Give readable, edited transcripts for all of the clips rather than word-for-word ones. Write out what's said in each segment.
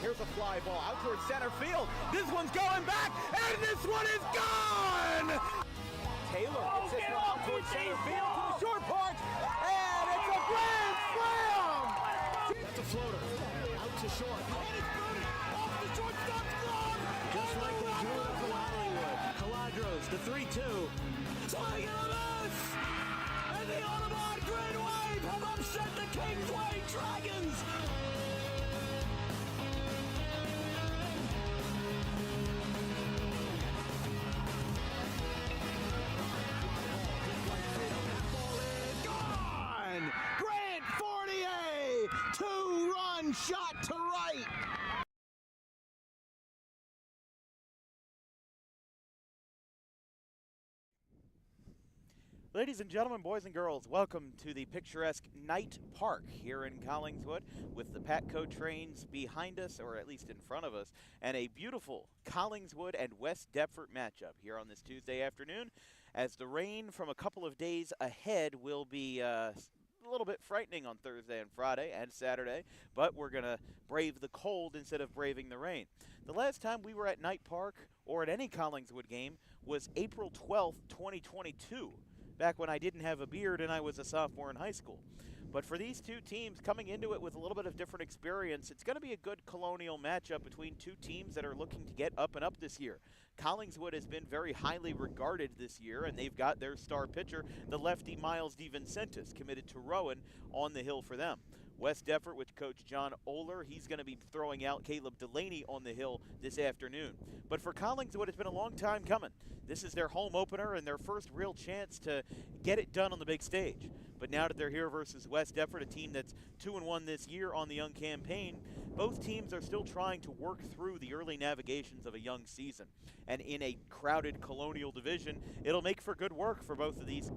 Here's a fly ball out towards center field. This one's going back, and this one is gone! Taylor gets this one out towards center field to the short porch, and it's a grand slam! That's a floater, out to short. And it's booted off the shortstop's glove! Just like they drew it from Hollywood. Caladros, the 3-2. Swing and a miss! And the Audubon Green Wave have upset the Kingsway Dragons! Grant Fournier, two-run shot to right. Ladies and gentlemen, boys and girls, welcome to the picturesque Night Park here in Collingswood with the Patco trains behind us, or at least in front of us, and a beautiful Collingswood and West Deptford matchup here on this Tuesday afternoon, as the rain from a couple of days ahead will be a little bit frightening on Thursday and Friday and Saturday, but we're going to brave the cold instead of braving the rain. The last time we were at Night Park or at any Collingswood game was April 12th, 2022, back when I didn't have a beard and I was a sophomore in high school. But for these two teams coming into it with a little bit of different experience, it's going to be a good colonial matchup between two teams that are looking to get up and up this year. Collingswood has been very highly regarded this year, and they've got their star pitcher, the lefty Miles DeVincentis, committed to Rowan on the hill for them. West Deptford with Coach John Oler, he's going to be throwing out Caleb Delaney on the hill this afternoon. But for Collingswood, it's been a long time coming. This is their home opener and their first real chance to get it done on the big stage. But now that they're here versus West Deptford, a team that's 2-1 this year on the young campaign, both teams are still trying to work through the early navigations of a young season. And in a crowded colonial division, it'll make for good work for both of these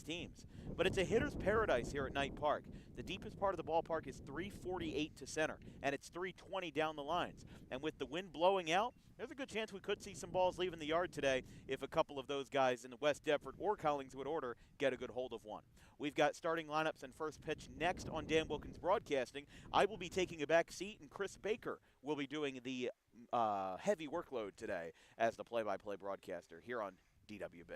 teams. But it's a hitter's paradise here at Night Park. The deepest part of the ballpark is 348 to center, and it's 320 down the lines. And with the wind blowing out, there's a good chance we could see some balls leaving the yard today if a couple of those guys in the West Deptford or Collingswood order get a good hold of one. We've got starting lineups and first pitch next on Dan Wilkins Broadcasting. I will be taking a back seat, and Chris Baker will be doing the heavy workload today as the play-by-play broadcaster here on DWB.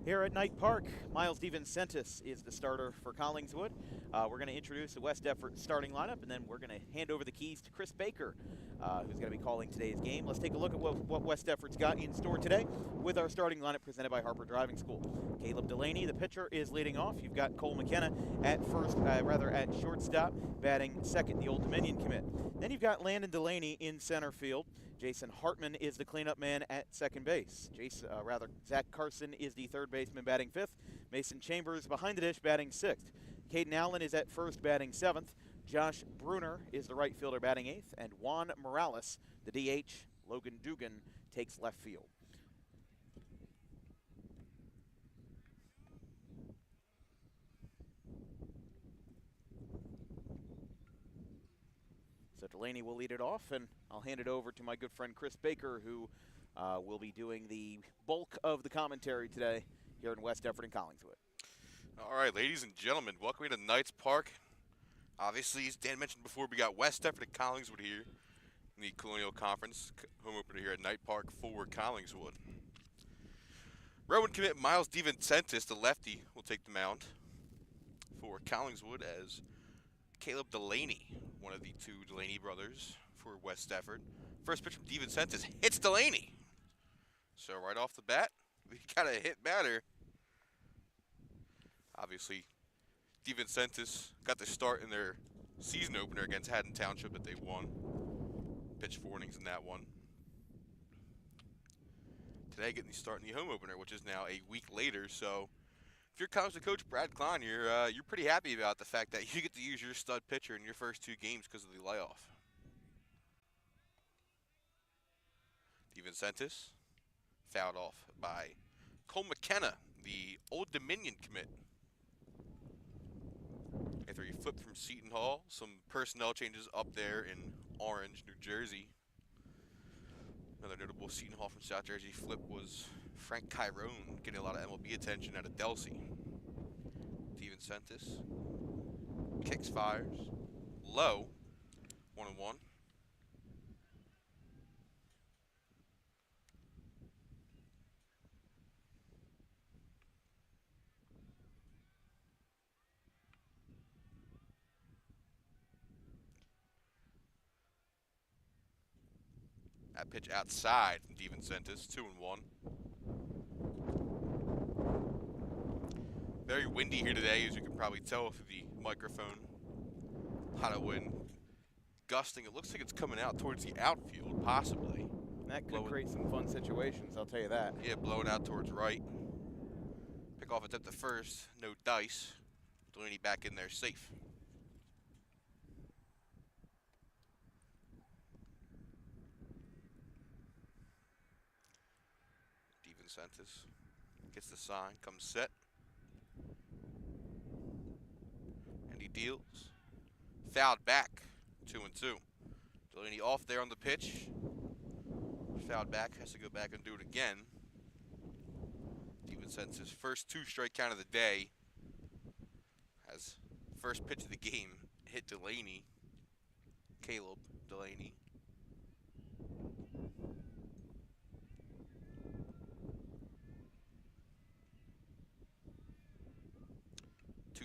Here at Night Park, Miles DeVincentis is the starter for Collingswood. We're going to introduce the West Deptford starting lineup, and then we're going to hand over the keys to Chris Baker, who's going to be calling today's game. Let's take a look at what West Deptford's got in store today with our starting lineup presented by Harper Driving School. Caleb Delaney, the pitcher, is leading off. You've got Cole McKenna at at shortstop, batting second, the Old Dominion commit. Then you've got Landon Delaney in center field. Jason Hartman is the cleanup man at second base. Zach Carson is the third baseman batting fifth. Mason Chambers behind the dish batting sixth. Caden Allen is at first batting seventh. Josh Bruner is the right fielder batting eighth. And Juan Morales, the DH, Logan Dugan, takes left field. So Delaney will lead it off, and I'll hand it over to my good friend Chris Baker, who will be doing the bulk of the commentary today here in West Deptford and Collingswood. All right, ladies and gentlemen, welcome to Knights Park. Obviously, as Dan mentioned before, we got West Deptford and Collingswood here in the Colonial Conference home opener here at Night Park for Collingswood. Rowan commit Miles DeVincentis, the lefty, will take the mound for Collingswood as Caleb Delaney, one of the two Delaney brothers for West Deptford. First pitch from DeVincentis hits Delaney. So right off the bat, we got a hit batter. Obviously, DeVincentis got the start in their season opener against Haddon Township that they won. Pitched 4 innings in that one. Today getting the start in the home opener, which is now a week later. So if you're Collingswood coach Brad Klein, you're pretty happy about the fact that you get to use your stud pitcher in your first 2 games because of the layoff. DeVincentis fouled off by Cole McKenna, the Old Dominion commit. After he flipped from Seton Hall, some personnel changes up there in Orange, New Jersey. Another notable Seton Hall from South Jersey flip was Frank Chiron, getting a lot of MLB attention out of Delsey. DeVincentis kicks, fires, low, 1-1. That pitch outside from DeVincentis, 2-1. Very windy here today, as you can probably tell through the microphone. A lot of wind. Gusting, it looks like it's coming out towards the outfield, possibly. That could create some fun situations, I'll tell you that. Yeah, blowing out towards right. Pick off attempt to first, no dice. Delaney back in there safe. DeVincentis gets the sign, comes set. And he deals. Fouled back, 2-2. Delaney off there on the pitch. Fouled back, has to go back and do it again. DeVincentis' first 2-strike count of the day. Has first pitch of the game hit Delaney. Caleb Delaney.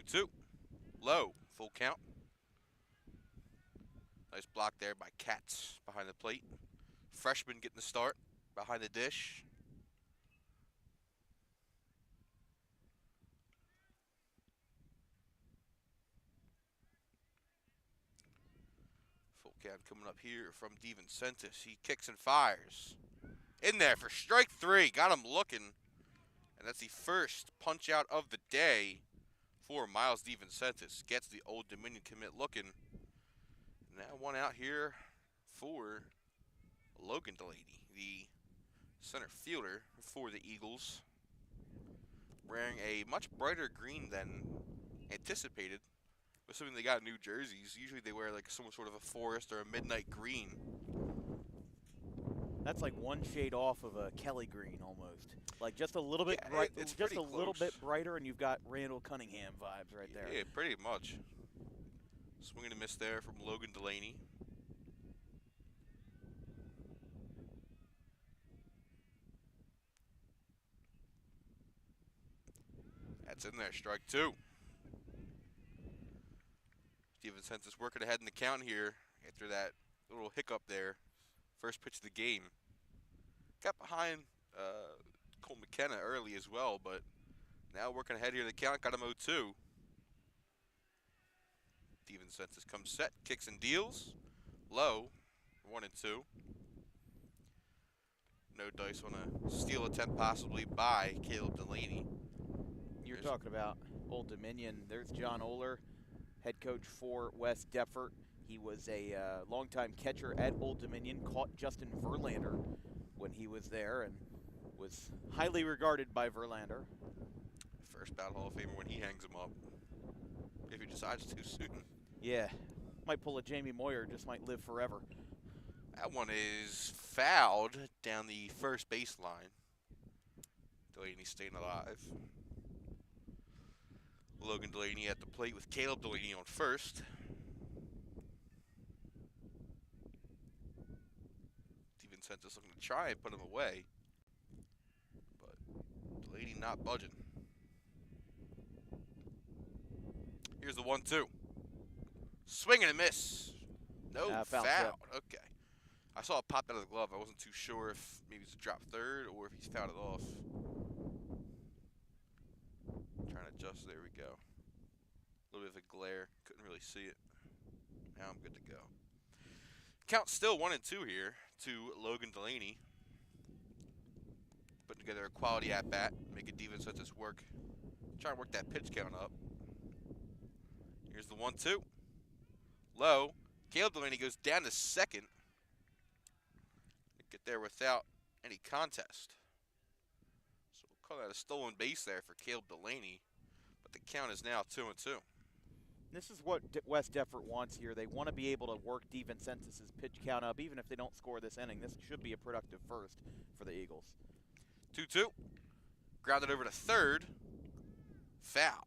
Two, low, full count. Nice block there by Katz behind the plate. Freshman getting the start behind the dish. Full count coming up here from DeVincentis. He kicks and fires. In there for strike 3. Got him looking. And that's the first punch out of the day for Miles DeVincentis. Gets the Old Dominion commit looking. Now one out here for Logan Delaney, the center fielder for the Eagles. Wearing a much brighter green than anticipated. Assuming they got new jerseys. Usually they wear like some sort of a forest or a midnight green. That's like one shade off of a Kelly green almost. Like just a little bit bright, it's just a pretty little close. bit brighter, and you've got Randall Cunningham vibes right there. Yeah, pretty much. Swing and a miss there from Logan Delaney. That's in there, strike 2. DeVincentis working ahead in the count here after that little hiccup there. First pitch of the game. Got behind Cole McKenna early as well, but now working ahead here in the count, got him 0-2. DeVincentis comes set, kicks and deals. Low, 1-2. No dice on a steal attempt possibly by Caleb Delaney. You're talking about Old Dominion. There's John Oler, head coach for West Deptford. He was a longtime catcher at Old Dominion, caught Justin Verlander when he was there and was highly regarded by Verlander. First ballot Hall of Famer when he hangs him up. If he decides too soon. Yeah, might pull a Jamie Moyer, just might live forever. That one is fouled down the first baseline. Delaney staying alive. Logan Delaney at the plate with Caleb Delaney on first. DeVincentis looking to try and put him away. But Delaney not budging. Here's the 1-2. Swing and a miss. No foul. Okay. I saw it pop out of the glove. I wasn't too sure if maybe it's a drop third or if he's fouled it off. Trying to adjust. There we go. A little bit of a glare. Couldn't really see it. Now I'm good to go. Count still 1-2 here to Logan Delaney. Putting together a quality at-bat, make a defense let this work. Try to work that pitch count up. Here's the 1-2. Low. Caleb Delaney goes down to second. Get there without any contest. So we'll call that a stolen base there for Caleb Delaney. But the count is now 2-2. This is what West Deptford wants here. They want to be able to work DeVincentis' pitch count up, even if they don't score this inning. This should be a productive first for the Eagles. 2-2. Grounded over to third. Foul.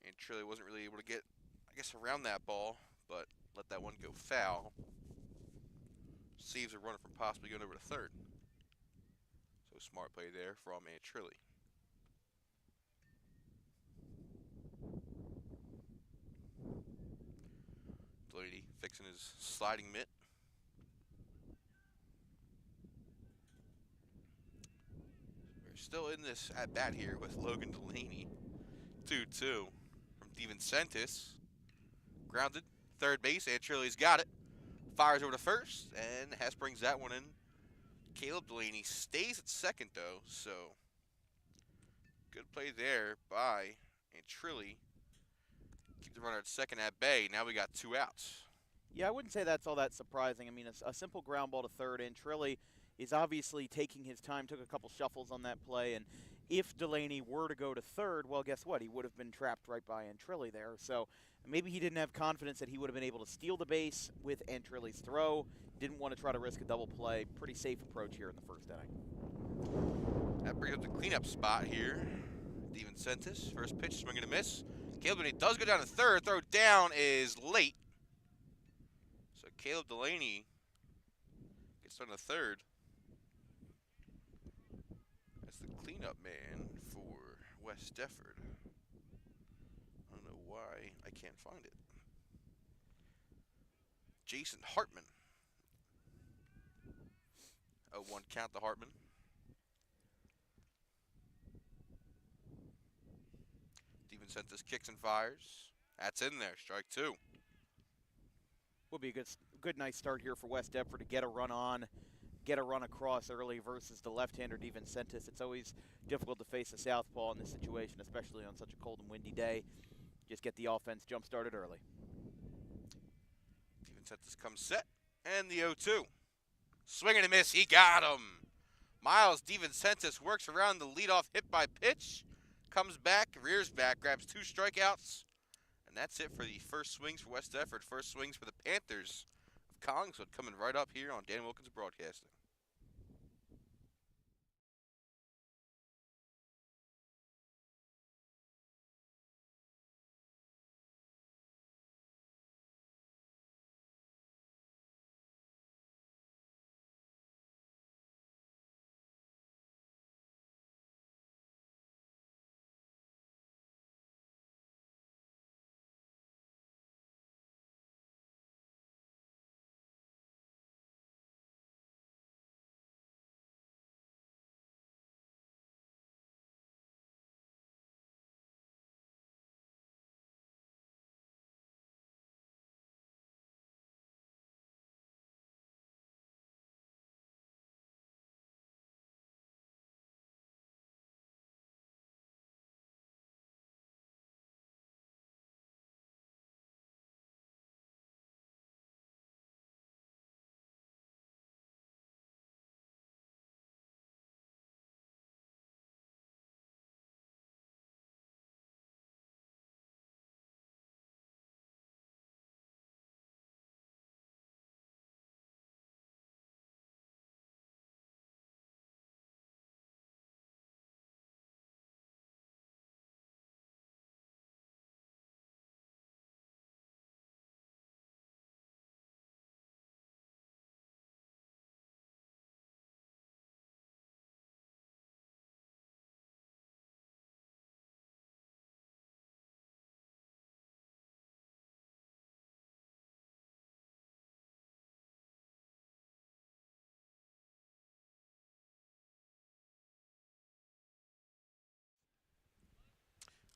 And Trilly wasn't really able to get, I guess, around that ball, but let that one go foul. Saves a runner from possibly going over to third. So smart play there from Trilly. Delaney fixing his sliding mitt. We're still in this at bat here with Logan Delaney. 2-2 from DeVincentis. Grounded, third base, and Trilly's got it. Fires over to first, and Hess brings that one in. Caleb Delaney stays at second, though, so good play there by Trilly. Keep the runner at second at bay. Now we got 2 outs. Yeah, I wouldn't say that's all that surprising. I mean, a simple ground ball to third, and Trilly is obviously taking his time, took a couple shuffles on that play, and if Delaney were to go to third, well, guess what? He would have been trapped right by Antrilli there. So maybe he didn't have confidence that he would have been able to steal the base with Antrilli's throw. Didn't want to try to risk a double play. Pretty safe approach here in the first inning. That brings up the cleanup spot here. DeVincentis, first pitch, swing and a miss. Caleb Delaney does go down to third. Throw down is late. So Caleb Delaney gets on to third. That's the cleanup man for West Deptford. I don't know why I can't find it. Jason Hartman. 0-1 count to Hartman. DeVincentis kicks and fires. That's in there. Strike 2. Will be a good nice start here for West Deptford to get a run on, get a run across early versus the left-hander DeVincentis. It's always difficult to face a southpaw in this situation, especially on such a cold and windy day. Just get the offense jump-started early. DeVincentis comes set, and the 0-2. Swing and a miss. He got him. Miles DeVincentis works around the leadoff hit by pitch. Comes back, rears back, grabs 2 strikeouts. And that's it for the first swings for West Deptford. First swings for the Panthers of Collingswood coming right up here on Dan Wilkins Broadcasting.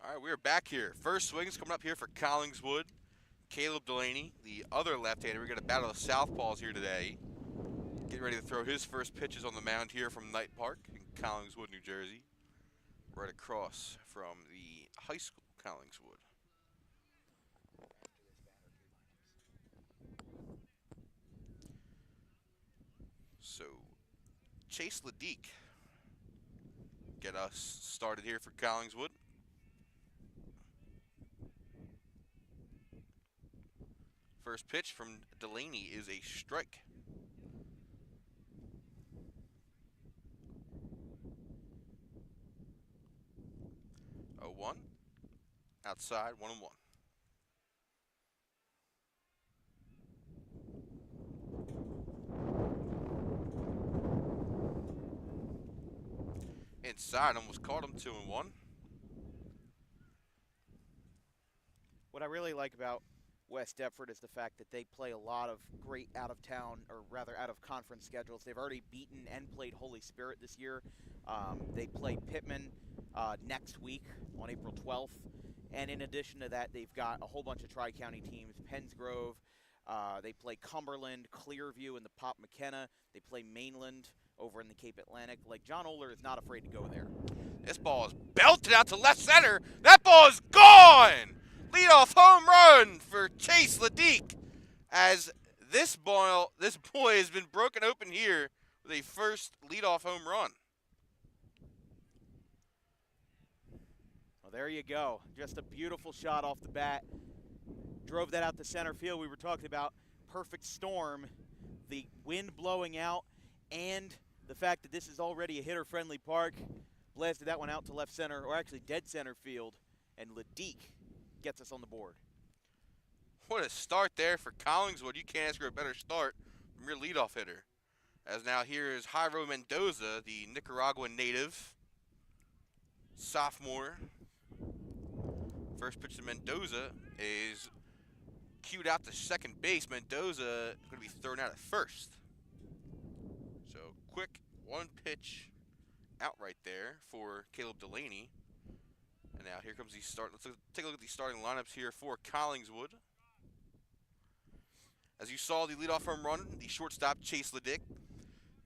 All right, we're back here. First swings coming up here for Collingswood. Caleb Delaney, the other left-hander. We got a battle of southpaws here today. Getting ready to throw his first pitches on the mound here from Knight Park in Collingswood, New Jersey. Right across from the high school, Collingswood. So, Chase Ledeek get us started here for Collingswood. First pitch from Delaney is a strike. Oh, 1. Outside, 1-1. Inside, almost caught him, 2-1. What I really like about West Deptford is the fact that they play a lot of great out-of-town, or rather out-of-conference schedules. They've already beaten and played Holy Spirit this year. They play Pittman next week on April 12th. And in addition to that, they've got a whole bunch of Tri-County teams. Pennsgrove, they play Cumberland, Clearview, and the Pop McKenna. They play Mainland over in the Cape Atlantic. Like, John Oler is not afraid to go there. This ball is belted out to left center. That ball is gone! Leadoff home run for Chase Ledeek, as this boy has been broken open here with a first leadoff home run. Well, there you go. Just a beautiful shot off the bat. Drove that out to center field. We were talking about perfect storm, the wind blowing out, and the fact that this is already a hitter-friendly park. Blasted that one out to left center, or actually dead center field, and Ledeek gets us on the board. What a start there for Collingswood. You can't ask for a better start from your leadoff hitter. As now here is Jairo Mendoza, the Nicaraguan native, sophomore. First pitch to Mendoza is cued out to second base. Mendoza going to be thrown out at first. So quick one pitch out right there for Caleb Delaney. And now here comes the start. Let's take a look at the starting lineups here for Collingswood. As you saw, the leadoff home run, the shortstop Chase Ledeek.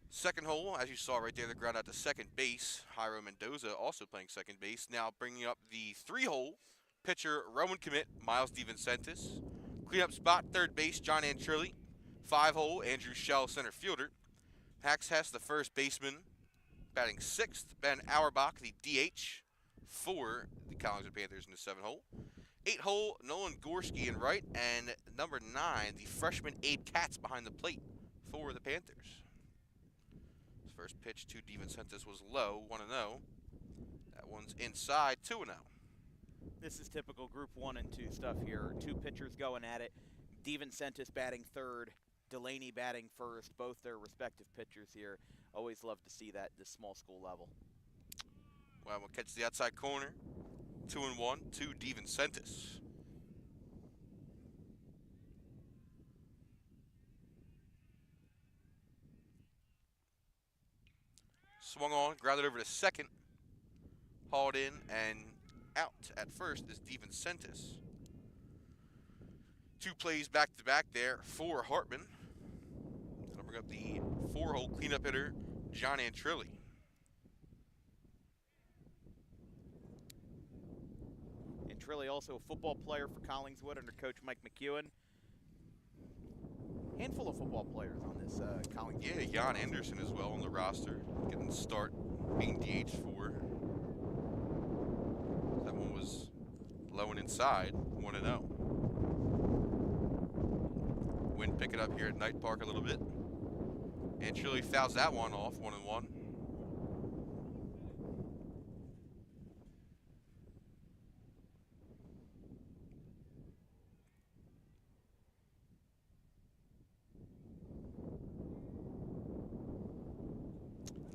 Second hole, as you saw right there, the ground out to second base. Jairo Mendoza also playing second base. Now bringing up the 3-hole, pitcher Roman commit Miles DeVincentis. Cleanup spot, third base, John Antrilli. 5-hole, Andrew Shell, center fielder. Hax Hess, the first baseman. Batting sixth, Ben Auerbach, the DH. For the Collingswood Panthers in the 7-hole. 8-hole, Nolan Gorski in right, and number 9, the freshman Abe Katz behind the plate for the Panthers. His first pitch to DeVincentis was low, 1-0. That one's inside, 2-0. This is typical Group 1 and 2 stuff here. Two pitchers going at it. DeVincentis batting third, Delaney batting first, both their respective pitchers here. Always love to see that at this small school level. Well, we'll catch the outside corner. 2-1 to DeVincentis. Swung on, grounded over to second. Hauled in and out at first is DeVincentis. Two plays back to back there for Hartman. That'll bring up the 4-hole cleanup hitter, John Antrilli. Antrilli also a football player for Collingswood under Coach Mike McEwen. Handful of football players on this Collingswood. Yeah, Jan Anderson as well on the roster, getting the start, being DH for. That one was low and inside, 1-0. Wind picking up here at Knight Park a little bit. Antrilli fouls that one off, 1-1.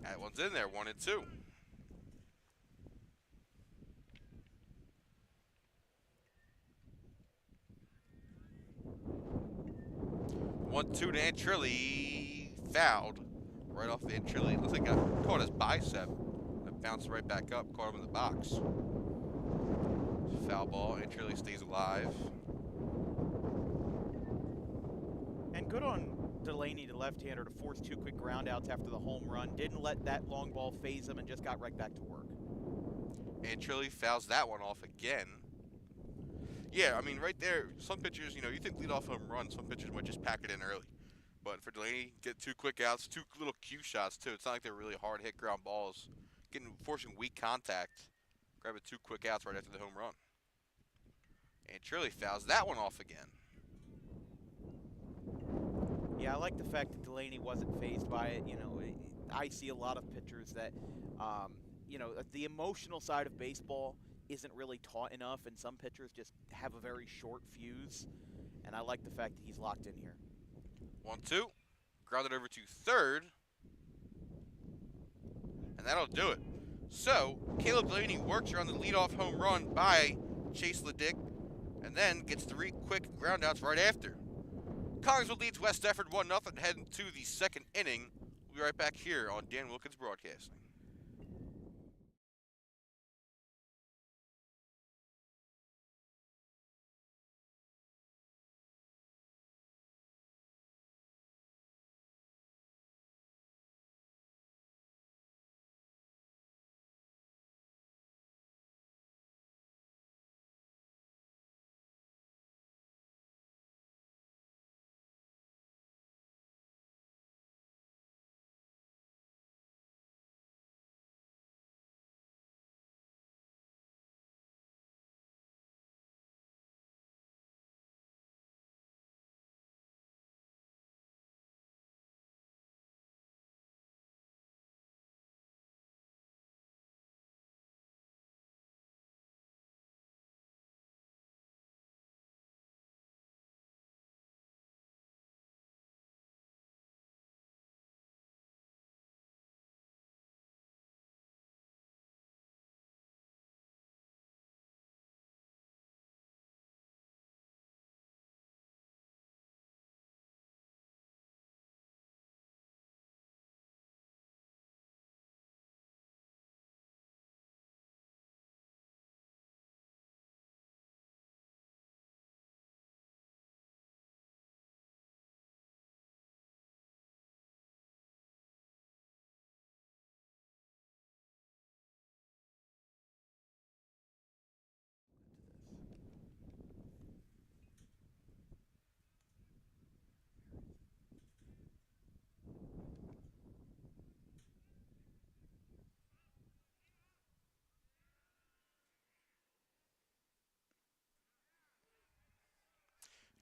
That one's in there, 1-2. One-two to Antrilli, fouled right off Antrilli. Looks like got caught his bicep. That bounced right back up, caught him in the box. foul ball, and Trilly stays alive. And good on Delaney, the left-hander, to force 2 quick groundouts after the home run. Didn't let that long ball phase him and just got right back to work. And Trilly fouls that one off again. Yeah, I mean, right there, some pitchers, you think leadoff home run, some pitchers might just pack it in early. But for Delaney, get 2 quick outs, 2 little cue shots, too. It's not like they're really hard hit ground balls. Forcing weak contact, grabbing 2 quick outs right after the home run. And Trilly fouls that one off again. Yeah, I like the fact that Delaney wasn't fazed by it. I see a lot of pitchers that, the emotional side of baseball isn't really taught enough, and some pitchers just have a very short fuse. And I like the fact that he's locked in here. 1-2, grounded over to third, and that'll do it. So Caleb Delaney works around the leadoff home run by Chase Ledick, and then gets 3 quick groundouts right after. Collingswood leads West Deptford 1-0, heading to the 2nd inning. We'll be right back here on Dan Wilkins Broadcasting.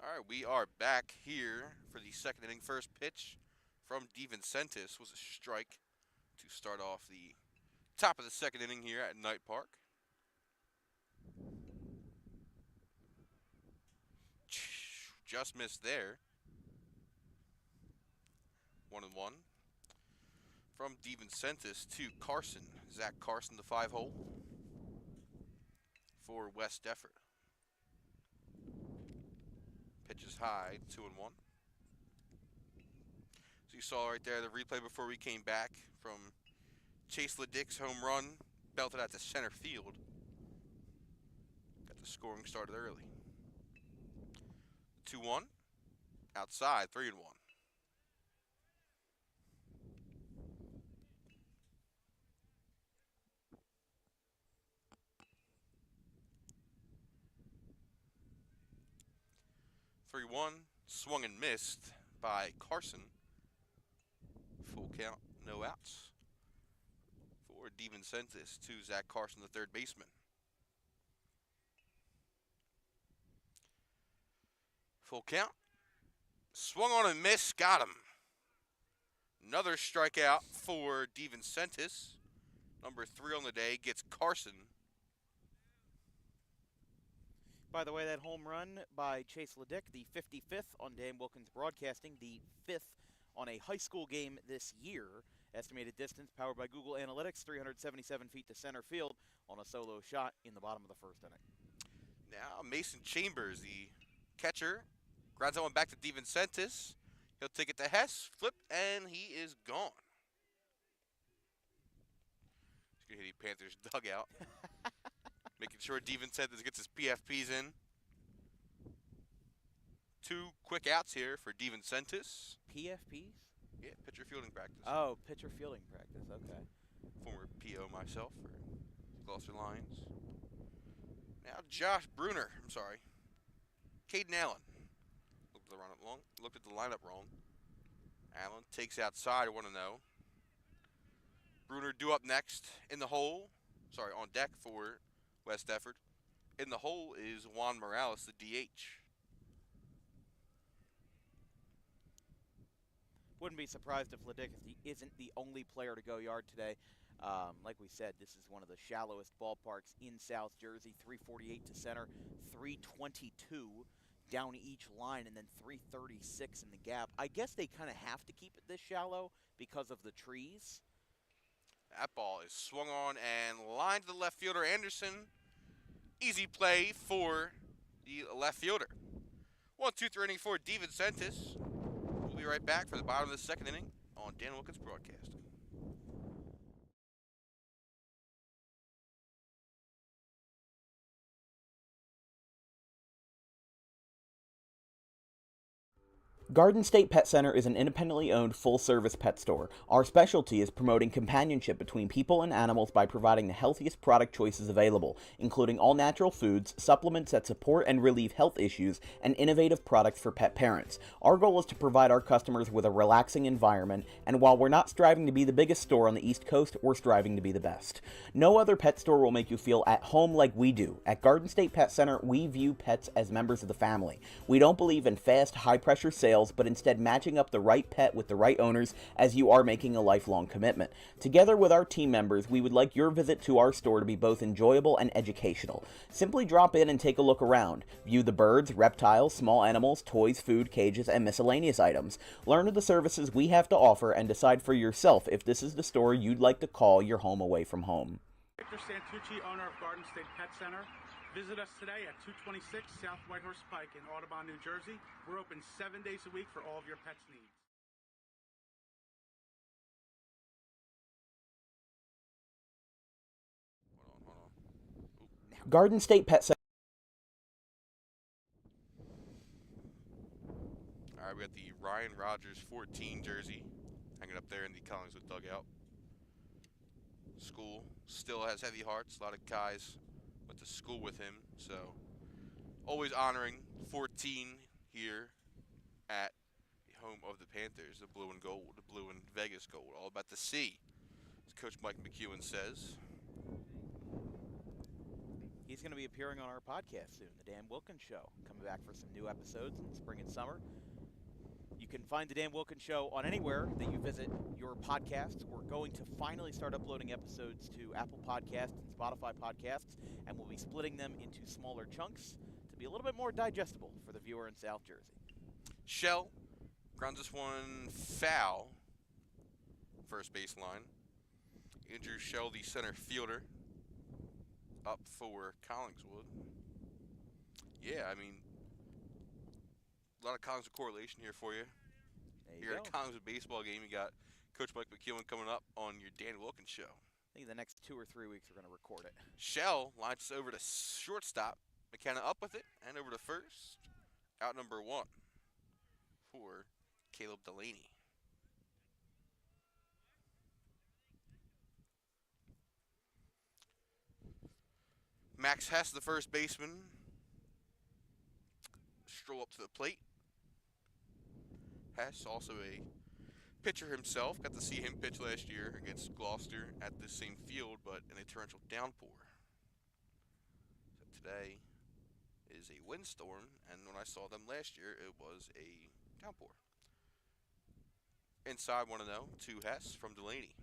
All right, we are back here for the 2nd inning. First pitch from DeVincentis was a strike to start off the top of the 2nd inning here at Knight Park. Just missed there. 1-1. From DeVincentis to Carson. Zach Carson, the 5-hole for West Deptford. Pitches high, 2-1. So you saw right there the replay before we came back from Chase Ledick's home run, belted out to center field. Got the scoring started early. 2-1, outside, 3-1. Swung and missed by Carson. Full count, no outs for DeVincentis to Zach Carson, the 3rd baseman. Full count. Swung on and missed, got him. Another strikeout for DeVincentis. Number 3 on the day gets Carson. By the way, that home run by Chase Ledick, the 55th on Dan Wilkins Broadcasting, the 5th on a high school game this year. Estimated distance powered by Google Analytics, 377 feet to center field on a solo shot in the bottom of the 1st inning. Now Mason Chambers, the catcher, grounds that one back to DeVincentis. He'll take it to Hess, flip, and he is gone. He's going to hit the Panthers dugout. Making sure DeVincentis gets his PFPs in. 2 quick outs here for DeVincentis. PFPs? Yeah, pitcher fielding practice. Oh, pitcher fielding practice. Okay. Former PO myself for Gloucester Lions. Now Josh Bruner. I'm sorry. Caden Allen. Looked at the lineup wrong. Allen takes outside 1-0. Bruner due up next in the hole. Sorry, on deck for West Deptford. In the hole is Juan Morales, the DH. Wouldn't be surprised if Ledecky isn't the only player to go yard today. Like we said, this is one of the shallowest ballparks in South Jersey. 348 to center, 322 down each line, and then 336 in the gap. I guess they kind of have to keep it this shallow because of the trees. That ball is swung on and lined to the left fielder, Anderson. Easy play for the left fielder. 1-2-3 inning for DeVincentis. We'll be right back for the bottom of the second inning on Dan Wilkins Broadcasting. Garden State Pet Center is an independently owned full-service pet store. Our specialty is promoting companionship between people and animals by providing the healthiest product choices available, including all-natural foods, supplements that support and relieve health issues, and innovative products for pet parents. Our goal is to provide our customers with a relaxing environment, and while we're not striving to be the biggest store on the East Coast, we're striving to be the best. No other pet store will make you feel at home like we do. At Garden State Pet Center, we view pets as members of the family. We don't believe in fast, high-pressure sales, but instead matching up the right pet with the right owners, as you are making a lifelong commitment. Together with our team members, we would like your visit to our store to be both enjoyable and educational. Simply drop in and take a look around. View the birds, reptiles, small animals, toys, food, cages, and miscellaneous items. Learn of the services we have to offer and decide for yourself if this is the store you'd like to call your home away from home. Victor Santucci, owner of Garden State Pet Center. Visit us today at 226 South Whitehorse Pike in Audubon, New Jersey. We're open 7 days a week for all of your pets' needs. Hold on. Garden State Pet Center. All right, we got the Ryan Rogers 14 jersey hanging up there in the Collingswood dugout. School still has heavy hearts. A lot of guys went to school with him, so always honoring 14 here at the home of the Panthers, the blue and gold, the blue and Vegas gold, all about the sea, as Coach Mike McEwen says. He's going to be appearing on our podcast soon, the Dan Wilkins Show, coming back for some new episodes in spring and summer. You can find the Dan Wilkins Show on anywhere that you visit your podcasts. We're going to finally start uploading episodes to Apple Podcasts and Spotify Podcasts, and we'll be splitting them into smaller chunks to be a little bit more digestible for the viewer in South Jersey. Shell grounds this one foul, first baseline. Andrew Shell, the center fielder, up for Collingswood. Yeah, I mean, a lot of Collingswood correlation here for you. Here at a Collingswood baseball game, you got Coach Mike McEwen coming up on your Dan Wilkins Show. I think the next 2 or 3 weeks we're going to record it. Shell lines over to shortstop. McKenna up with it and over to first. Out number 1 for Caleb Delaney. Max Hess, the first baseman, stroll up to the plate. Hess, also a pitcher himself, got to see him pitch last year against Gloucester at the same field, but in a torrential downpour. So today is a windstorm, and when I saw them last year, it was a downpour. Inside 1-0 to Hess from Delaney.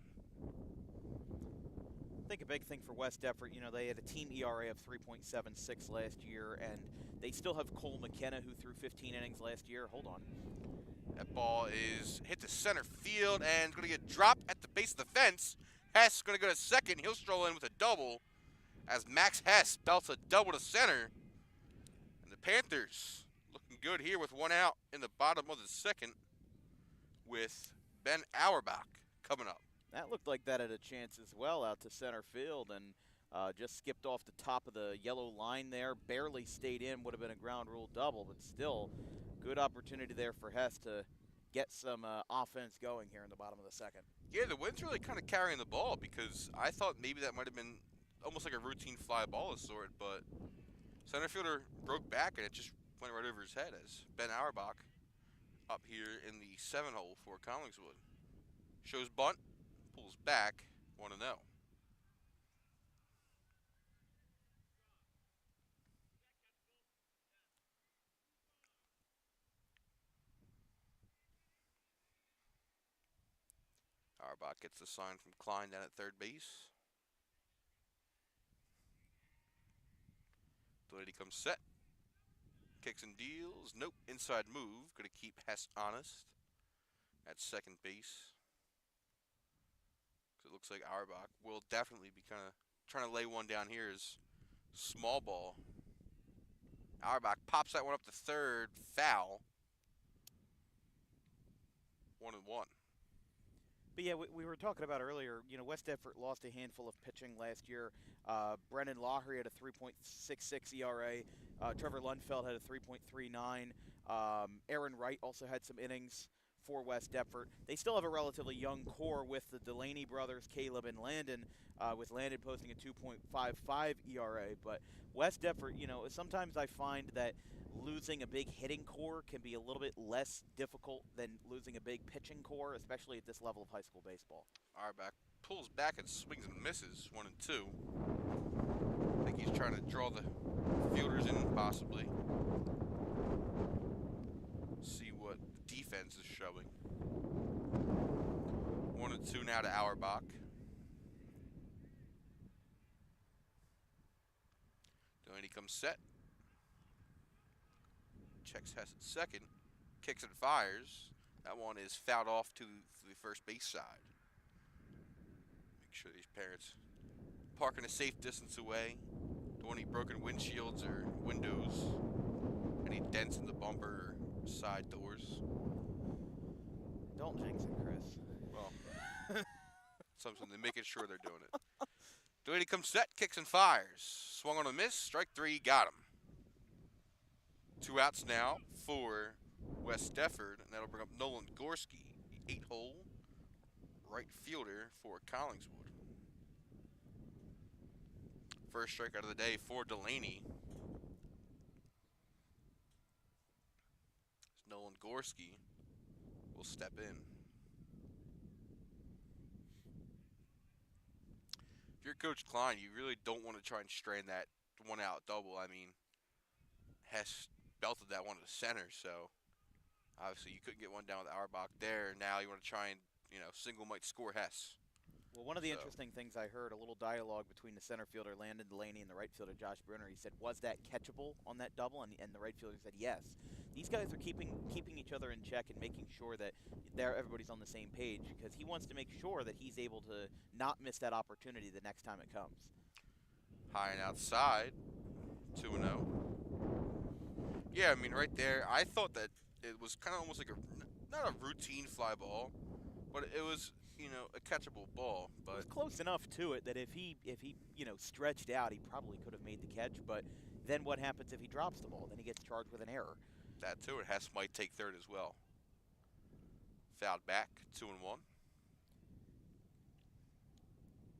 I think a big thing for West Deptford, they had a team ERA of 3.76 last year, and they still have Cole McKenna, who threw 15 innings last year. Hold on. That ball is hit to center field and going to get dropped at the base of the fence. Hess going to go to second. He'll stroll in with a double as Max Hess belts a double to center. And the Panthers looking good here with 1 out in the bottom of the second with Ben Auerbach coming up. That looked like that had a chance as well out to center field, and Just skipped off the top of the yellow line there, barely stayed in, would have been a ground rule double, but still good opportunity there for Hess to get some offense going here in the bottom of the second. Yeah, the wind's really kind of carrying the ball because I thought maybe that might have been almost like a routine fly ball of sort, but center fielder broke back and it just went right over his head as Ben Auerbach up here in the 7-hole for Collingswood. Shows bunt, pulls back, 1-0. Auerbach gets the sign from Klein down at third base. Delaney comes set. Kicks and deals. Nope. Inside move. Going to keep Hess honest at second base. Because it looks like Auerbach will definitely be kind of trying to lay one down here as small ball. Auerbach pops that one up to third. Foul. 1-1. But yeah, we were talking about earlier, West Deptford lost a handful of pitching last year. Brendan Lawry had a 3.66 ERA. Trevor Lundfeld had a 3.39. Aaron Wright also had some innings for West Deptford. They still have a relatively young core with the Delaney brothers, Caleb and Landon, with Landon posting a 2.55 ERA. But West Deptford, sometimes I find that losing a big hitting core can be a little bit less difficult than losing a big pitching core, especially at this level of high school baseball. Auerbach pulls back and swings and misses, 1-2. I think he's trying to draw the fielders in, possibly. See what the defense is showing. 1-2 now to Auerbach. Delaney comes set. Checks Hess at second. Kicks and fires. That one is fouled off to the first base side. Make sure these parents parking a safe distance away. Don't want any broken windshields or windows. Any dents in the bumper or side doors. Don't jinx it, Chris. Well, something to making sure they're doing it. Delaney comes set, kicks and fires. Swung on a miss, strike three, got him. 2 outs now for West Deptford, and that'll bring up Nolan Gorski, the 8-hole right fielder for Collingswood. First strikeout of the day for Delaney. Nolan Gorski will step in. If you're Coach Klein, you really don't want to try and strain that 1-out double. I mean, Hess belted that one to the center, so obviously you couldn't get one down with Auerbach there. Now you want to try and, single might score Hess. Well, one of the interesting things I heard, a little dialogue between the center fielder Landon Delaney and the right fielder Josh Brunner. He said, was that catchable on that double? And the right fielder said yes. These guys are keeping each other in check and making sure that everybody's on the same page, because he wants to make sure that he's able to not miss that opportunity the next time it comes. High and outside, 2-0. Yeah, I mean, right there, I thought that it was kind of almost like not a routine fly ball, but it was, a catchable ball. But it was close enough to it that if he stretched out, he probably could have made the catch. But then what happens if he drops the ball? Then he gets charged with an error. That too, and Hess might take third as well. Fouled back, 2-1.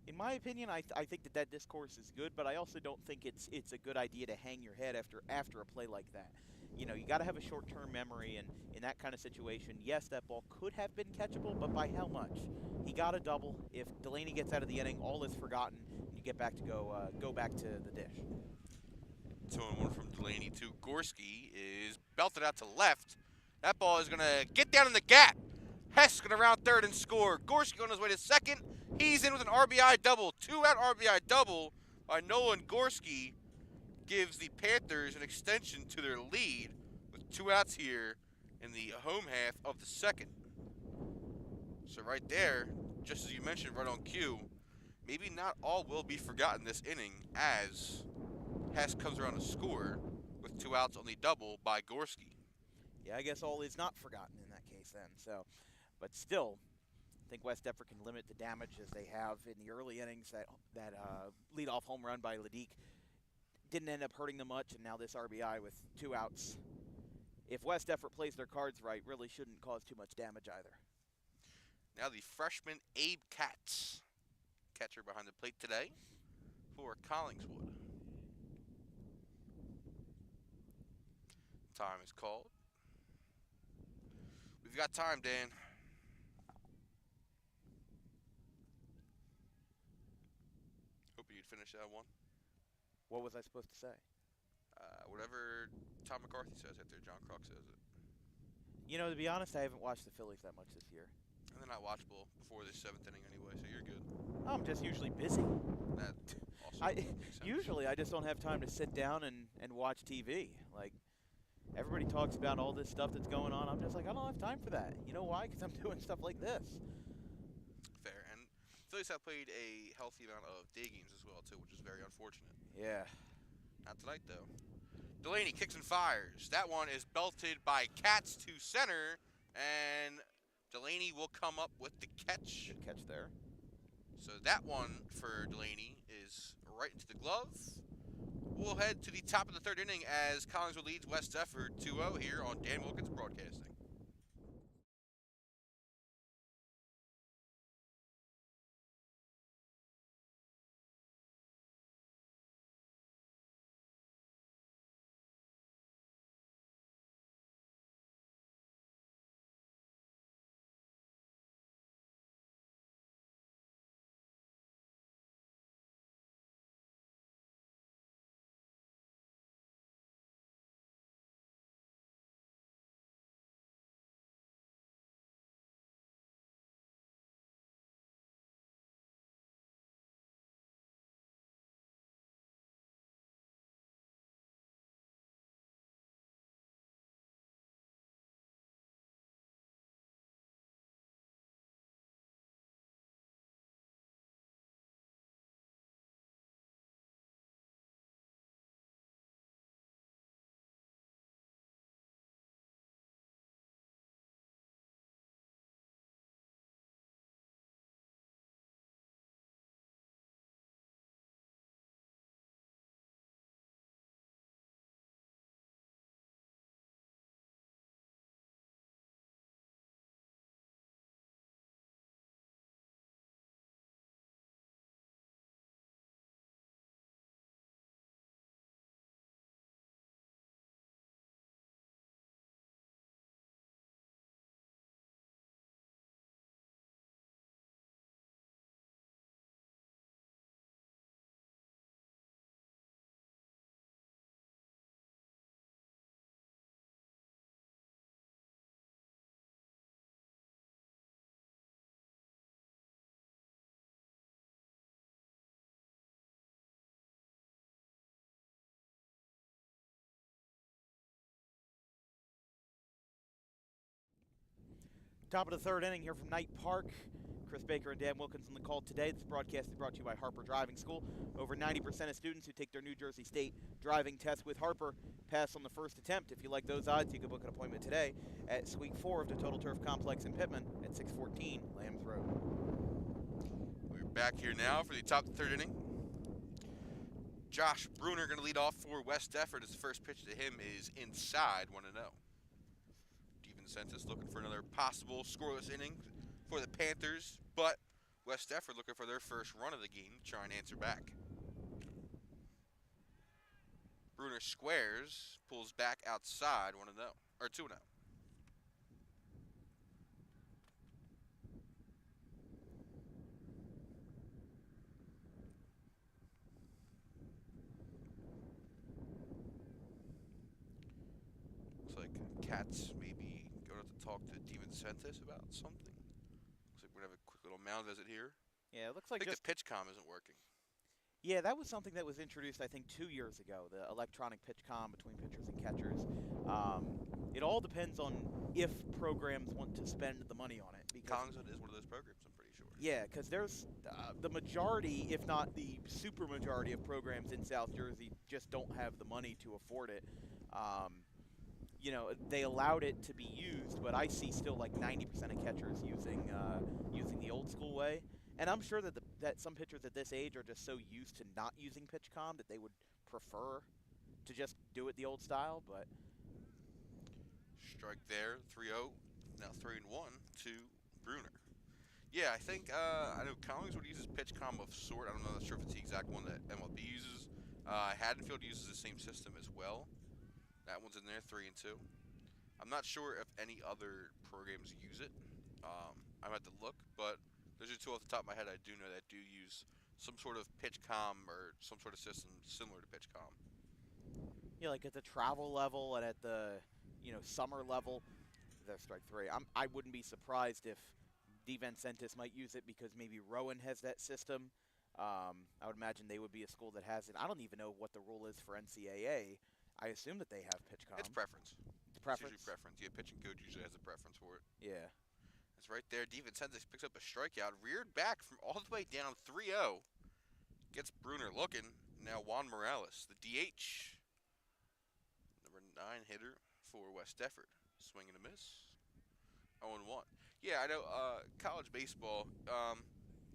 In my opinion, I think that discourse is good, but I also don't think it's a good idea to hang your head after a play like that. You got to have a short-term memory, and in that kind of situation, yes, that ball could have been catchable, but by how much? He got a double. If Delaney gets out of the inning, all is forgotten, and you get back to go back to the dish. 2-1 from Delaney to Gorski is belted out to left. That ball is going to get down in the gap. Hess going to round third and score. Gorski on his way to second. He's in with an RBI double. 2-out RBI double by Nolan Gorski gives the Panthers an extension to their lead with 2 outs here in the home half of the second. So right there, just as you mentioned, right on cue, maybe not all will be forgotten this inning as Hess comes around to score with 2 outs on the double by Gorski. Yeah, I guess all is not forgotten in that case then. So, but still, think West Deptford can limit the damage as they have in the early innings. That leadoff home run by Ledeek didn't end up hurting them much, and now this RBI with 2 outs. If West Deptford plays their cards right, really shouldn't cause too much damage either. Now the freshman Abe Katz, catcher behind the plate today for Collingswood. Time is called. We've got time, Dan. Hoping you'd finish that one. What was I supposed to say? Whatever Tom McCarthy says right there, John Kruk says it. You know, to be honest, I haven't watched the Phillies that much this year. And they're not watchable before the 7th inning anyway, so you're good. I'm just usually busy. That also makes sense. Usually I just don't have time to sit down and watch TV. Like, everybody talks about all this stuff that's going on. I'm just like, I don't have time for that. You know why? Because I'm doing stuff like this. Fair. And Phillies have played a healthy amount of day games as well, too, which is very unfortunate. Yeah. Not tonight, though. Delaney kicks and fires. That one is belted by Katz to center, and Delaney will come up with the catch. Good catch there. So that one for Delaney is right into the glove. We'll head to the top of the 3rd inning as Collingswood leads West Deptford 2-0 here on Dan Wilkins Broadcasting. Top of the 3rd inning here from Knight Park. Chris Baker and Dan Wilkins on the call today. This broadcast is brought to you by Harper Driving School. Over 90% of students who take their New Jersey State driving test with Harper pass on the first attempt. If you like those odds, you can book an appointment today at Suite 4 of the Total Turf Complex in Pittman at 614 Lambs Road. We're back here now for the top of the 3rd inning. Josh Bruner going to lead off for West Deptford as the first pitch to him is inside 1-0. Census looking for another possible scoreless inning for the Panthers, but West Deptford looking for their first run of the game to try and answer back. Bruner squares, pulls back outside 1-0, or 2-0. Looks like Katz maybe to talk to DeVincentis about something. Looks like we're going to have a quick little mound visit here. Yeah, it looks like I think the pitch comm isn't working. Yeah, that was something that was introduced, I think, 2 years ago, the electronic pitch comm between pitchers and catchers. It all depends on if programs want to spend the money on it. Collingswood is one of those programs, I'm pretty sure. Yeah, because there's the majority, if not the super majority of programs in South Jersey just don't have the money to afford it. they allowed it to be used, but I see still like 90% of catchers using the old school way. And I'm sure that some pitchers at this age are just so used to not using PitchCom that they would prefer to just do it the old style, but Strike there, 3-0. Now 3-1 to Bruner. Yeah, I think I know Collingswood uses PitchCom of sort. I'm not sure if it's the exact one that MLB uses. Haddonfield uses the same system as well. That one's in there, 3-2. I'm not sure if any other programs use it. I'm at to look, but those are two off the top of my head I do know that do use some sort of PitchCom or some sort of system similar to PitchCom. yeah, like at the travel level and at the summer level, there's strike three. I wouldn't be surprised if DeVincentis might use it because maybe Rowan has that system. I would imagine they would be a school that has it. I don't even know what the rule is for NCAA. I assume that they have PitchCom. It's preference. It's preference? It's usually preference. Yeah, pitching coach usually has a preference for it. Yeah. It's right there. DeVincentis picks up a strikeout. Reared back from all the way down 3-0. Gets Bruner looking. Now Juan Morales, the DH. Number 9 hitter for West Deptford. Swing and a miss. 0-1. Yeah, I know college baseball,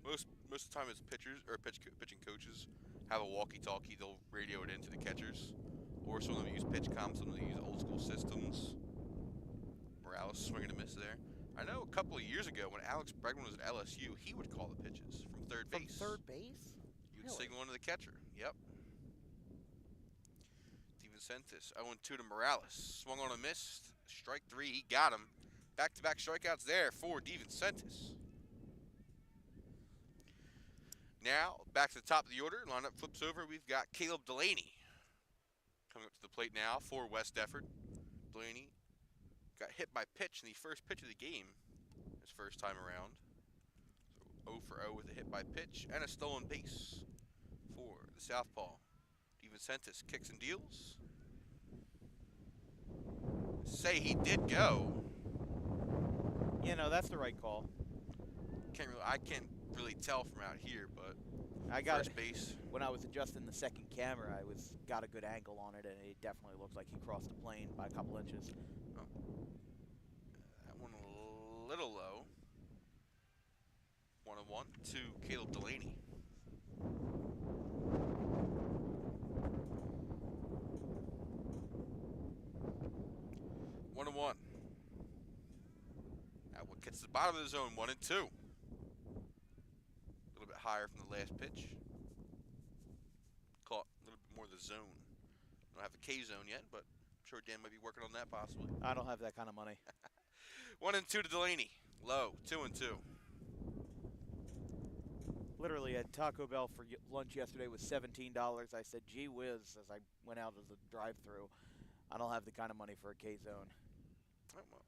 most of the time it's pitchers or pitching coaches have a walkie-talkie. They'll radio it into the catchers. Or some of them use PitchCom, some of them use old school systems. Morales swinging a miss there. I know a couple of years ago when Alex Bregman was at LSU, he would call the pitches from third base. From third base? He would signal into the catcher. Yep. DeVincentis 0-2 to Morales. Swung on a miss. Strike 3. He got him. Back-to-back strikeouts there for DeVincentis. Now, back to the top of the order. Lineup flips over. We've got Caleb Delaney coming up to the plate now for West Deptford. Delaney got hit by pitch in the first pitch of the game his first time around. So 0 for 0 with a hit by pitch and a stolen base for the southpaw. DeVincentis kicks and deals. Say he did go. That's the right call. I can't really tell from out here, but I got first base. When I was adjusting the second camera, I got a good angle on it, and it definitely looked like he crossed the plane by a couple inches. Oh. That one a little low. 1-1 to Caleb Delaney. That one gets to the bottom of the zone, 1-2. A little bit higher from the last pitch. Caught a little bit more of the zone. Don't have the K zone yet, but I'm sure Dan might be working on that possibly. I don't have that kind of money. 1-2 to Delaney. Low, 2-2. Literally at Taco Bell for lunch yesterday was $17. I said, gee whiz, as I went out of the drive-thru. I don't have the kind of money for a K-zone. Oh, well,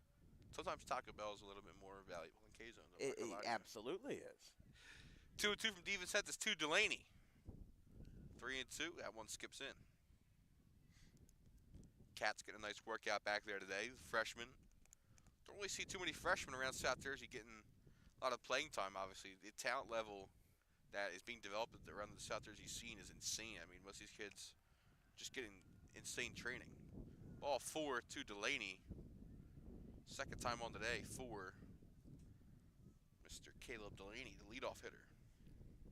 sometimes Taco Bell is a little bit more valuable than K-zone. It absolutely is. 2-2 from DeVincentis to Delaney. 3-2. That one skips in. Cat's getting a nice workout back there today. Freshman. Don't really see too many freshmen around South Jersey getting a lot of playing time, obviously. The talent level that is being developed around the South Jersey scene is insane. I mean, most of these kids just getting insane training. Ball 4 to Delaney. Second time on today for Mr. Caleb Delaney, the leadoff hitter.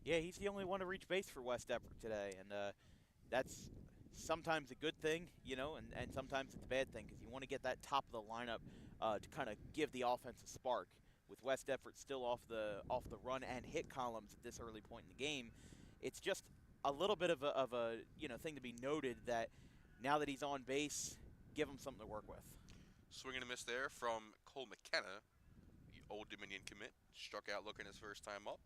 Yeah, he's the only one to reach base for West Deptford today, and that's sometimes a good thing, and sometimes it's a bad thing because you want to get that top of the lineup to kind of give the offense a spark. With West Deptford still off the run and hit columns at this early point in the game, it's just a little bit of a thing to be noted that now that he's on base, give him something to work with. Swing and a miss there from Cole McKenna, the Old Dominion commit. Struck out looking his first time up.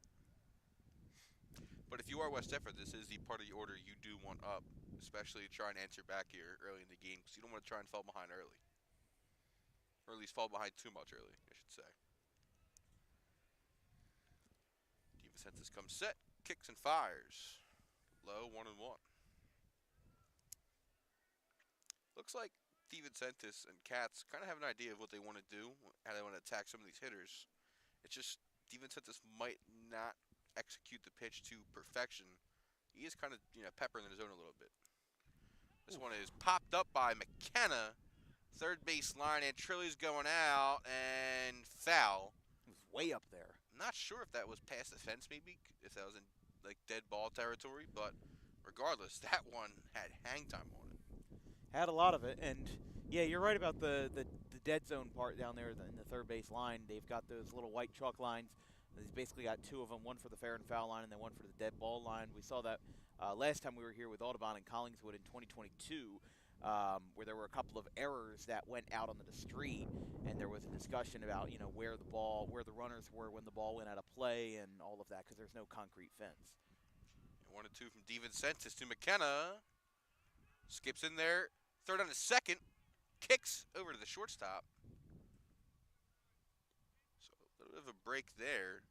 But if you are West Deptford, this is the part of the order you do want up, especially to try and answer back here early in the game, because you don't want to try and fall behind early. Or at least fall behind too much early, I should say. DeVincentis comes set, kicks and fires. Low, 1-1. Looks like DeVincentis and Katz kind of have an idea of what they want to do, how they want to attack some of these hitters. It's just DeVincentis might not execute the pitch to perfection. He is kind of, peppering the zone a little bit. This one is popped up by McKenna, third base line, and Trilly's going out, and foul. It was way up there. Not sure if that was past the fence, maybe, if that was in like dead ball territory, but regardless, that one had hang time on it. Had a lot of it, and yeah, you're right about the dead zone part down there in the third base line. They've got those little white chalk lines. He's basically got two of them, one for the fair and foul line and then one for the dead ball line. We saw that last time we were here with Audubon and Collingswood in 2022, where there were a couple of errors that went out onto the street, and there was a discussion about where the runners were when the ball went out of play and all of that because there's no concrete fence. And 1-2 from DeVincentis to McKenna. Skips in there. Third on the second. Kicks over to the shortstop. So a little bit of a break there.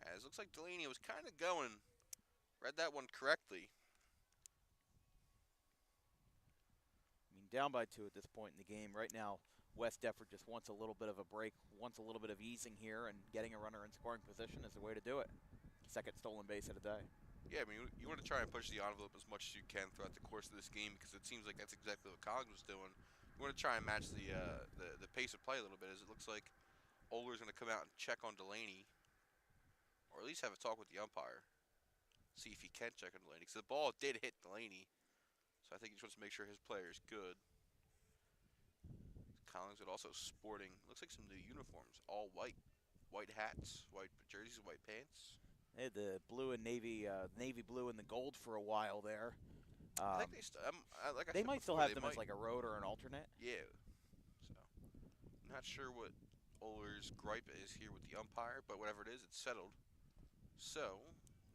As looks like Delaney was kind of going. Read that one correctly. I mean, down by 2 at this point in the game. Right now, West Deptford just wants a little bit of a break, wants a little bit of easing here, and getting a runner in scoring position is the way to do it. Second stolen base of the day. Yeah, I mean, you want to try and push the envelope as much as you can throughout the course of this game because it seems like that's exactly what Collins was doing. You want to try and match the pace of play a little bit, as it looks like Oler's going to come out and check on Delaney, or at least have a talk with the umpire, see if he can check on Delaney, because the ball did hit Delaney, so I think he just wants to make sure his player is good. Collins would also sporting, looks like some new uniforms, all white hats, white jerseys, white pants. They had the blue and navy blue and the gold for a while there. I think they might still have them as like a road or an alternate. Yeah. So, not sure what Oler's gripe is here with the umpire, but whatever it is, it's settled. So,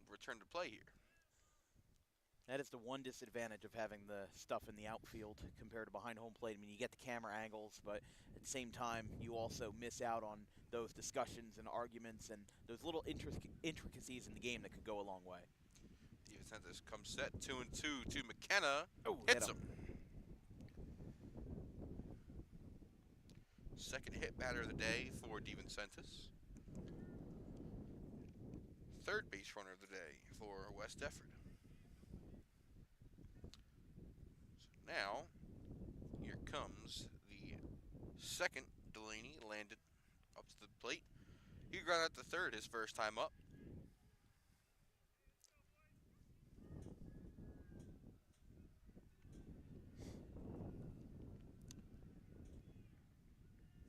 return to play here. That is the one disadvantage of having the stuff in the outfield compared to behind home plate. I mean, you get the camera angles, but at the same time, you also miss out on those discussions and arguments and those little intricacies in the game that could go a long way. DeVincentis comes set, 2-2 to McKenna. Oh, hits him. Second hit batter of the day for DeVincentis. Third base runner of the day for West Deptford. So now, here comes the second Delaney, landed up to the plate. He grounded out to third his first time up.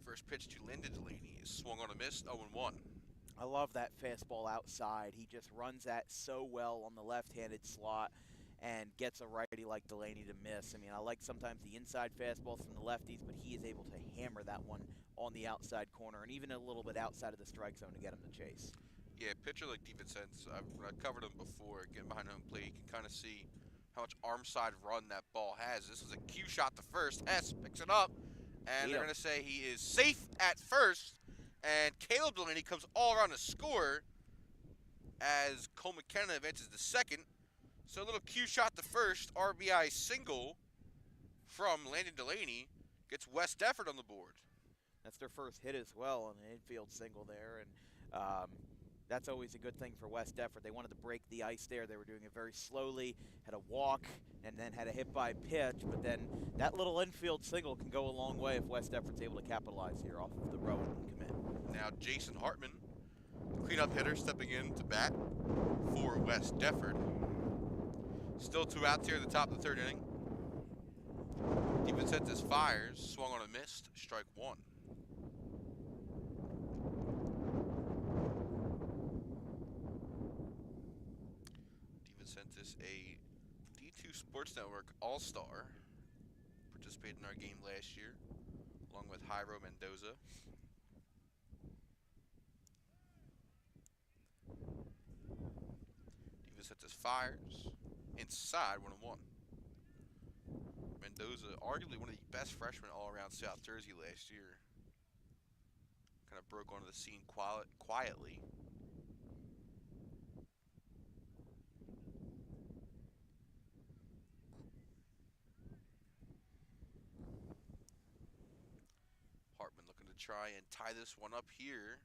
First pitch to Lyndon Delaney is swung on a miss, 0-1. I love that fastball outside. He just runs that so well on the left-handed slot and gets a righty like Delaney to miss. I mean, I like sometimes the inside fastballs from the lefties, but he is able to hammer that one on the outside corner and even a little bit outside of the strike zone to get him to chase. Yeah, pitcher like DeVincentis, I've covered him before, getting behind home plate. You can kind of see how much arm side run that ball has. This is a cue shot to first. Hess picks it up, and they're going to say he is safe at first. And Caleb Delaney comes all around to score as Cole McKenna advances to second. So a little cue shot to first, RBI single from Landon Delaney gets West Deptford on the board. That's their first hit as well on an infield single there, and that's always a good thing for West Deptford. They wanted to break the ice there. They were doing it very slowly, had a walk, and then had a hit by pitch, but then that little infield single can go a long way if West Deptford's able to capitalize here off of the row and commit. Now Jason Hartman, cleanup hitter, stepping in to bat for West Deptford. Still 2 outs here at the top of the third inning. DeVincentis fires, swung on a missed, strike 1. DeVincentis, a D2 Sports Network All-Star, participated in our game last year, along with Jairo Mendoza. DeVincentis fires, inside, 1-1. Mendoza, arguably one of the best freshmen all around South Jersey last year. Kind of broke onto the scene quietly. Hartman looking to try and tie this one up here.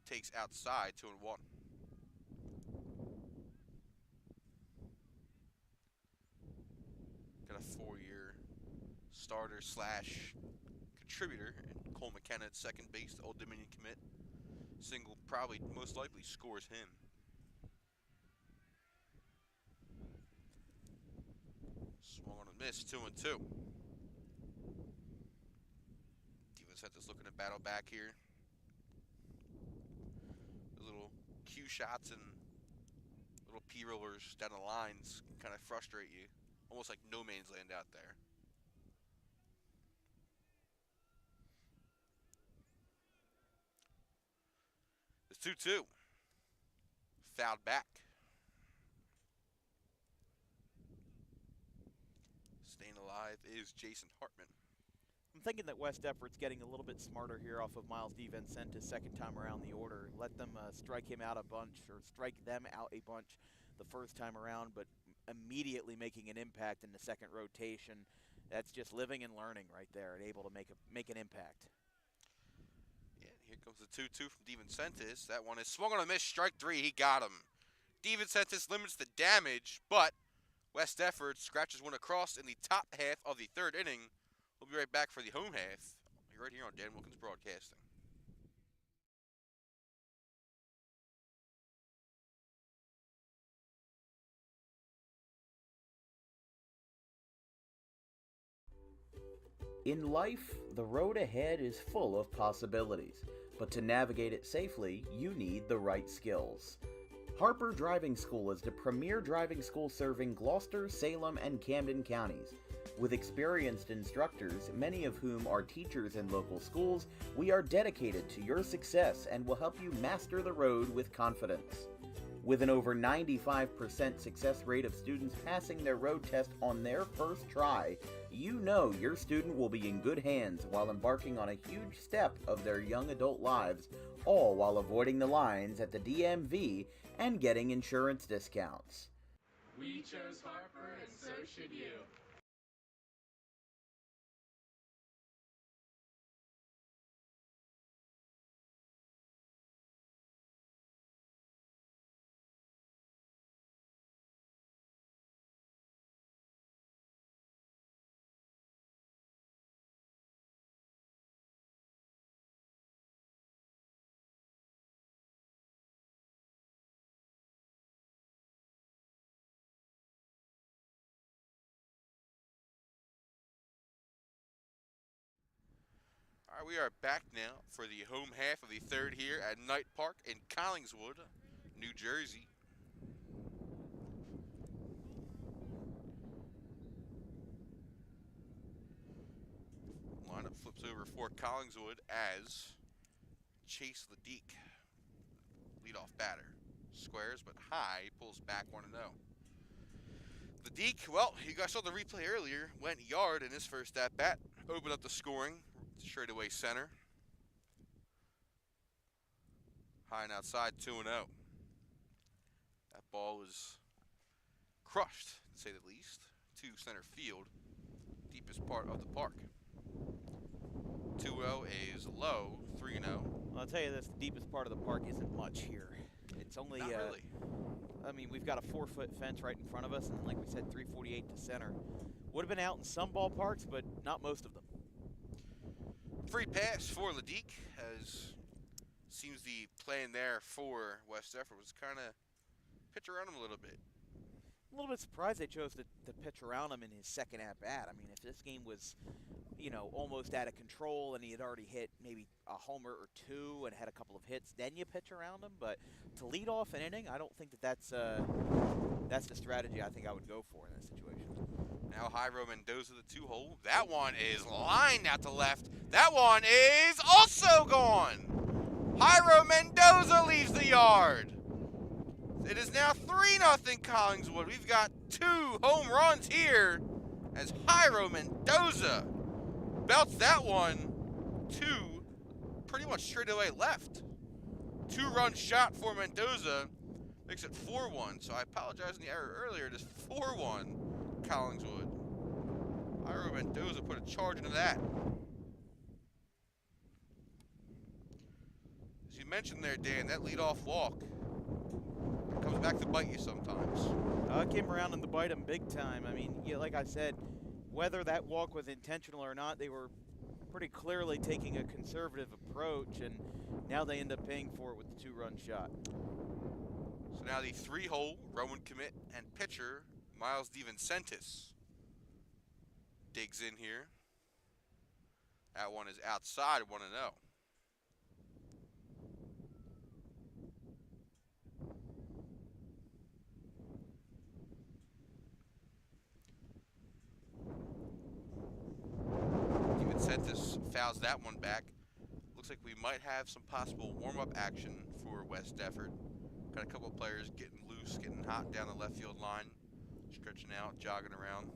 Takes outside, 2-1. Got a 4-year starter slash contributor, and Cole McKenna at second base, the Old Dominion commit. Single probably most likely scores him. Swung on a miss, 2-2. DeVincentis looking to battle back here. The little cue shots and little P-rollers down the lines kind of frustrate you. Almost like no man's land out there. It's 2-2. Fouled back. Staying alive is Jason Hartman. I'm thinking that West Deptford's getting a little bit smarter here off of Miles DeVincentis' second time around the order. Let them strike him out a bunch, or strike them out a bunch the first time around, but immediately making an impact in the second rotation. That's just living and learning right there, and able to make an impact. Yeah, here comes the 2-2 from DeVincentis. That one is swung on a miss, strike three. He got him. DeVincentis limits the damage, but West Deptford scratches one across in the top half of the third inning. We'll be right back for the home half. You're right here on Dan Wilkins Broadcasting. In life, the road ahead is full of possibilities, but to navigate it safely, you need the right skills. Harper Driving School is the premier driving school serving Gloucester, Salem, and Camden counties. With experienced instructors, many of whom are teachers in local schools, we are dedicated to your success and will help you master the road with confidence. With an over 95% success rate of students passing their road test on their first try, you know your student will be in good hands while embarking on a huge step of their young adult lives, all while avoiding the lines at the DMV and getting insurance discounts. We chose Harper, and so should you. All right, we are back now for the home half of the third here at Knight Park in Collingswood, New Jersey. Lineup flips over for Collingswood as Chase Ledeek, leadoff batter. Squares, but high, pulls back 1-0. Ledeek, well, you guys saw the replay earlier, went yard in his first at-bat, opened up the scoring. Straight away center. High and outside, 2-0. That ball was crushed, to say the least, to center field, deepest part of the park. 2-0 is low, 3-0. Well, I'll tell you this, the deepest part of the park isn't much here. It's only, Not really. I mean, we've got a 4-foot fence right in front of us, and like we said, 348 to center. Would have been out in some ballparks, but not most of them. Free pass for Ledeek, as seems the plan there for West Deptford was kind of pitch around him a little bit. A little bit surprised they chose to pitch around him in his second at-bat. I mean, if this game was, you know, almost out of control and he had already hit maybe a homer or two and had a couple of hits, then you pitch around him. But to lead off an inning, I don't think that's the strategy I think I would go for in this situation. Now Jairo Mendoza, the 2-hole. That one is lined out to left. That one is also gone. Jairo Mendoza leaves the yard. It is now 3-0 Collingswood. We've got 2 home runs here as Jairo Mendoza belts that one to pretty much straight away left. 2-run shot for Mendoza makes it 4-1. So I apologize on the error earlier. It is 4-1 Collingswood. Jairo Mendoza put a charge into that. As you mentioned there, Dan, that leadoff walk comes back to bite you sometimes. It came around and to bite him big time. I mean, yeah, like I said, whether that walk was intentional or not, they were pretty clearly taking a conservative approach, and now they end up paying for it with the 2-run shot. So now the 3-hole Rowan commit and pitcher Miles DeVincentis digs in here. That one is outside, 1-0. DeVincentis fouls that one back. Looks like we might have some possible warm-up action for West Deptford. Got a couple of players getting loose, getting hot down the left field line, stretching out, jogging around.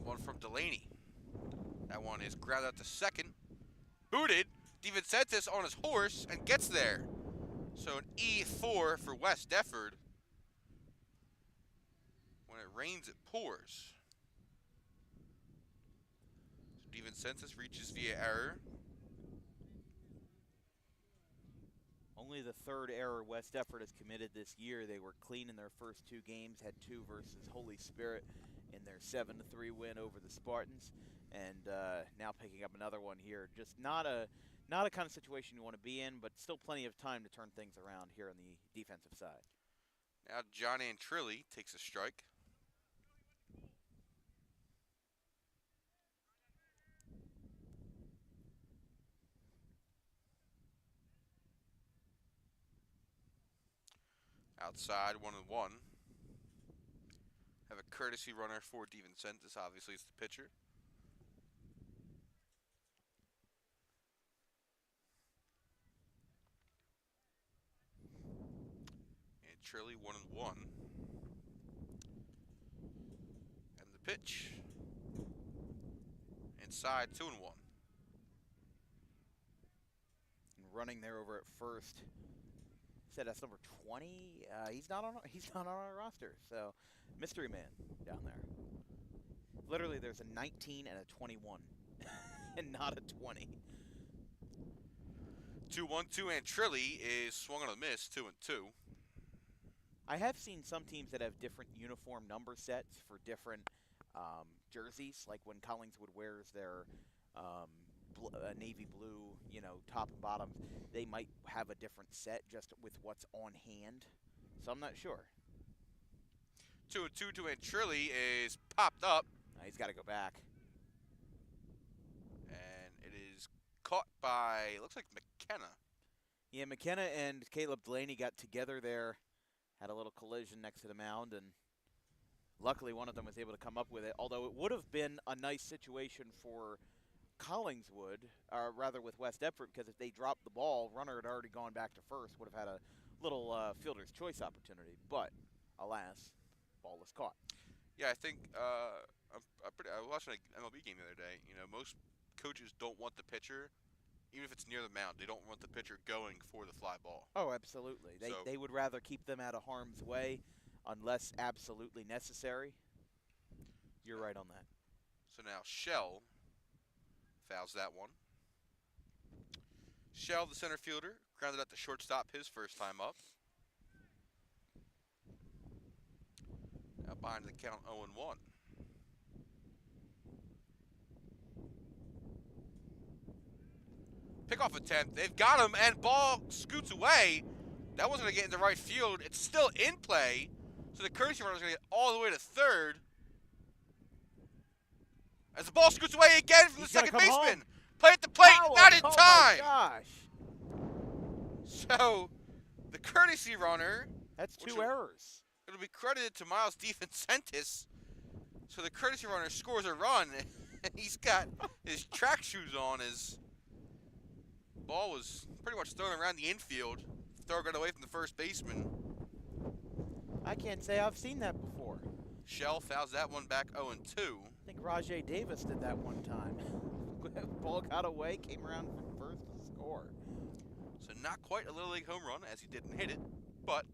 One from Delaney. That one is grounded out to second. Booted. DeVincentis on his horse and gets there. So an E4 for West Deptford. When it rains, it pours. So DeVincentis reaches via error. Only the 3rd error West Deptford has committed this year. They were clean in their first 2 games, had 2 versus Holy Spirit in their 7-3 win over the Spartans, and now picking up another one here. Just not a kind of situation you want to be in, but still plenty of time to turn things around here on the defensive side. Now John Antrilli takes a strike. Outside, 1-1. Have a courtesy runner for DeVincentis. Obviously, it's the pitcher. And Trilly, 1-1. And the pitch. Inside, 2-1. And running there over at first. Said that's number 20. He's not on our roster. So, mystery man down there. Literally, there's a 19 and a 21, and not a 20. 2-1-2, and Trilly is swung on a miss. 2-2. I have seen some teams that have different uniform number sets for different jerseys. Like when Collingswood wears their navy blue, top and bottom, they might have a different set just with what's on hand. So I'm not sure. 2-2 to Antrilli is popped up. He's got to go back. And it is caught by, looks like McKenna. Yeah, McKenna and Caleb Delaney got together there, had a little collision next to the mound, and luckily one of them was able to come up with it. Although it would have been a nice situation for Collingswood, or rather with West Deptford, because if they dropped the ball, runner had already gone back to first, would have had a little fielder's choice opportunity. But, alas, ball was caught. Yeah, I think I was watching an MLB game the other day. Most coaches don't want the pitcher, even if it's near the mound, they don't want the pitcher going for the fly ball. Oh, absolutely. They would rather keep them out of harm's way unless absolutely necessary. You're right on that. So now Shell fouls that one. Shell, the center fielder, grounded at the shortstop his first time up. Now behind the count 0-1. Pickoff attempt. They've got him, and ball scoots away. That wasn't going to get into right field. It's still in play. So the courtesy runner is going to get all the way to third. As the ball scoots away again from the second baseman. Home. Play at the plate, not in Oh time. My gosh. So the courtesy runner. That's 2 errors. It'll be credited to Miles DeVincentis. So the courtesy runner scores a run, and he's got his track shoes on. His ball was pretty much thrown around the infield. Throw got away from the first baseman. I can't say I've seen that before. Shell fouls that one back 0-2. I think Rajay Davis did that one time. Ball got away, came around from first to score. So not quite a Little League home run, as he didn't hit it, but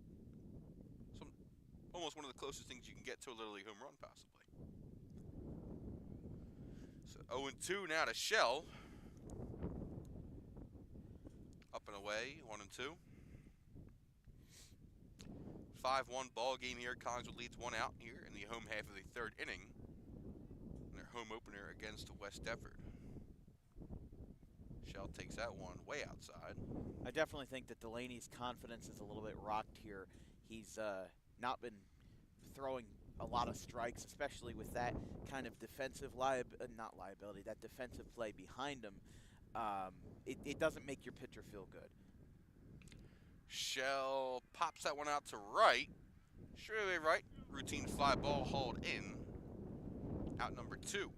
almost one of the closest things you can get to a Little League home run, possibly. So 0-2 now to Shell. Snapping away, 1-2. 5-1 ball game here. Collingswood leads 1 out here in the home half of the third inning. In their home opener against West Deptford. Shell takes that one way outside. I definitely think that Delaney's confidence is a little bit rocked here. He's not been throwing a lot of strikes, especially with that kind of defensive liability, that defensive play behind him. It doesn't make your pitcher feel good. Shell pops that one out to right. Straightaway right. Routine fly ball hauled in. Out number 2.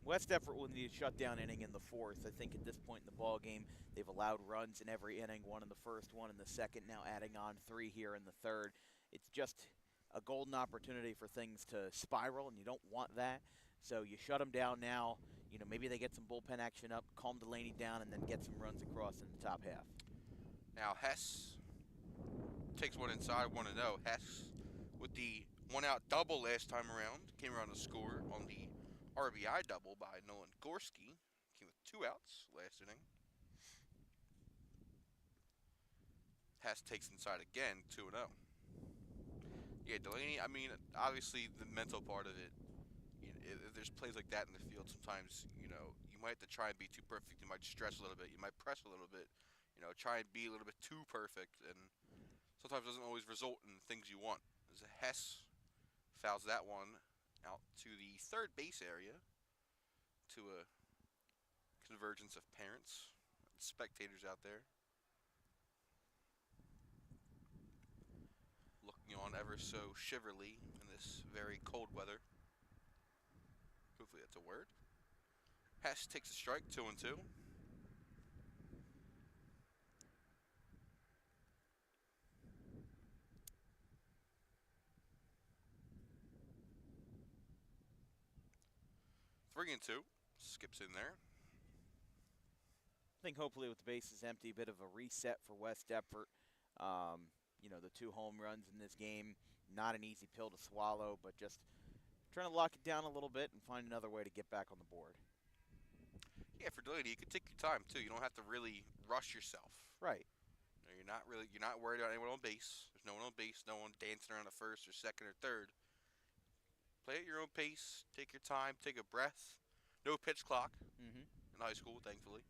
West Deptford will need a shutdown inning in the fourth. I think at this point in the ball game, they've allowed runs in every inning, 1 in the first, 1 in the second, now adding on 3 here in the third. It's just a golden opportunity for things to spiral, and you don't want that. So you shut them down now. You know, maybe they get some bullpen action up, calm Delaney down, and then get some runs across in the top half. Now Hess takes one inside, 1-0. Hess with the 1-out double last time around. Came around to score on the RBI double by Nolan Gorski. Came with 2 outs last inning. Hess takes inside again, 2-0. Yeah, Delaney, I mean, obviously the mental part of it, you know, if there's plays like that in the field, sometimes, you know, you might have to try and be too perfect. You might stress a little bit. You might press a little bit. You know, try and be a little bit too perfect, and sometimes it doesn't always result in things you want. As Hess fouls that one out to the third base area, to a convergence of parents and spectators out there looking on ever so shiverly in this very cold weather. Hopefully that's a word. Hess takes a strike, 2-2. Three and 2. Skips in there. I think hopefully with the bases empty, a bit of a reset for West Deptford. You know, the 2 home runs in this game, not an easy pill to swallow, but just trying to lock it down a little bit and find another way to get back on the board. Yeah, for Delaney, you can take your time too. You don't have to really rush yourself. Right. You know, you're not worried about anyone on base. There's no one on base, no one dancing around at first or second or third. Play at your own pace. Take your time. Take a breath. No pitch clock in high school, thankfully.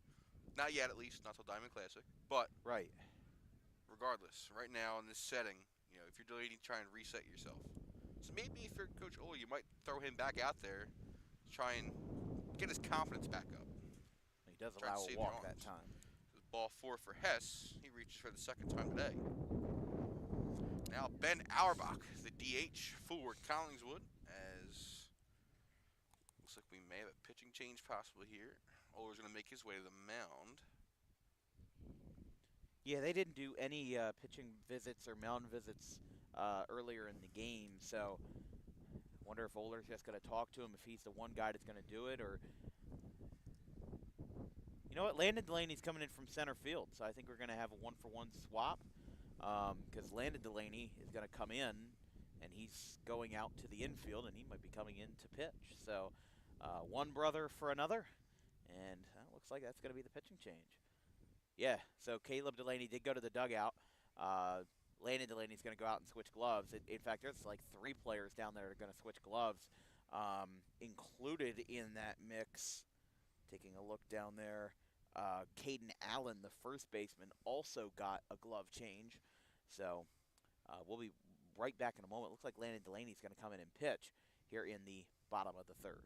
Not yet, at least. Not till Diamond Classic. But Right. regardless, right now in this setting, you know, if you're Delaney, try and reset yourself. So maybe if you're Coach Ole, you might throw him back out there to try and get his confidence back up. He does Try to allow a save walk your that arms. time. This is ball 4 for Hess. He reaches for the second time today. Now Ben Auerbach, the DH for Collingswood, as looks like we may have a pitching change possibly here. Oler's going to make his way to the mound. Yeah, they didn't do any pitching visits or mound visits earlier in the game, so I wonder if Oler's just going to talk to him, if he's the one guy that's going to do it, or... You know what? Landon Delaney's coming in from center field, so I think we're going to have a 1-for-1 swap, because Landon Delaney is going to come in, and he's going out to the infield, and he might be coming in to pitch. So one brother for another, and looks like that's going to be the pitching change. Yeah, so Caleb Delaney did go to the dugout. Landon Delaney's going to go out and switch gloves. In fact, there's like 3 players down there that are going to switch gloves. Included in that mix, taking a look down there, Caden Allen, the first baseman, also got a glove change. So we'll be right back in a moment. Looks like Landon Delaney's going to come in and pitch here in the bottom of the third.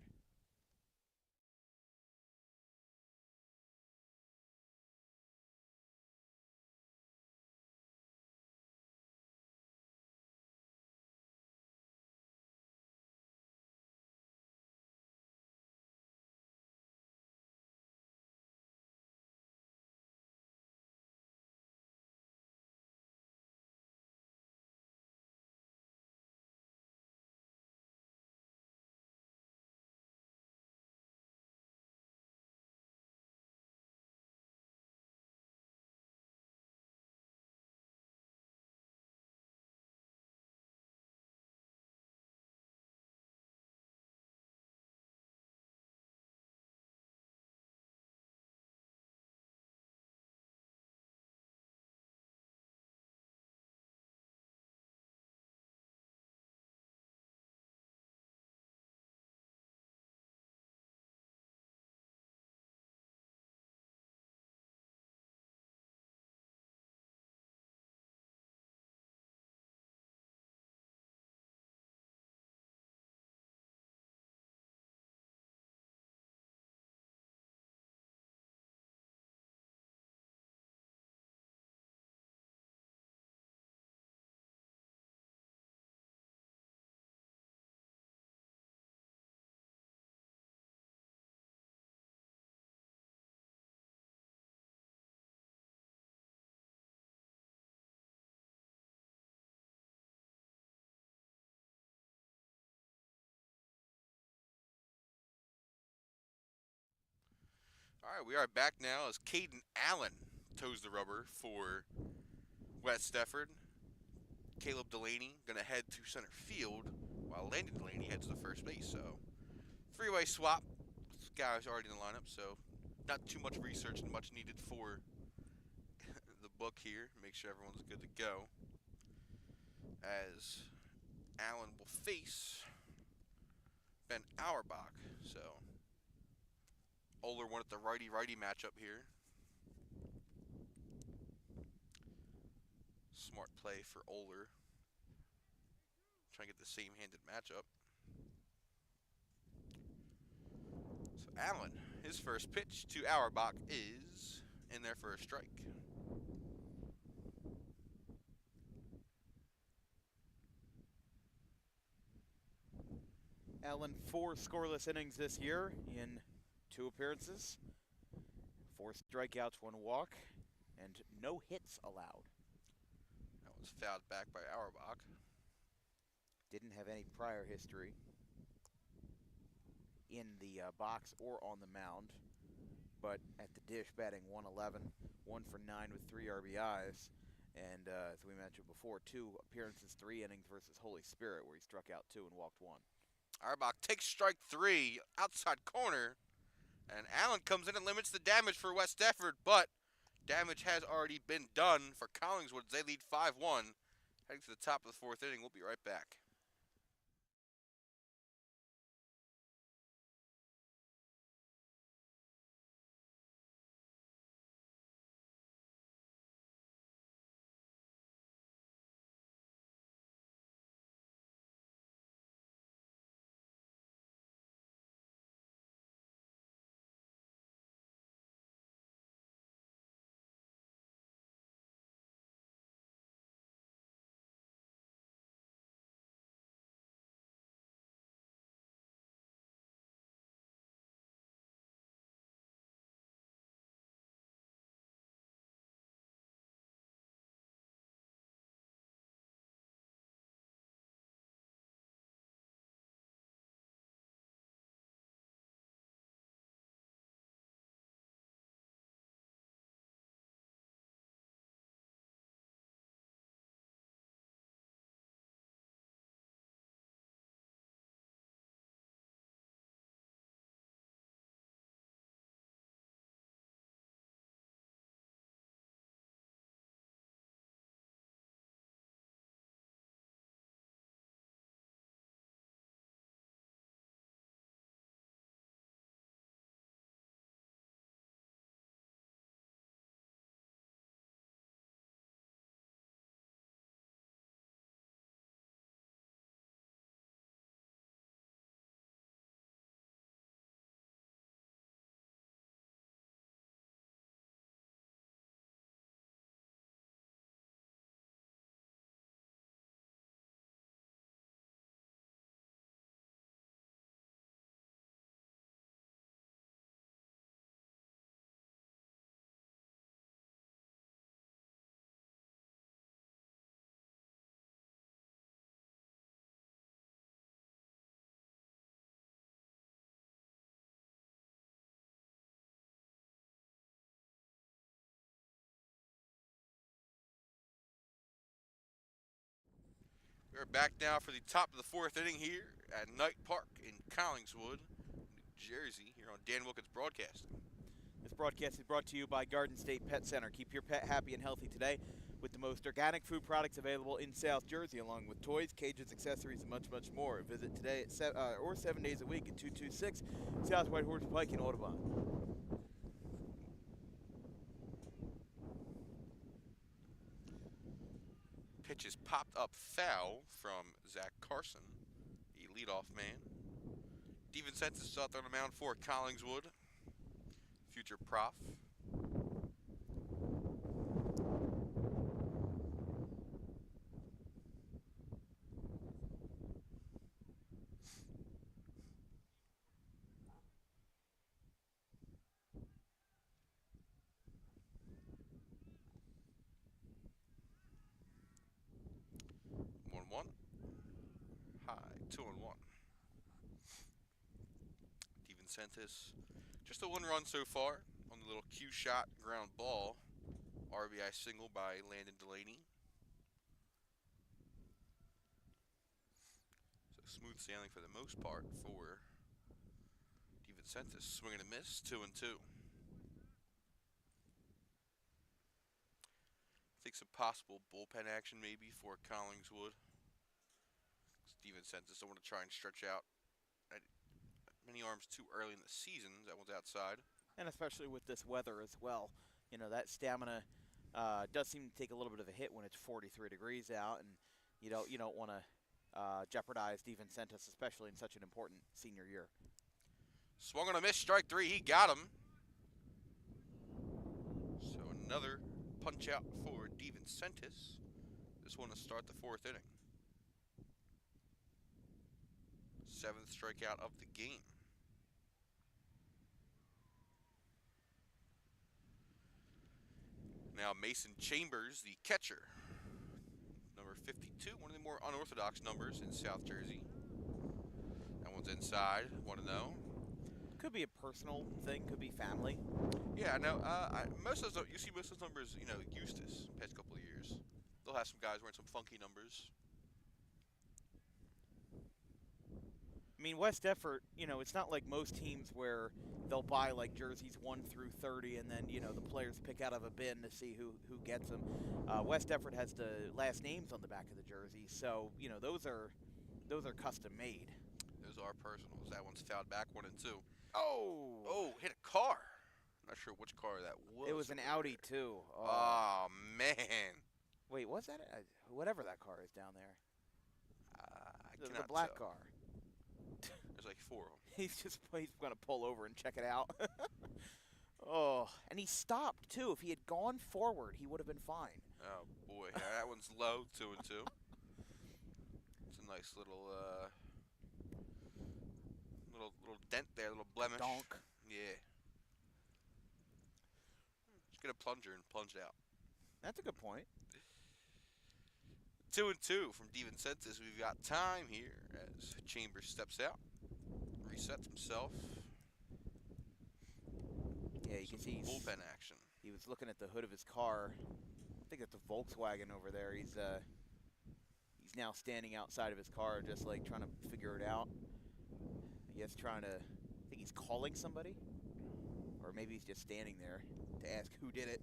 Alright, we are back now as Caden Allen toes the rubber for West Deptford. Caleb Delaney going to head to center field, while Landon Delaney heads to first base. So, three-way swap. This guy's already in the lineup, so not too much research and much needed for the book here. Make sure everyone's good to go. As Allen will face Ben Auerbach. So, Oler won at the righty-righty matchup here. Smart play for Oler. Trying to get the same-handed matchup. So Allen, his first pitch to Auerbach is in there for a strike. Allen, 4 scoreless innings this year in 2 appearances. 4 strikeouts, 1 walk, and no hits allowed. That was fouled back by Auerbach. Didn't have any prior history in the box or on the mound, but at the dish batting 111, 1 for 9 with 3 RBIs, and as we mentioned before, 2 appearances, 3 innings versus Holy Spirit, where he struck out 2 and walked 1. Auerbach takes strike 3, outside corner, and Allen comes in and limits the damage for West Deptford, but damage has already been done for Collingswood. They lead 5-1. Heading to the top of the 4th inning. We'll be right back. We're back now for the top of the 4th inning here at Knight Park in Collingswood, New Jersey, here on Dan Wilkins Broadcasting. This broadcast is brought to you by Garden State Pet Center. Keep your pet happy and healthy today with the most organic food products available in South Jersey, along with toys, cages, accessories, and much, much more. Visit today at 7 days a week at 226 South White Horse Pike in Audubon. Pitch is popped up foul from Zach Carson, the leadoff man. DeVincentis is out there on the mound for Collingswood, future prof. High, 2-1. DeVincentis, just a 1 run so far on cue shot, ground ball. RBI single by Landon Delaney. So smooth sailing for the most part for DeVincentis. Swing and a miss, 2-2. Think some possible bullpen action maybe for Collingswood. DeVincentis don't want to try and stretch out many arms too early in the season. That one's outside. And especially with this weather as well. You know, that stamina does seem to take a little bit of a hit when it's 43 degrees out, and you don't want to jeopardize DeVincentis, especially in such an important senior year. Swung on a miss, strike 3. He got him. So another punch out for DeVincentis. This one to start the 4th inning. 7th strikeout of the game. Now Mason Chambers, the catcher. Number 52, one of the more unorthodox numbers in South Jersey. That one's inside, 1-0. Could be a personal thing, could be family. Yeah, no, most of those, you see most of those numbers, Eustis, past couple of years. They'll have some guys wearing some funky numbers. I mean, West Deptford, it's not like most teams where they'll buy like jerseys 1 through 30, and then the players pick out of a bin to see who gets them. West Deptford has the last names on the back of the jersey, so those are custom made. Those are personals. That one's fouled back, 1-2. Oh, Hit a car. Not sure which car that was. it was an Audi too. Oh man. Wait, what's that? Whatever that car is down there. I The cannot black tell. car. There's like 4 of them. He's going to pull over and check it out. Oh, and he stopped, too. If he had gone forward, he would have been fine. Oh, boy. Yeah, that one's low, 2-2. It's a nice little dent there, little blemish. Donk. Yeah. Just get a plunger and plunge it out. That's a good point. 2-2 from DeVincentis. We've got time here as Chambers steps out. Resets himself. Yeah, you can see bullpen action. He was looking at the hood of his car. I think that's a Volkswagen over there. He's he's now standing outside of his car, just like trying to figure it out. I guess I think he's calling somebody, or maybe he's just standing there to ask who did it.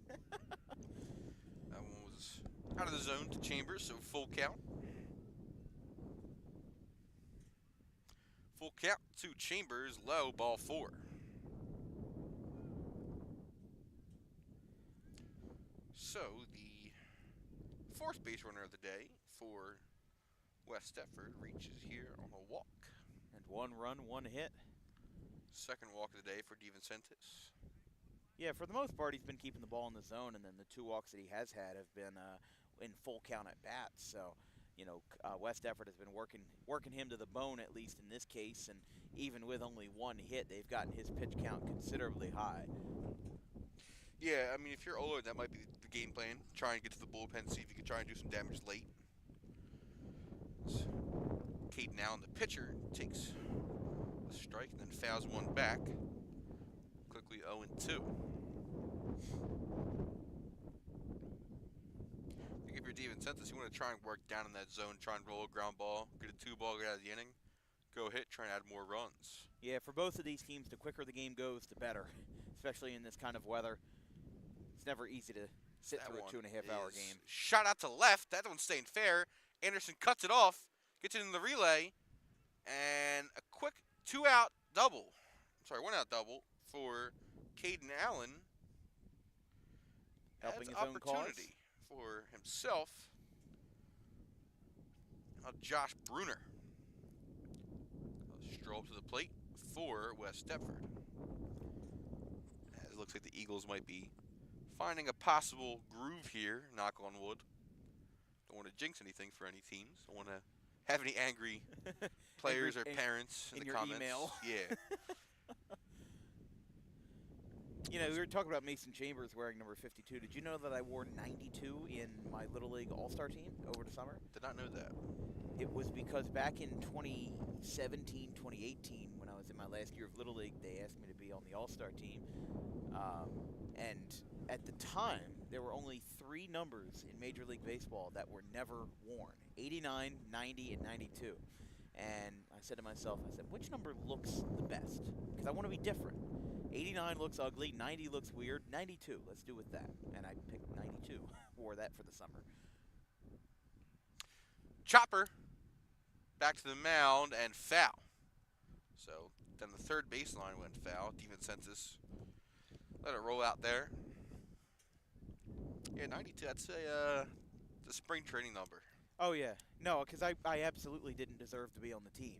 That one was out of the zone to Chambers, so full count. Full count to Chambers, low, ball 4. So the 4th base runner of the day for West Deptford reaches here on a walk. And 1 run, 1 hit. 2nd walk of the day for DeVincentis. Yeah, for the most part, he's been keeping the ball in the zone, and then the 2 walks that he has had have been in full count at bats. So, West Deptford has been working him to the bone, at least in this case, and even with only 1 hit, they've gotten his pitch count considerably high. Yeah, I mean, if you're Oler, that might be the game plan. Try and get to the bullpen, see if you can try and do some damage late. Caden Allen, the pitcher, takes the strike and then fouls one back. Quickly 0-2. I think if you're DeVincentis, you want to try and work down in that zone, try and roll a ground ball, get a 2-ball, get out of the inning, go hit, try and add more runs. Yeah, for both of these teams, the quicker the game goes, the better, especially in this kind of weather. It's never easy to sit That through a one 2.5-hour is game. Shot out to left. That one's staying fair. Anderson cuts it off, gets it in the relay, and a quick 2-out double. I'm sorry, 1-out double for Caden Allen. Helping Adds his own cause. opportunity for himself. Now Josh Bruner. Stroll to the plate for West Deptford. As it looks like the Eagles might be finding a possible groove here, knock on wood. Don't want to jinx anything for any teams. Don't want to have any angry players or parents in the your comments. email. Yeah. You know, we were talking about Mason Chambers wearing number 52. Did you know that I wore 92 in my Little League All-Star team over the summer? Did not know that. It was because back in 2017, 2018, when I was in my last year of Little League, they asked me to be on the All-Star team. And at the time, there were only 3 numbers in Major League Baseball that were never worn: 89, 90, and 92. And I said to myself, which number looks the best? Because I want to be different. 89 looks ugly, 90 looks weird, 92, let's do with that. And I picked 92, wore that for the summer. Chopper back to the mound and foul. So then the third baseline went foul. DeVincentis let it roll out there. Yeah, 92, I'd say the spring training number. Oh, yeah. No, because I absolutely didn't deserve to be on the team.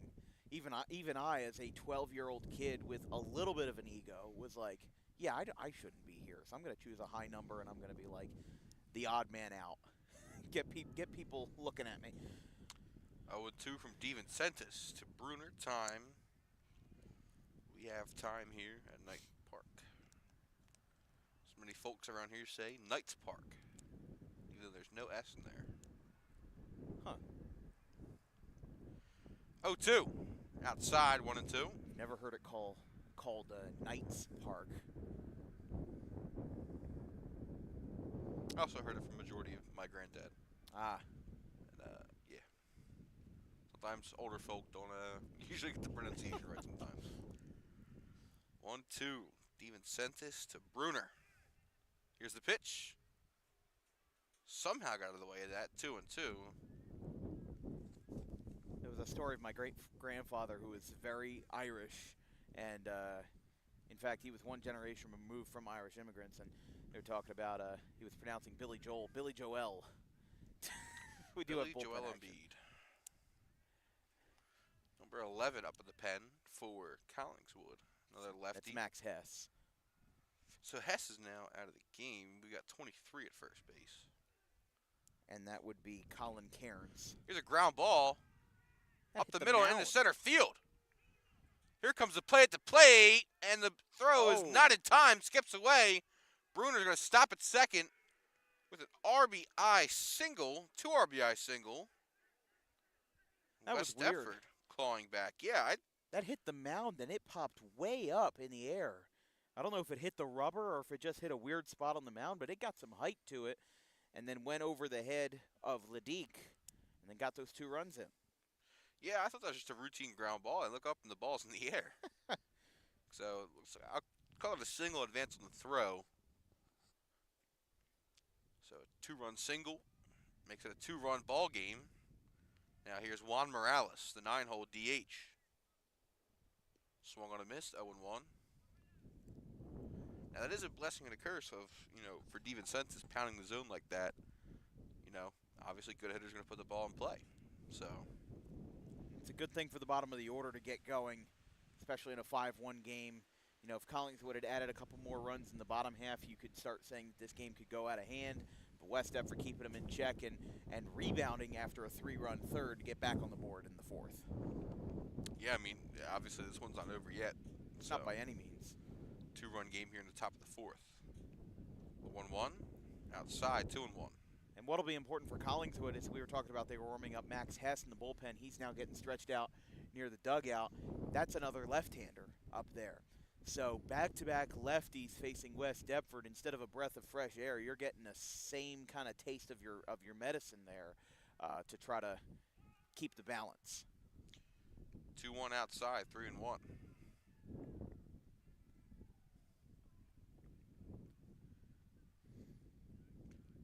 Even I, as a 12-year-old kid with a little bit of an ego, was like, yeah, I shouldn't be here. So I'm going to choose a high number, and I'm going to be like the odd man out. Get people looking at me. 0-2 from DeVincentis to Bruner. Time. We have time here at Knight Park. So many folks around here say Knights Park, even though there's no S in there. Huh. 0-2. Outside, 1-2. Never heard it called Knights Park. I also heard it from majority of my granddad. Ah. And, yeah. Sometimes older folk don't usually get the pronunciation right sometimes. 1-2. DeVincentis to Bruner. Here's the pitch. Somehow got out of the way of that. 2-2. There was a story of my great-grandfather who was very Irish, and in fact, he was one generation removed from Irish immigrants, and they were talking about he was pronouncing Billy Joel. We do have Billy bullpen Joel action. Embiid. Number 11 up in the pen for Collingswood. Another lefty. That's Max Hess. So Hess is now out of the game. We got 23 at first base. And that would be Colin Cairns. Here's a ground ball That up hit the middle mound. into center field. Here comes the play at the plate, and the throw is not in time. Skips away. Bruner's going to stop at second with an RBI single, 2 RBI single. That West was weird. Deptford clawing back. Yeah, That hit the mound, and it popped way up in the air. I don't know if it hit the rubber or if it just hit a weird spot on the mound, but it got some height to it and then went over the head of Ledeek and then got those 2 runs in. Yeah, I thought that was just a routine ground ball. I look up and the ball's in the air. So it looks like I'll call it a single advance on the throw. So a 2-run single makes it a 2-run ball game. Now here's Juan Morales, the 9-hole DH. Swung on a miss, 0-1. Now that is a blessing and a curse of, for DeVincentis pounding the zone like that. Obviously good hitter's going to put the ball in play. So It's a good thing for the bottom of the order to get going, especially in a 5-1 game. If Collingswood had added a couple more runs in the bottom half, you could start saying that this game could go out of hand. But West Deptford keeping them in check and rebounding after a 3-run third to get back on the board in the 4th. yeah, obviously this one's not over yet. It's not by any means. 2-run game here in the top of the 4th. The 1-1, outside, 2-1. And what'll be important for Collingswood is we were talking about they were warming up Max Hess in the bullpen. He's now getting stretched out near the dugout. That's another left-hander up there. So back-to-back lefties facing West Deptford. Instead of a breath of fresh air, you're getting the same kind of taste of your medicine there to try to keep the balance. 2-1 outside, 3-1.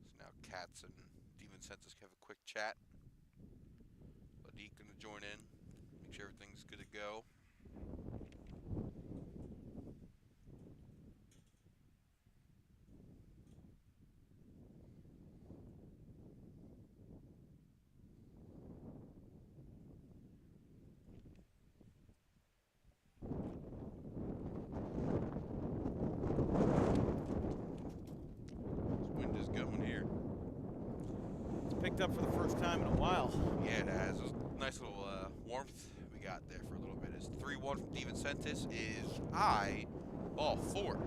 So now Katz and DeVincentis can have a quick chat. Ledeek going to join in, make sure everything's good to go. Wind is going here. It's picked up for the first time in a while. Yeah, it has. It was a nice little warmth we got there for a little bit. It's 3-1 from DeVincentis is high, ball 4.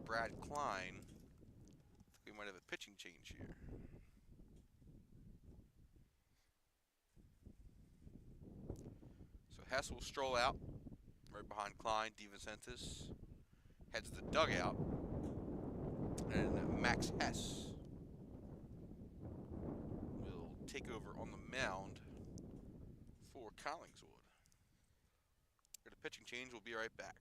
Brad Klein. We might have a pitching change here. So Hess will stroll out right behind Klein. DeVincentis heads to the dugout. And Max Hess will take over on the mound for Collingswood. Get a pitching change. We'll be right back.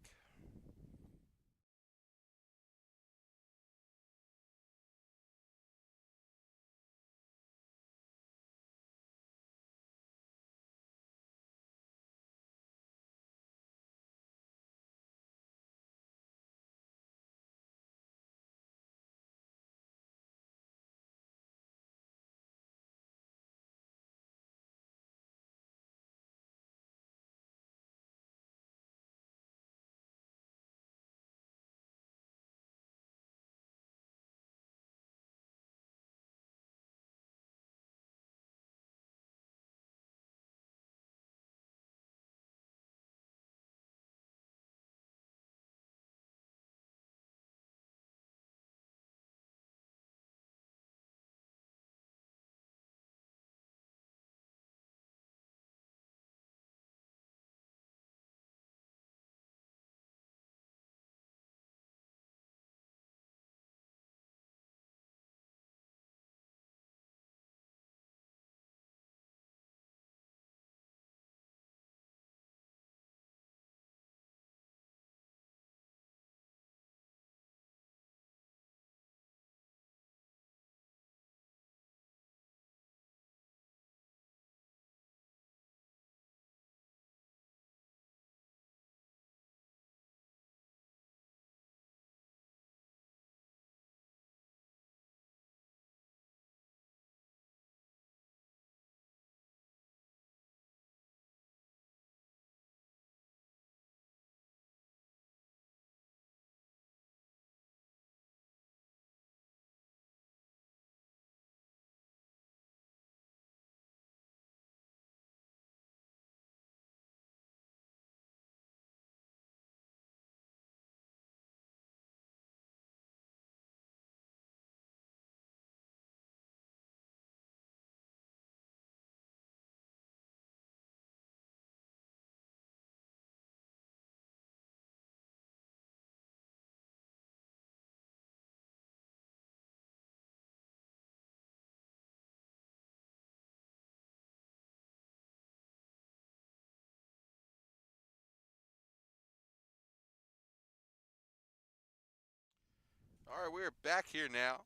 All right, we're back here now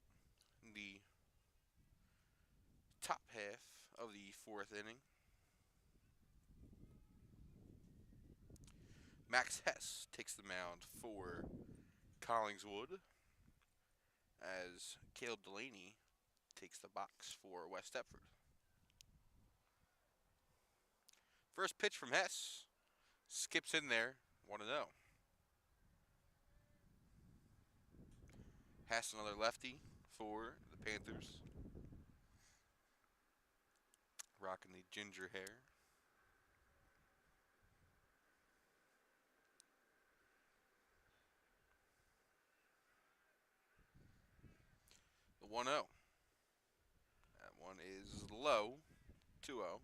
in the top half of the fourth inning. Max Hess takes the mound for Collingswood as Caleb Delaney takes the box for West Deptford. First pitch from Hess. Skips in there, 1-0. Hess, another lefty for the Panthers. Rocking the ginger hair. The 1-0. That one is low, 2-0.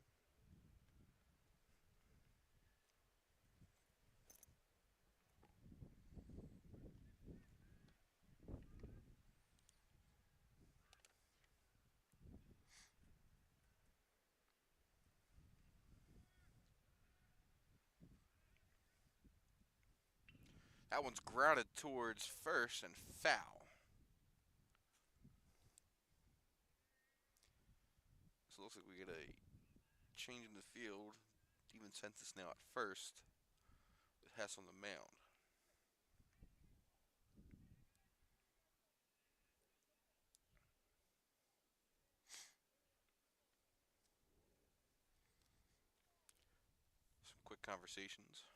That one's grounded towards first and foul. So it looks like we get a change in the field. DeVincentis now at first with Hess on the mound. Some quick conversations.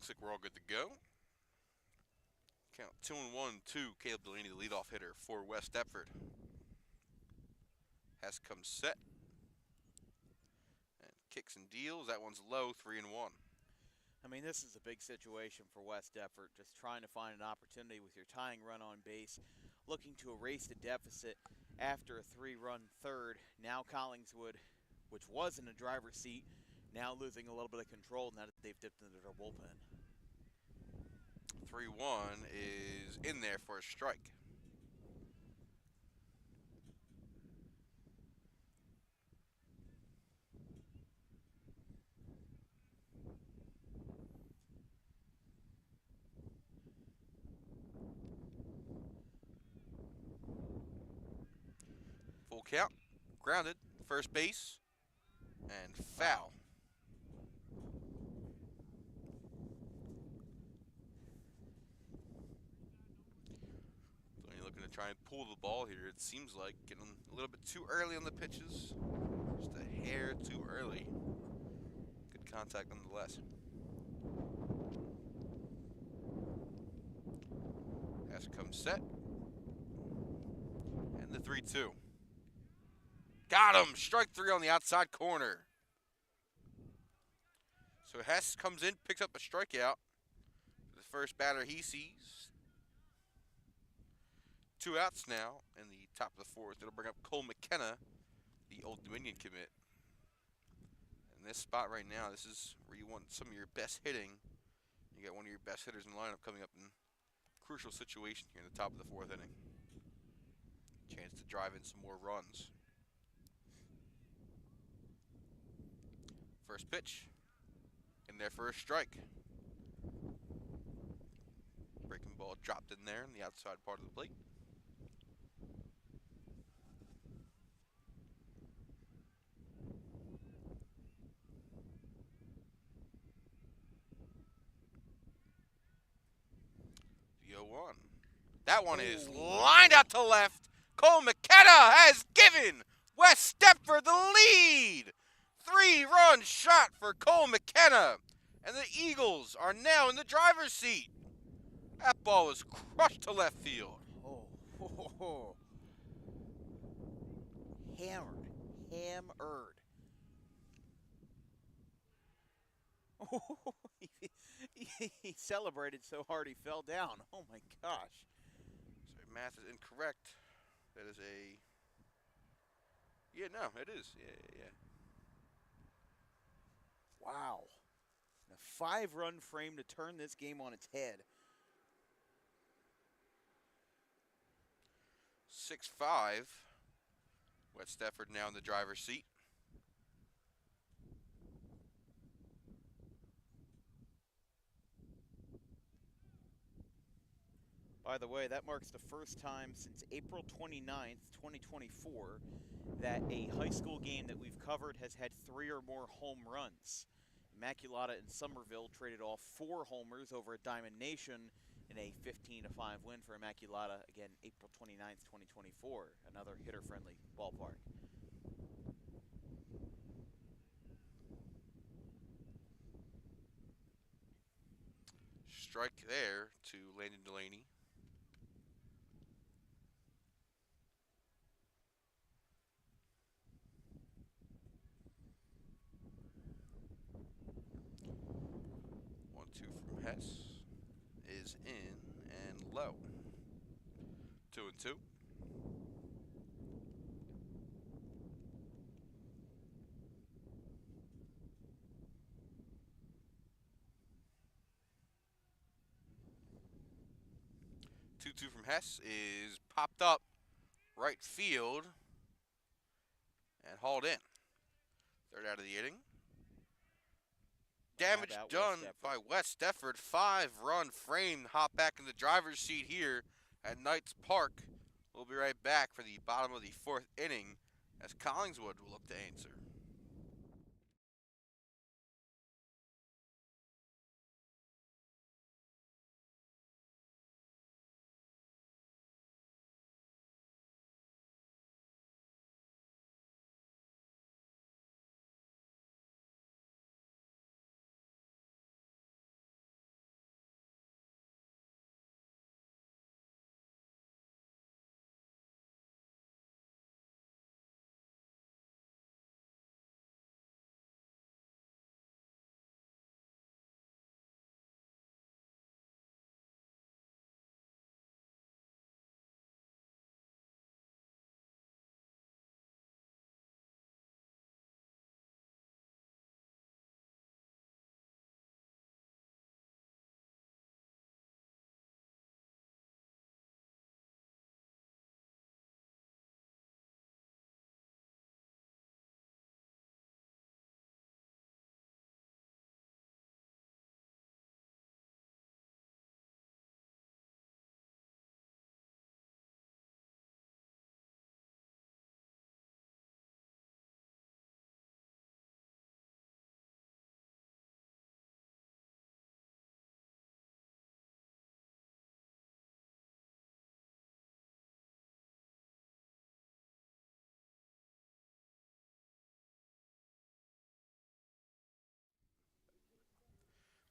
Looks like we're all good to go. Count 2-1 to Caleb Delaney, the leadoff hitter for West Deptford. Hess comes set. And kicks and deals. That one's low, 3-1. I mean, this is a big situation for West Deptford, just trying to find an opportunity with your tying run on base, looking to erase the deficit after a 3-run third. Now Collingswood, which was in the driver's seat, now losing a little bit of control now that they've dipped into their bullpen. 3-1 is in there for a strike. Full count, grounded, first base, and foul. So you're looking to try and pull the ball here. It seems like getting a little bit too early on the pitches, just a hair too early. Good contact nonetheless. Has come set, and the 3-2. Got him! Strike 3 on the outside corner. So Hess comes in, picks up a strikeout. The first batter he sees. 2 outs now in the top of the 4th. It'll bring up Cole McKenna, the Old Dominion commit. In this spot right now, this is where you want some of your best hitting. You got one of your best hitters in the lineup coming up in a crucial situation here in the top of the 4th inning. Chance to drive in some more runs. First pitch, in there for a strike. Breaking ball dropped in there in the outside part of the plate. The 0-1. That one is lined out to left. Cole McKenna has given West Deptford the lead. 3-run shot for Cole McKenna. And the Eagles are now in the driver's seat. That ball was crushed to left field. Oh. Hammered. He celebrated so hard he fell down. Oh my gosh. Sorry, math is incorrect. That is a... Yeah, no, it is. Yeah. Wow. A 5-run frame to turn this game on its head. 6-5. West Deptford now in the driver's seat. By the way, that marks the first time since April 29th, 2024, that a high school game that we've covered has had 3 or more home runs. Immaculata and Somerville traded off 4 homers over at Diamond Nation in a 15-5 win for Immaculata, again, April 29th, 2024, another hitter-friendly ballpark. Strike there to Landon Delaney. Hess is in and low. 2-2. From Hess is popped up right field and hauled in. Third out of the inning. Damage done by West Deptford. 5-run frame. Hop back in the driver's seat here at Knights Park. We'll be right back for the bottom of the 4th inning as Collingswood will look to answer.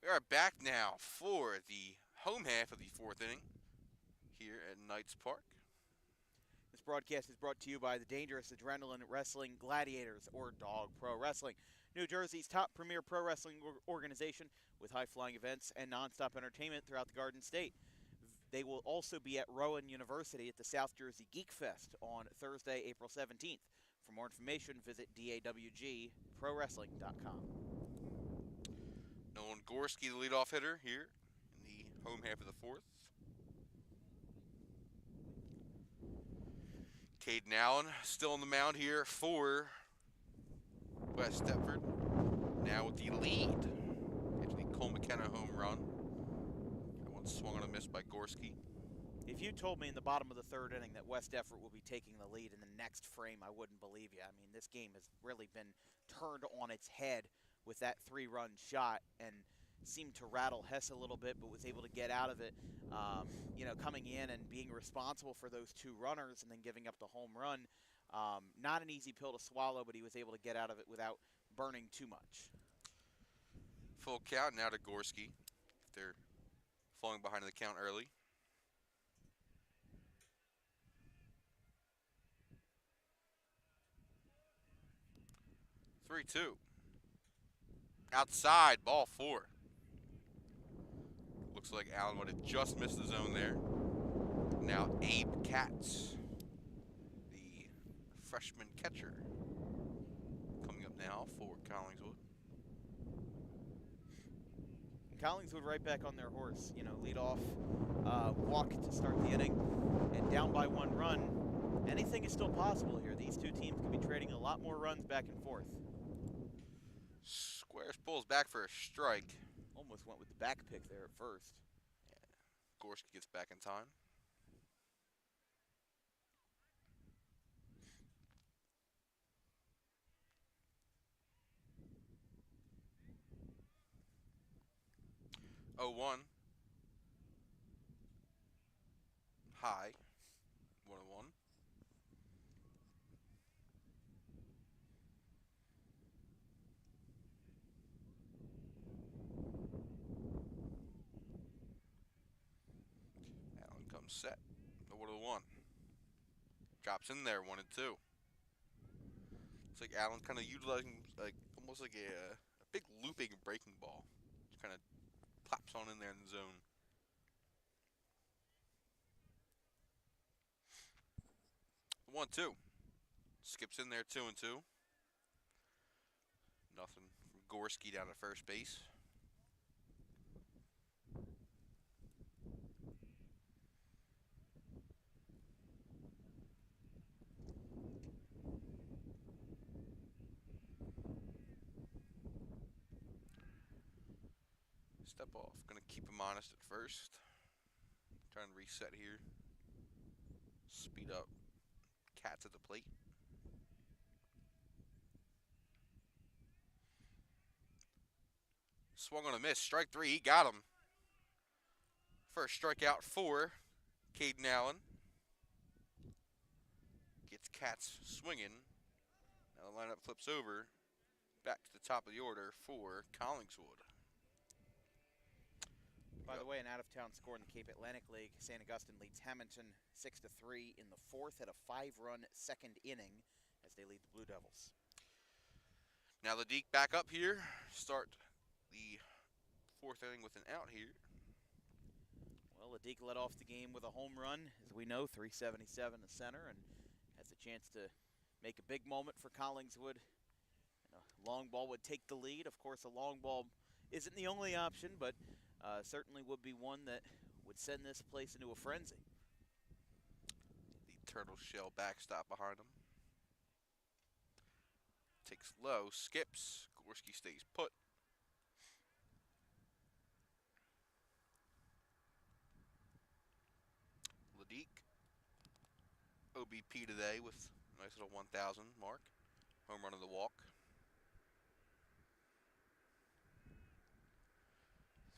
We are back now for the home half of the fourth inning here at Knights Park. This broadcast is brought to you by the Dangerous Adrenaline Wrestling Gladiators, or Dog Pro Wrestling, New Jersey's top premier pro wrestling organization with high-flying events and nonstop entertainment throughout the Garden State. They will also be at Rowan University at the South Jersey Geek Fest on Thursday, April 17th. For more information, visit dawgprowrestling.com. Nolan Gorski, the leadoff hitter here in the home half of the fourth. Caden Allen still on the mound here for West Deptford. Now with the lead after the Cole McKenna home run. That one swung on a miss by Gorski. If you told me in the bottom of the third inning that West Deptford will be taking the lead in the next frame, I wouldn't believe you. I mean, this game has really been turned on its head with that three-run shot and seemed to rattle Hess a little bit, but was able to get out of it, coming in and being responsible for those two runners and then giving up the home run. Not an easy pill to swallow, but he was able to get out of it without burning too much. Full count now to Gorski. They're falling behind in the count early. Three-two. Outside, ball four. Looks like Allen would have just missed the zone there. Now Abe Katz, the freshman catcher, coming up now for Collingswood. Collingswood right back on their horse. Lead off, walk to start the inning, and down by one run. Anything is still possible here. These two teams could be trading a lot more runs back and forth. Squares pulls back for a strike. Almost went with the back pick there at first. Yeah. Gorski gets back in time. Oh, 1. High. 1-1. Allen comes set. 0-1. Drops in there, 1-2. It's like Allen kind of utilizing almost like a big looping breaking ball. Just kind of pops on in there in the zone. The 1-2. Skips in there, 2-2. Nothing from Gorski down at first base. Step off. Gonna keep him honest at first. Trying to reset here. Speed up. Cats at the plate. Swung on a miss. Strike three. He got him. First strikeout for Caden Allen. Gets Cats swinging. Now the lineup flips over. Back to the top of the order for Collingswood. By the way, an out-of-town score in the Cape Atlantic League. St. Augustine leads Hamilton 6-3 in the fourth at a 5-run second inning as they lead the Blue Devils. Now the Deke back up here. Start the fourth inning with an out here. Well, the Deke led off the game with a home run, as we know, 377 to center, and has a chance to make a big moment for Collingswood. And a long ball would take the lead. Of course, a long ball isn't the only option, but certainly would be one that would send this place into a frenzy. The turtle shell backstop behind him. Takes low, skips. Gorski stays put. Ledeek, OBP today with a nice little 1,000 mark. Home run of the walk.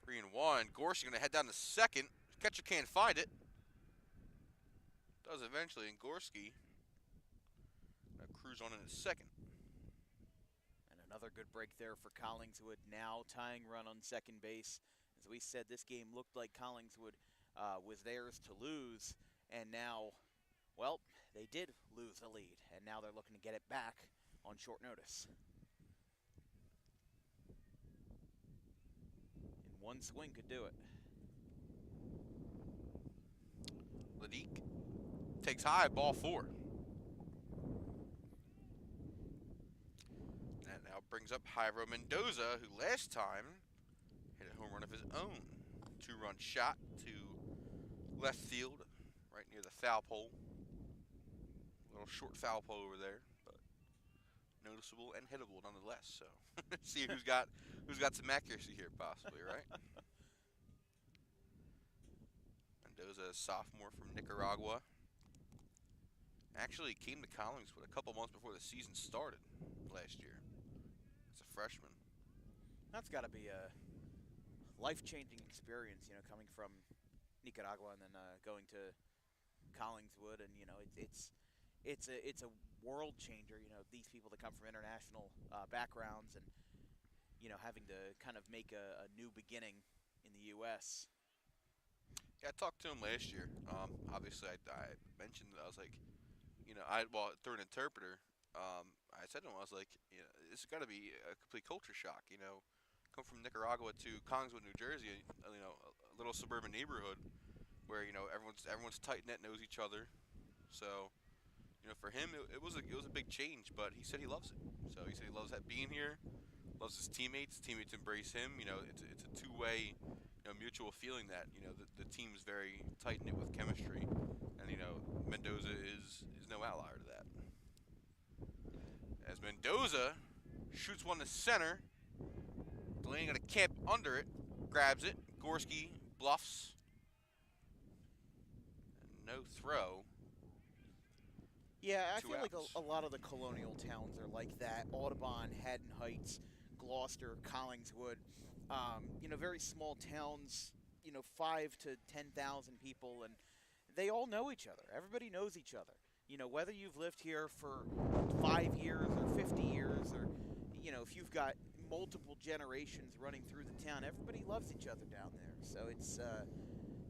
3-1. Gorski going to head down to second. Catcher can't find it. Does eventually, and Gorski cruise on in his second. And Another good break there for Collingswood. Now tying run on second base. As we said, this game looked like Collingswood was theirs to lose, and now, well, they did lose the lead, and now they're looking to get it back on short notice. And one swing could do it. Ladik takes high, ball 4. That now brings up Jairo Mendoza, who last time hit a home run of his own. 2-run shot to left field, right near the foul pole. A little short foul pole over there, but noticeable and hittable nonetheless. So see who's got some accuracy here, possibly, right? Mendoza, a sophomore from Nicaragua. Actually came to Collingswood a couple months before the season started last year. As a freshman. That's got to be a life-changing experience, you know, coming from Nicaragua and then going to Collingswood, and you know, it's a world changer. You know, these people that come from international backgrounds, and you know, having to kind of make a new beginning in the U.S. Yeah, I talked to him last year. Obviously, I mentioned that I was like, you know, through an interpreter, I said to him, I was like, you know, this has got to be a complete culture shock. You know, come from Nicaragua to Collingswood, New Jersey, you know, a little suburban neighborhood where, you know, everyone's tight knit, knows each other. So, you know, for him, it was a big change, but he said he loves it. So he said he loves being here, loves his teammates. Teammates embrace him. You know, it's a two-way, you know, mutual feeling that, you know, the team's very tight knit with chemistry, and you know, Mendoza is no outlier to that. As Mendoza shoots one to center, Delaney got a camp under it, grabs it. Gorski bluffs. And no throw. Yeah, I 2 feel like outs. a lot of the colonial towns are like that. Audubon, Haddon Heights, Gloucester, Collingswood. You know, very small towns, you know, 5 to 10,000 people, and they all know each other. Everybody knows each other. You know, whether you've lived here for 5 years or 50 years, or, you know, if you've got multiple generations running through the town, everybody loves each other down there. So it's,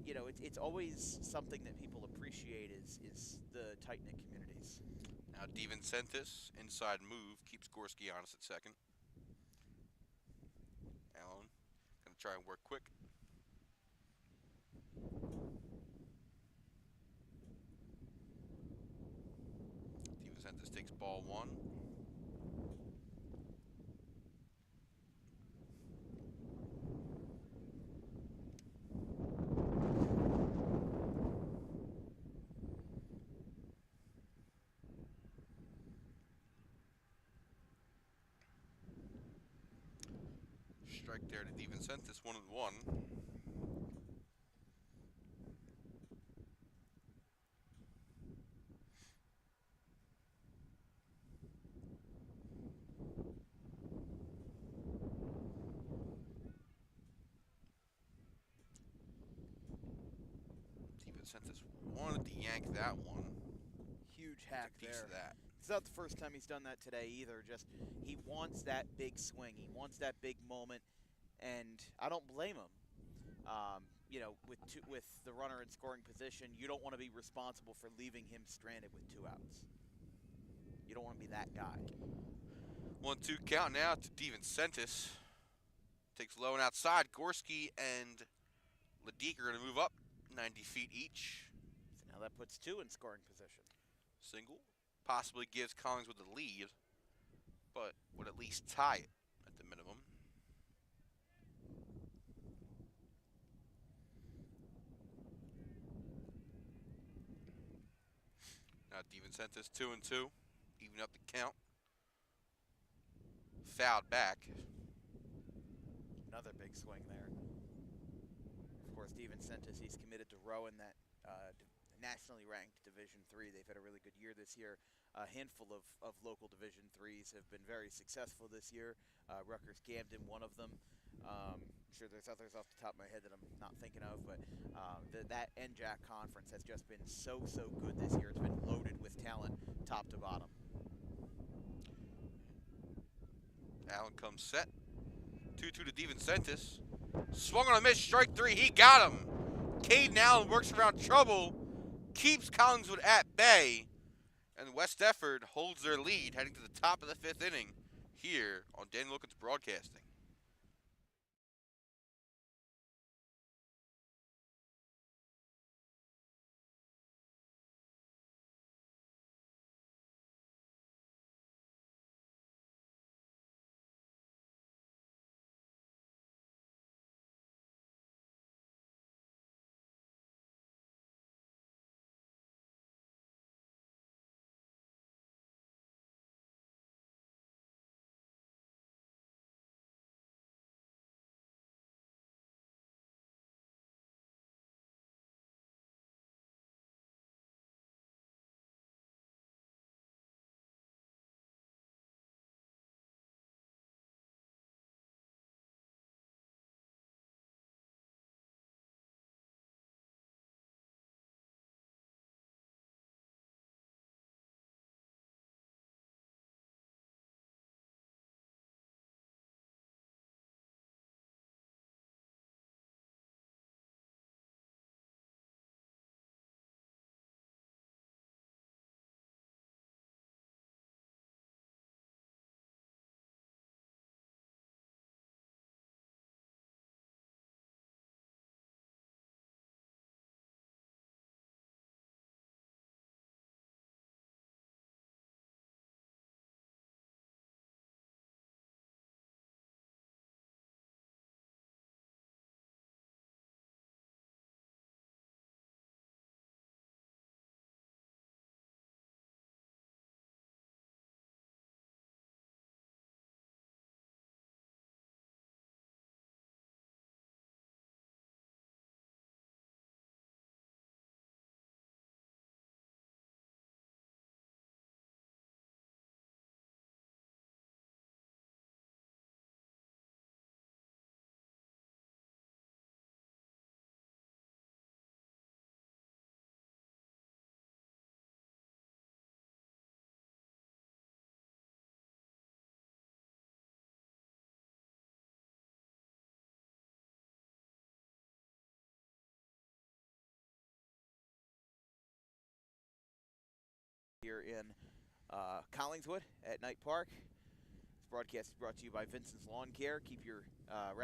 you know, it's always something that people appreciate is the tight-knit communities. Now DeVincentis, inside move, keeps Gorski honest at second. Allen gonna try and work quick. DeVincentis takes ball 1. Strike there to DeVincentis, 1-1. DeVincentis wanted to yank that one. Huge hack Piece there. of that. It's not the first time he's done that today either. Just he wants that big swing. He wants that big moment, and I don't blame him. You know, with the runner in scoring position, you don't want to be responsible for leaving him stranded with 2 outs. You don't want to be that guy. 1-2 count now to DeVincentis. Takes low and outside. Gorski and Ladik are going to move up 90 feet each. So now that puts 2 in scoring position. Single. Possibly gives Collingswood the lead, but would at least tie it at the minimum. Now DeVincentis 2-2, even up the count. Fouled back. Another big swing there. Of course, DeVincentis, he's committed to rowing that nationally ranked Division III. They've had a really good year this year. A handful of local Division IIIs have been very successful this year. Rutgers Camden, one of them. I'm sure there's others off the top of my head that I'm not thinking of, but that NJAC conference has just been so good this year. It's been loaded with talent, top to bottom. comes set. 2-2 to DeVincentis. Swung on a miss, strike three. He got him. Caden Allen works around trouble, keeps Collingswood at bay, and West Deptford holds their lead heading to the top of the fifth inning here on Dan Wilkins Broadcasting. Here in Collingswood at Knight Park. This broadcast is brought to you by Vincent's Lawn Care. Keep your, that's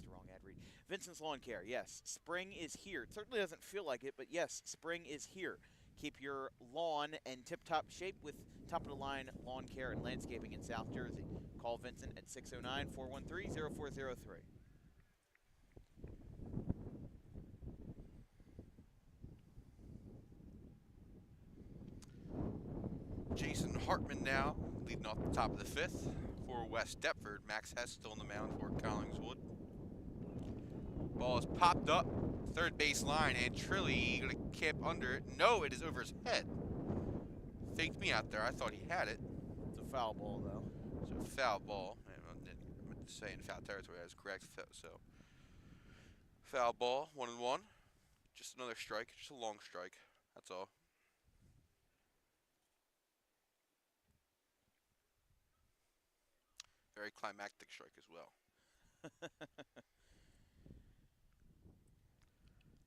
the wrong ad read. Vincent's Lawn Care, yes. Spring is here. It certainly doesn't feel like it, but yes, spring is here. Keep your lawn in tip-top shape with top-of-the-line lawn care and landscaping in South Jersey. Call Vincent at 609-413-0403. Jason Hartman now leading off the top of the fifth for West Deptford. Max Hess still on the mound for Collingswood. Ball is popped up, third base line, and Trilly going to camp under it. No, it is over his head. Faked me out there. I thought he had it. It's a foul ball, though. So foul ball. I meant to say in foul territory. That is correct. So foul ball, 1-1. Just another strike. Just a long strike. That's all. Very climactic strike as well.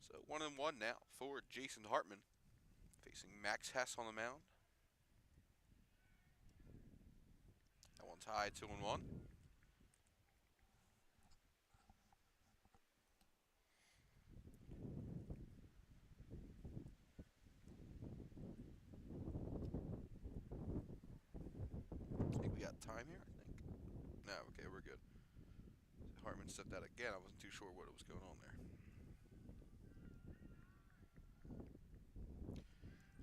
So 1-1 now for Jason Hartman, facing Max Hess on the mound. That one's high, 2-1. I think we got time here, I think. No, okay, we're good. Hartman stepped out again. I wasn't too sure what was going on there.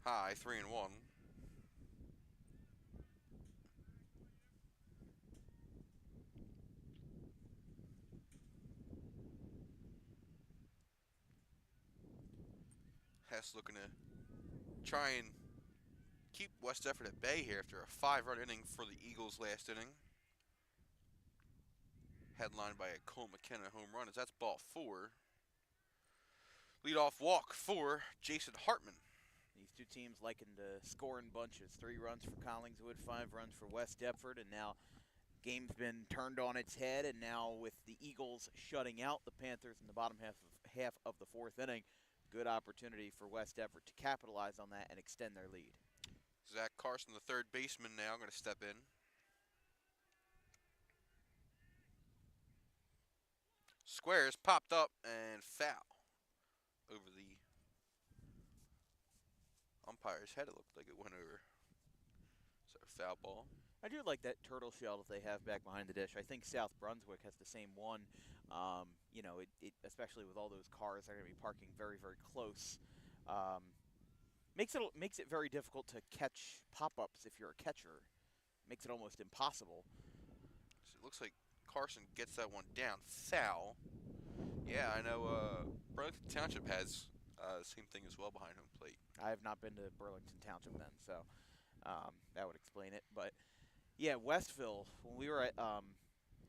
High, 3-1. Hess looking to try and keep West Deptford at bay here after a 5-run inning for the Eagles last inning. Headlined by a Cole McKenna home run, as that's ball 4. Leadoff walk for Jason Hartman. These two teams liking to score in bunches. 3 runs for Collingswood, 5 runs for West Deptford, and now game's been turned on its head, and now with the Eagles shutting out the Panthers in the bottom half of the fourth inning, good opportunity for West Deptford to capitalize on that and extend their lead. Zach Carson, the third baseman, now going to step in. Squares popped up and foul over the umpire's head. It looked like it went over. So foul ball. I do like that turtle shell that they have back behind the dish. I think South Brunswick has the same one. Especially with all those cars that are going to be parking very, very close. Makes it very difficult to catch pop-ups if you're a catcher. Makes it almost impossible. So it looks like Carson gets that one down. Foul. Yeah, I know Burlington Township has the same thing as well behind home plate. I have not been to Burlington Township then, so that would explain it. But, yeah, Westville, when we were at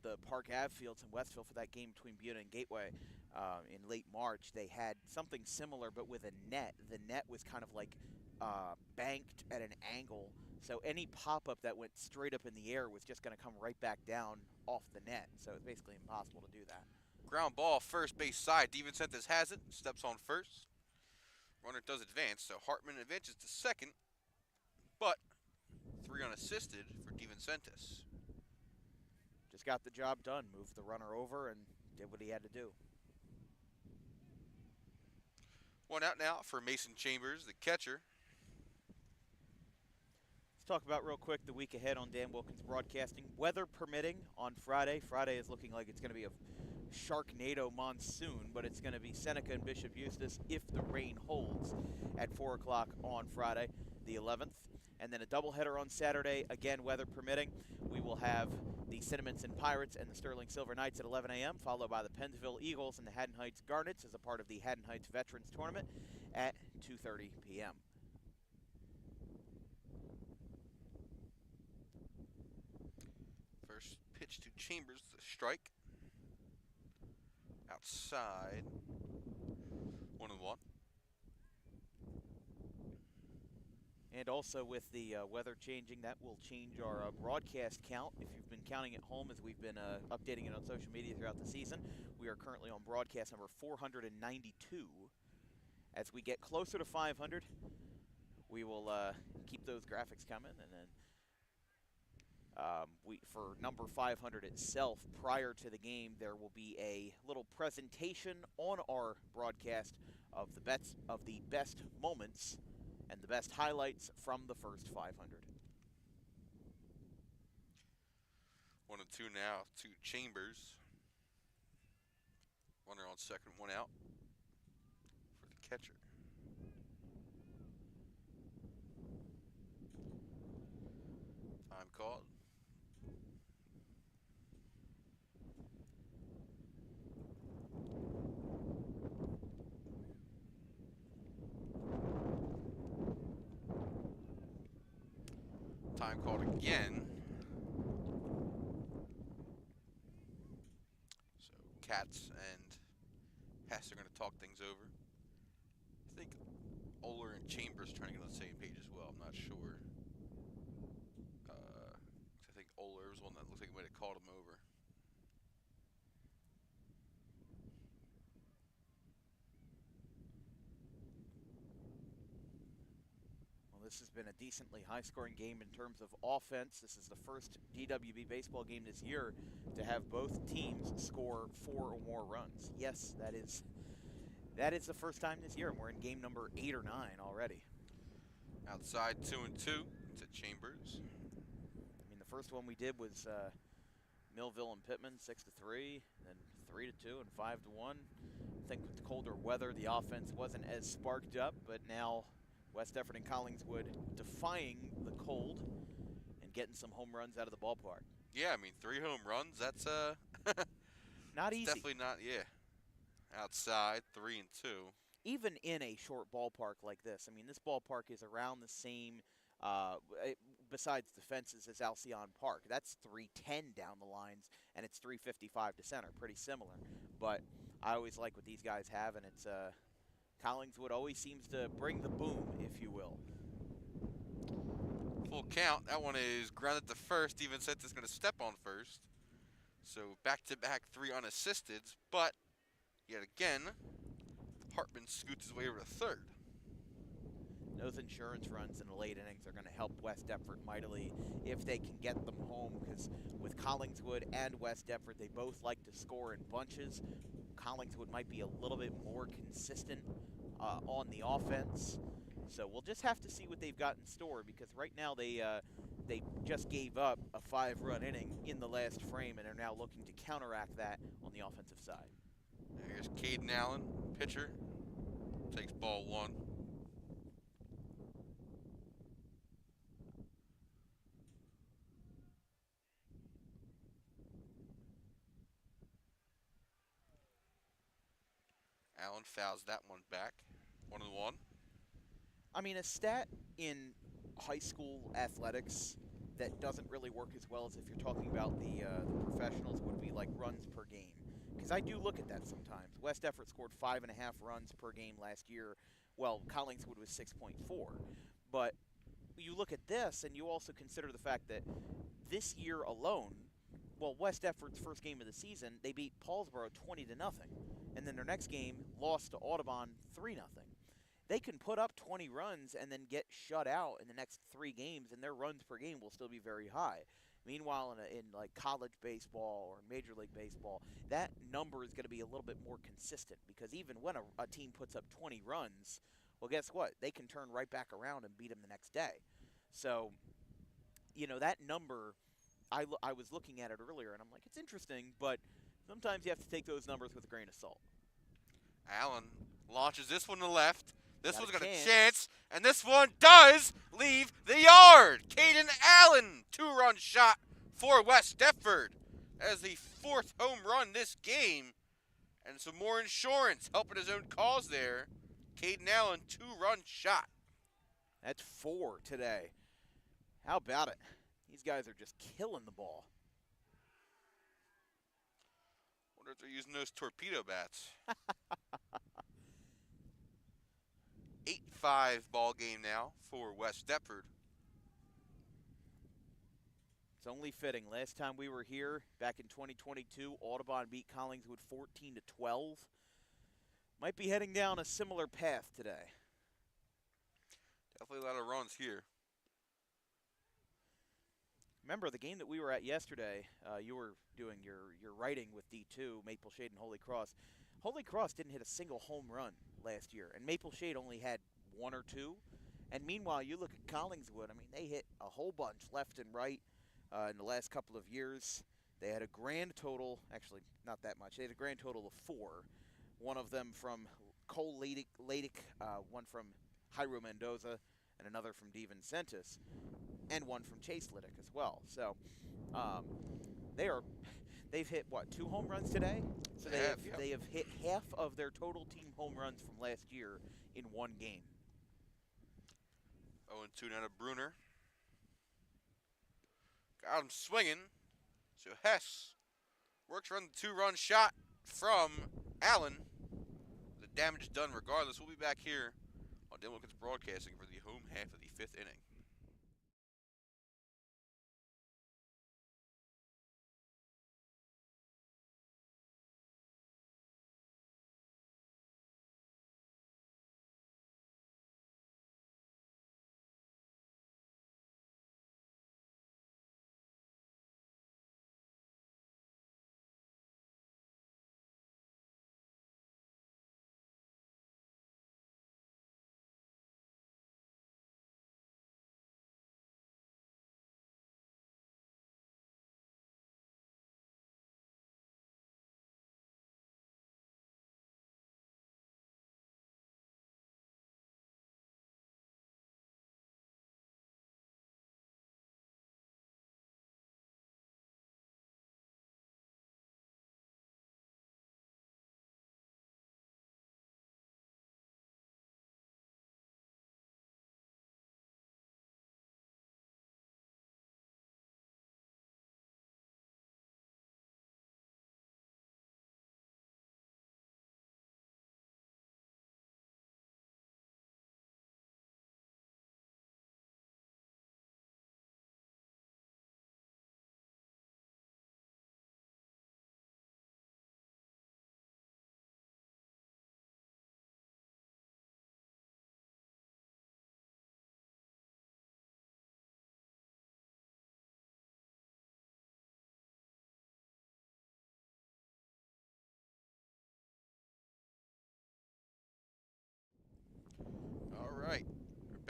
the Park Ave Fields in Westville for that game between Buena and Gateway in late March, they had something similar but with a net. The net was kind of like banked at an angle, so any pop-up that went straight up in the air was just going to come right back down off the net, so it's basically impossible to do that. Ground ball, first base side. DeVincentis has it, steps on first. Runner does advance, so Hartman advances to second, but 3 unassisted for DeVincentis. Just got the job done, moved the runner over, and did what he had to do. One out now for Mason Chambers, the catcher. Let's talk about real quick the week ahead on Dan Wilkins Broadcasting. Weather permitting on Friday. Friday is looking like it's going to be a Sharknado monsoon, but it's going to be Seneca and Bishop Eustace if the rain holds at 4 o'clock on Friday, the 11th. And then a doubleheader on Saturday, again, weather permitting. We will have the Cinnamons Pirates and the Sterling Silver Knights at 11 a.m., followed by the Pennsville Eagles and the Haddon Heights Garnets as a part of the Haddon Heights Veterans Tournament at 2:30 p.m. First pitch to Chambers, the strike. Outside. 1-1. And also with the weather changing, that will change our broadcast count. If you've been counting at home as we've been updating it on social media throughout the season, we are currently on broadcast number 492. As we get closer to 500, we will keep those graphics coming. And then for number 500 itself, prior to the game, there will be a little presentation on our broadcast of the best moments and the best highlights from the first 500. 1-2 now to Chambers. Runner on second, one out for the catcher. Time called. Time called again. So Katz and Hess are going to talk things over. I think Oler and Chambers trying to get on the same page as well. I'm not sure. I think Oler was one that looks like he might have called him over. This has been a decently high-scoring game in terms of offense. This is the first DWB baseball game this year to have both teams score 4 or more runs. Yes, that is the first time this year, and we're in game number 8 or 9 already. Outside 2-2 to Chambers. I mean, the first one we did was Millville and Pittman, 6-3, then 3-2 and 5-1. I think with the colder weather, the offense wasn't as sparked up, but now West Deptford and Collingswood defying the cold and getting some home runs out of the ballpark. Yeah, I mean, 3 home runs, that's not easy. Definitely not, yeah. Outside, 3-2. Even in a short ballpark like this, I mean, this ballpark is around the same, besides the fences, as Alcyon Park. That's 310 down the lines, and it's 355 to center. Pretty similar. But I always like what these guys have, and it's Collingswood always seems to bring the boom, if you will. Full will count. That one is grounded to first. Steven Sent is going to step on first. So back-to-back 3 unassisted. But yet again, Hartman scoots his way over to third. Those insurance runs in the late innings are going to help West Deptford mightily if they can get them home, because with Collingswood and West Deptford, they both like to score in bunches. Collingswood might be a little bit more consistent on the offense. So we'll just have to see what they've got in store, because right now they just gave up a 5-run inning in the last frame and are now looking to counteract that on the offensive side. Here's Caden Allen, pitcher. Takes ball 1. Allen fouls that one back. 1-1. I mean, a stat in high school athletics that doesn't really work as well as if you're talking about the professionals would be like runs per game. Because I do look at that sometimes. West Deptford scored 5.5 runs per game last year. Well, Collingswood was 6.4. But you look at this and you also consider the fact that this year alone, well, West Deptford's first game of the season, they beat Paulsboro 20-0. And then their next game lost to Audubon 3-0. They can put up 20 runs and then get shut out in the next 3 games, and their runs per game will still be very high. Meanwhile, in like college baseball or Major League Baseball, that number is going to be a little bit more consistent, because even when a team puts up 20 runs, well, guess what? They can turn right back around and beat them the next day. So, you know, that number, I was looking at it earlier, and I'm like, it's interesting, but sometimes you have to take those numbers with a grain of salt. Allen launches this one to left. This one's got chance. a chance, and this one does leave the yard. Caden Allen, 2-run shot for West Deptford. That is the 4th home run this game, and some more insurance helping his own cause there. Caden Allen, 2-run shot. That's 4 today. How about it? These guys are just killing the ball. Wonder if they're using those torpedo bats. 8-5 ball game now for West Deptford. It's only fitting. Last time we were here, back in 2022, Audubon beat Collingswood 14-12. Might be heading down a similar path today. Definitely a lot of runs here. Remember, the game that we were at yesterday, you were doing your writing with D2, Maple Shade and Holy Cross. Holy Cross didn't hit a single home run last year, and Maple Shade only had 1 or 2. And meanwhile, you look at Collingswood, I mean, they hit a whole bunch left and right in the last couple of years. They had a grand total, actually not that much, they had a grand total of 4. One of them from Cole Ladick, one from Jairo Mendoza, and another from Devin Sentis, and one from Chase Liddick as well. So they've hit, what, 2 home runs today? So they have hit half of their total team home runs from last year in 1 game. 0-2 down to Bruner. Got him swinging. So Hess works around the 2-run shot from Allen. The damage is done regardless. We'll be back here on Dan Wilkins Broadcasting for the home half of the 5th inning.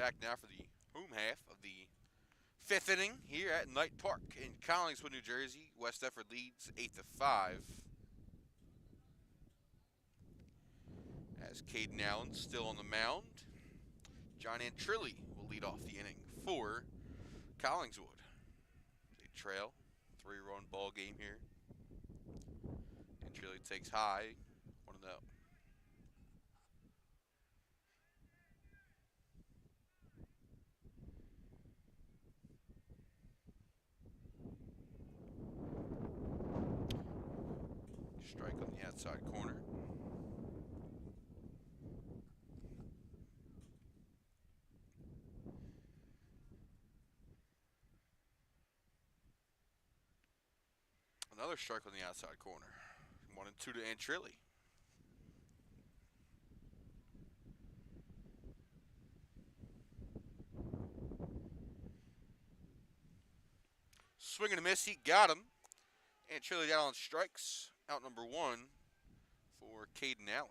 back now for the home half of the 5th inning here at Knight Park in Collingswood, New Jersey. West Deptford leads 8-5. As Caden Allen still on the mound. John Antrilli will lead off the inning for Collingswood. They trail, 3-run ball game here. Antrilli takes high, 1-0. Strike on the outside corner. Another strike on the outside corner. 1-2 to Antrilli. Swing and a miss, he got him. Antrilli down on strikes. Out number 1 for Caden Allen.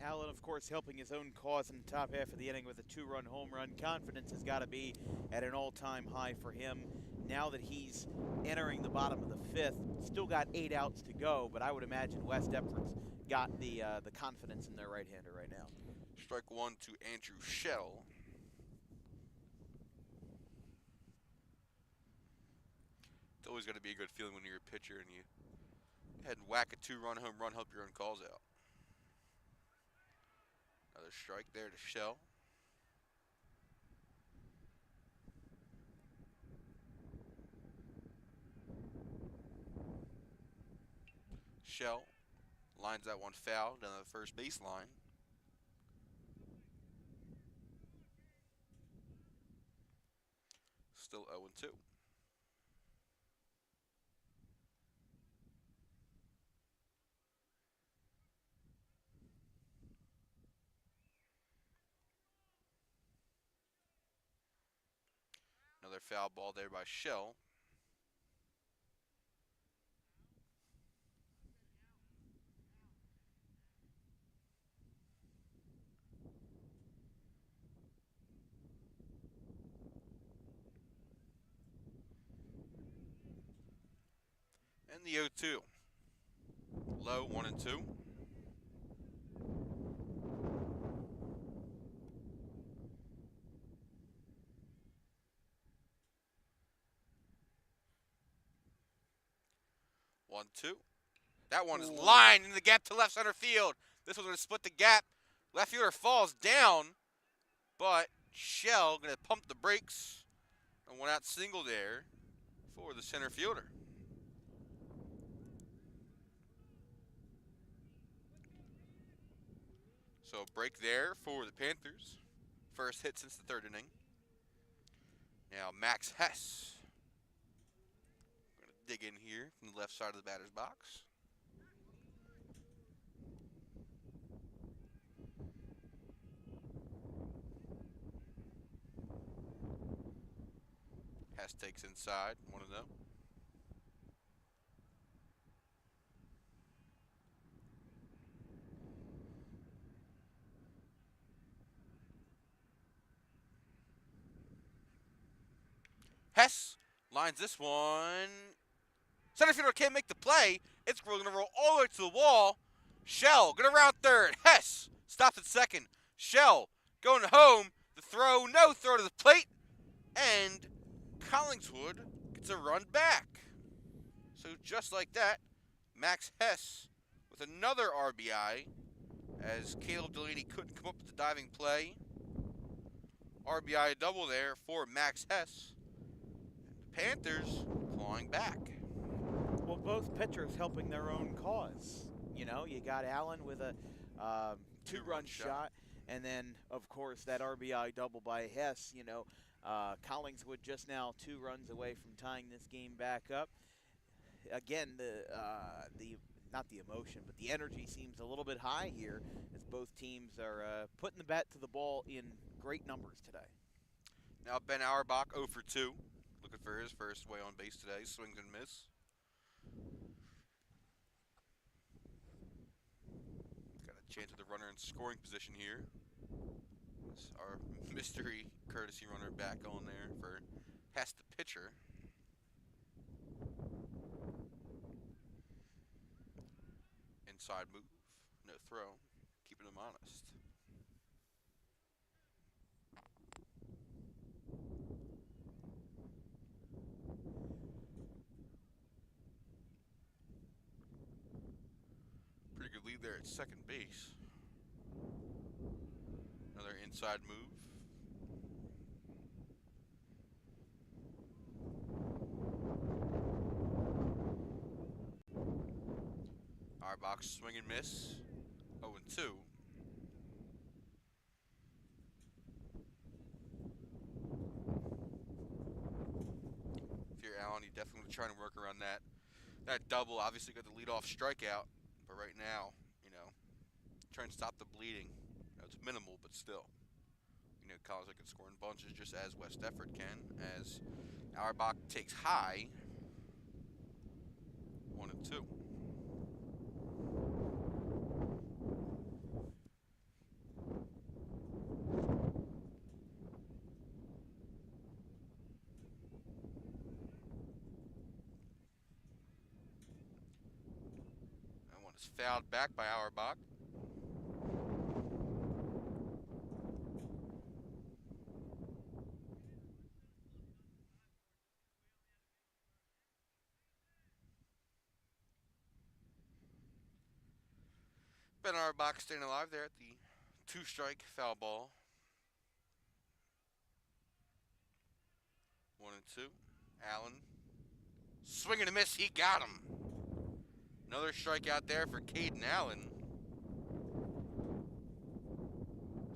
Allen, of course, helping his own cause in the top half of the inning with a 2-run home run. Confidence has got to be at an all-time high for him. Now that he's entering the bottom of the 5th, still got 8 outs to go, but I would imagine West Deptford's got the confidence in their right-hander right now. Strike 1 to Andrew Shell. It's always going to be a good feeling when you're a pitcher and you head and whack a 2-run home run, help your own calls out. Another strike there to Shell. Shell lines that one foul down the first baseline. Still 0-2. Another foul ball there by Shell. And the 0-2. Low, 1-2. One, two. That one is lined in the gap to left center field. This one's going to split the gap. Left fielder falls down, but Shell going to pump the brakes and one out single there for the center fielder. So break there for the Panthers. First hit since the 3rd inning. Now Max Hess. Going to dig in here from the left side of the batter's box. Hess takes inside, 1-0. Hess lines this one. Center fielder can't make the play. It's going to roll all the way to the wall. Shell going to round third. Hess stops at second. Shell going home. The throw, no throw to the plate. And Collingswood gets a run back. So just like that, Max Hess with another RBI as Caleb Delaney couldn't come up with the diving play. RBI double there for Max Hess. Panthers clawing back. Well, both pitchers helping their own cause. You know, you got Allen with a 2-run shot, and then, of course, that RBI double by Hess. You know, Collingswood just now 2 runs away from tying this game back up. Again, not the emotion, but the energy seems a little bit high here as both teams are putting the bat to the ball in great numbers today. Now Ben Auerbach 0 for 2. Looking for his first way on base today. Swings and miss. Got a chance at the runner in scoring position here. It's our mystery courtesy runner back on there for past the pitcher. Inside move, no throw, keeping him honest. Pretty good lead there at second base. Another inside move. Our box swing and miss. 0-2. Fear Allen, he definitely trying to work around that. That double obviously got the leadoff strikeout, but right now, trying to stop the bleeding. It's minimal, but still. Collingswood can score in bunches just as West Deptford can, as Auerbach takes high. 1-2. That one is fouled back by Auerbach. Ben Auerbach staying alive there at the 2-strike foul ball. 1-2. Allen. Swing and a miss. He got him. Another strikeout there for Caden Allen.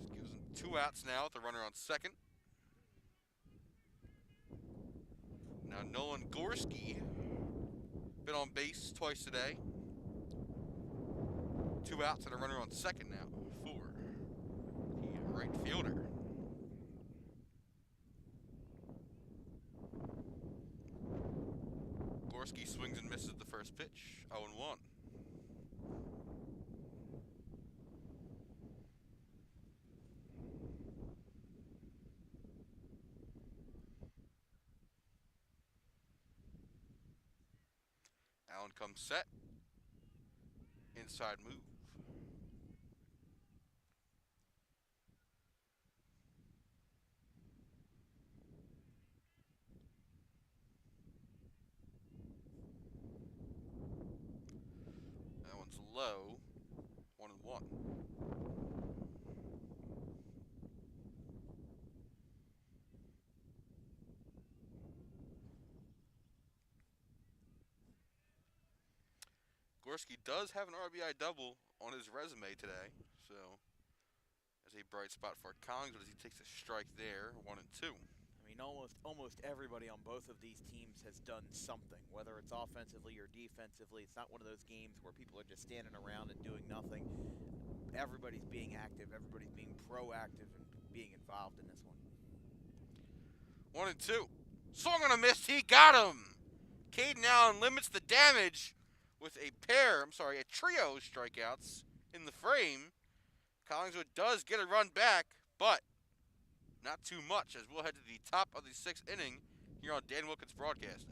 This gives him 2 outs now with the runner on second. Now Nolan Gorski. Been on base twice today. 2 outs and a runner on second now for the right fielder. Gorski swings and misses the first pitch. 0-1. Allen comes set. Inside move. That one's low. 1-1. Gorski does have an RBI double on his resume today, so that's a bright spot for Collingswood as he takes a strike there. 1-2. I mean, almost everybody on both of these teams has done something, whether it's offensively or defensively. It's not one of those games where people are just standing around and doing nothing. Everybody's being active, everybody's being proactive and being involved in this one. 1-2. Swung on a miss. He got him. Caden Allen limits the damage with a trio of strikeouts in the frame. Collingswood does get a run back, but not too much, as we'll head to the top of the 6th inning here on Dan Wilkins Broadcasting.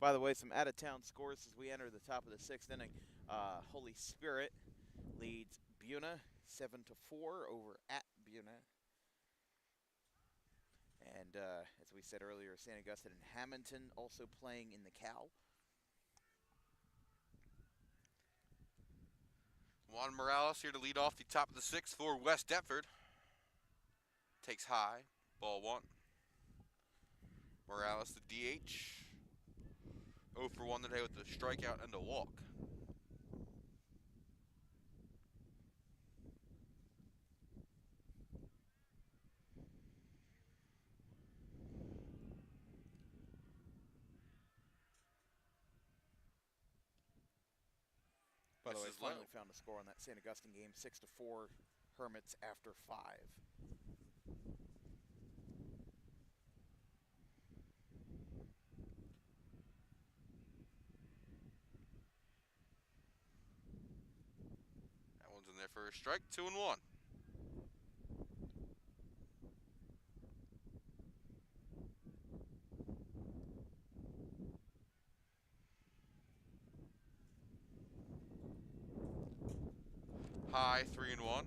By the way, some out-of-town scores as we enter the top of the 6th inning. Holy Spirit leads Buna 7-4 over at Buna. And as we said earlier, St. Augustine and Hamilton also playing in the Cal. Juan Morales here to lead off the top of the 6th for West Deptford. Takes high, ball 1. Morales, the DH. 0 for 1 today with a strikeout and a walk. By the way, Misses low. finally found a score on that St. Augustine game, 6-4 Hermits after 5. That one's in there for a strike, 2-1. High, 3-1.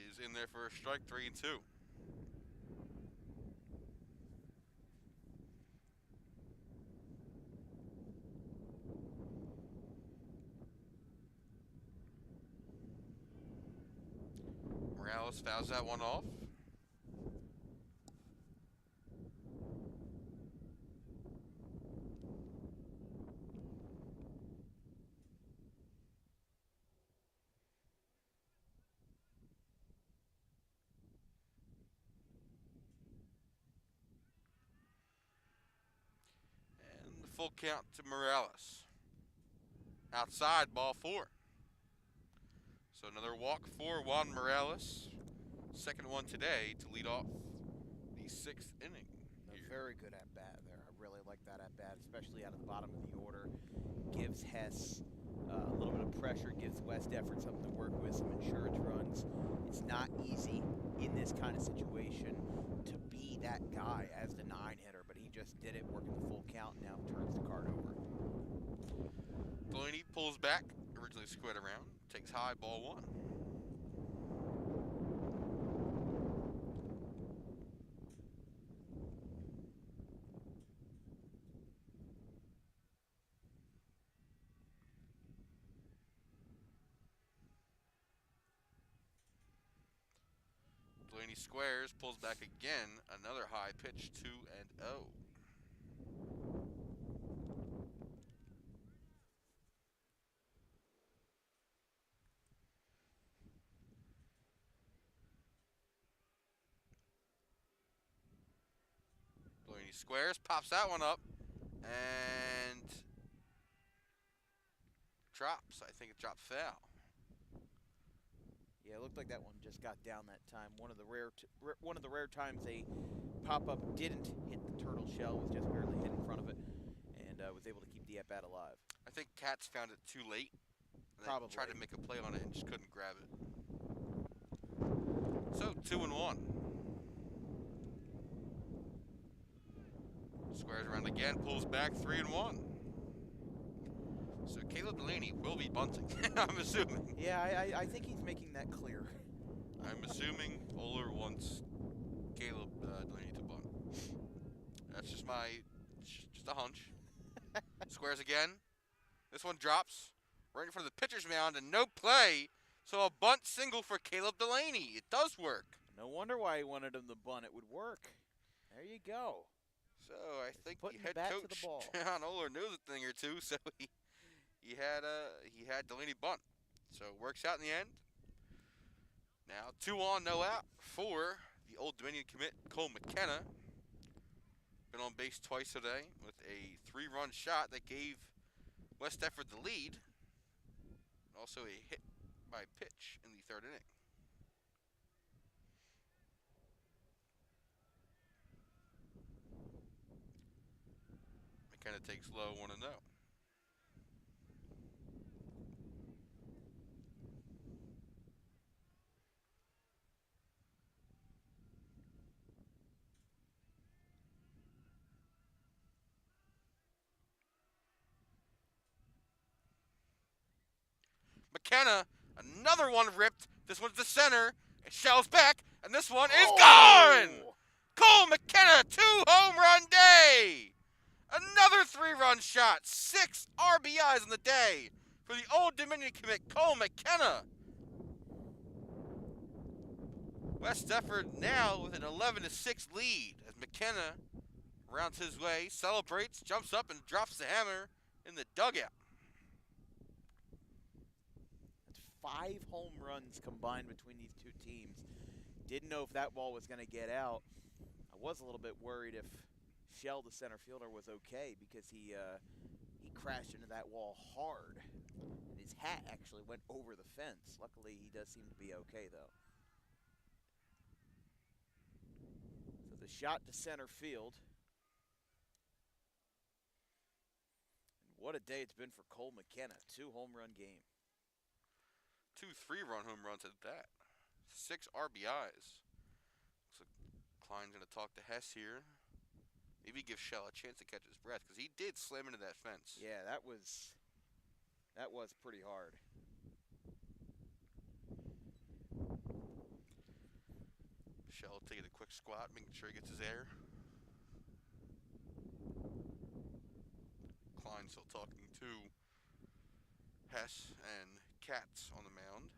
Is in there for a strike, 3-2. Morales fouls that one off. And the full count to Morales. Outside, ball 4. So another walk for Juan Morales. Second one today to lead off the 6th inning. A very good at-bat there. I really like that at-bat, especially out of the bottom of the order. Gives Hess a little bit of pressure, gives West Deptford something to work with, some insurance runs. It's not easy in this kind of situation to be that guy as the 9-hitter, but he just did it, working the full count, and now turns the card over. Delaney pulls back, originally squared around, takes high, ball 1. Delaney squares, pulls back again, another high pitch, 2-0. Delaney squares, pops that one up, and drops. I think it dropped foul. Yeah, it looked like that one just got down that time. One of the rare times a pop-up didn't hit the turtle shell, was just barely hit in front of it, and was able to keep the at-bat alive. I think Katz found it too late. And Probably. Tried to make a play on it and just couldn't grab it. So 2-1. Squares around again, pulls back, 3-1. So Caleb Delaney will be bunting, I'm assuming. Yeah, I think he's making that clear. I'm assuming Oler wants Caleb Delaney to bunt. That's just a hunch. Squares again. This one drops right in front of the pitcher's mound and no play. So a bunt single for Caleb Delaney. It does work. No wonder why he wanted him to bunt. It would work. There you go. So I think the Putting head the bat to coach the ball. John Oler knows a thing or two, so he had Delaney bunt. So it works out in the end. Now 2 on, no out for the Old Dominion commit Cole McKenna. Been on base twice today with a 3-run shot that gave West Deptford the lead. Also a hit by pitch in the 3rd inning. McKenna takes low 1-0. McKenna, another one ripped. This one's the center. It shells back, and this one is gone! Cole McKenna, 2-home run day! Another 3-run shot. 6 RBIs in the day for the Old Dominion commit, Cole McKenna. West Deptford now with an 11-6 lead as McKenna rounds his way, celebrates, jumps up, and drops the hammer in the dugout. That's 5 home runs combined between these two teams. Didn't know if that ball was going to get out. I was a little bit worried if Shell, the center fielder, was okay because he crashed into that wall hard. And his hat actually went over the fence. Luckily, he does seem to be okay, though. So the shot to center field. And what a day it's been for Cole McKenna. 2 home run game. 2 3-run home runs at that. 6 RBIs. Looks like Klein's going to talk to Hess here. Maybe give Shell a chance to catch his breath because he did slam into that fence. Yeah, that was pretty hard. Shell taking a quick squat, making sure he gets his air. Klein still talking to Hess and Katz on the mound.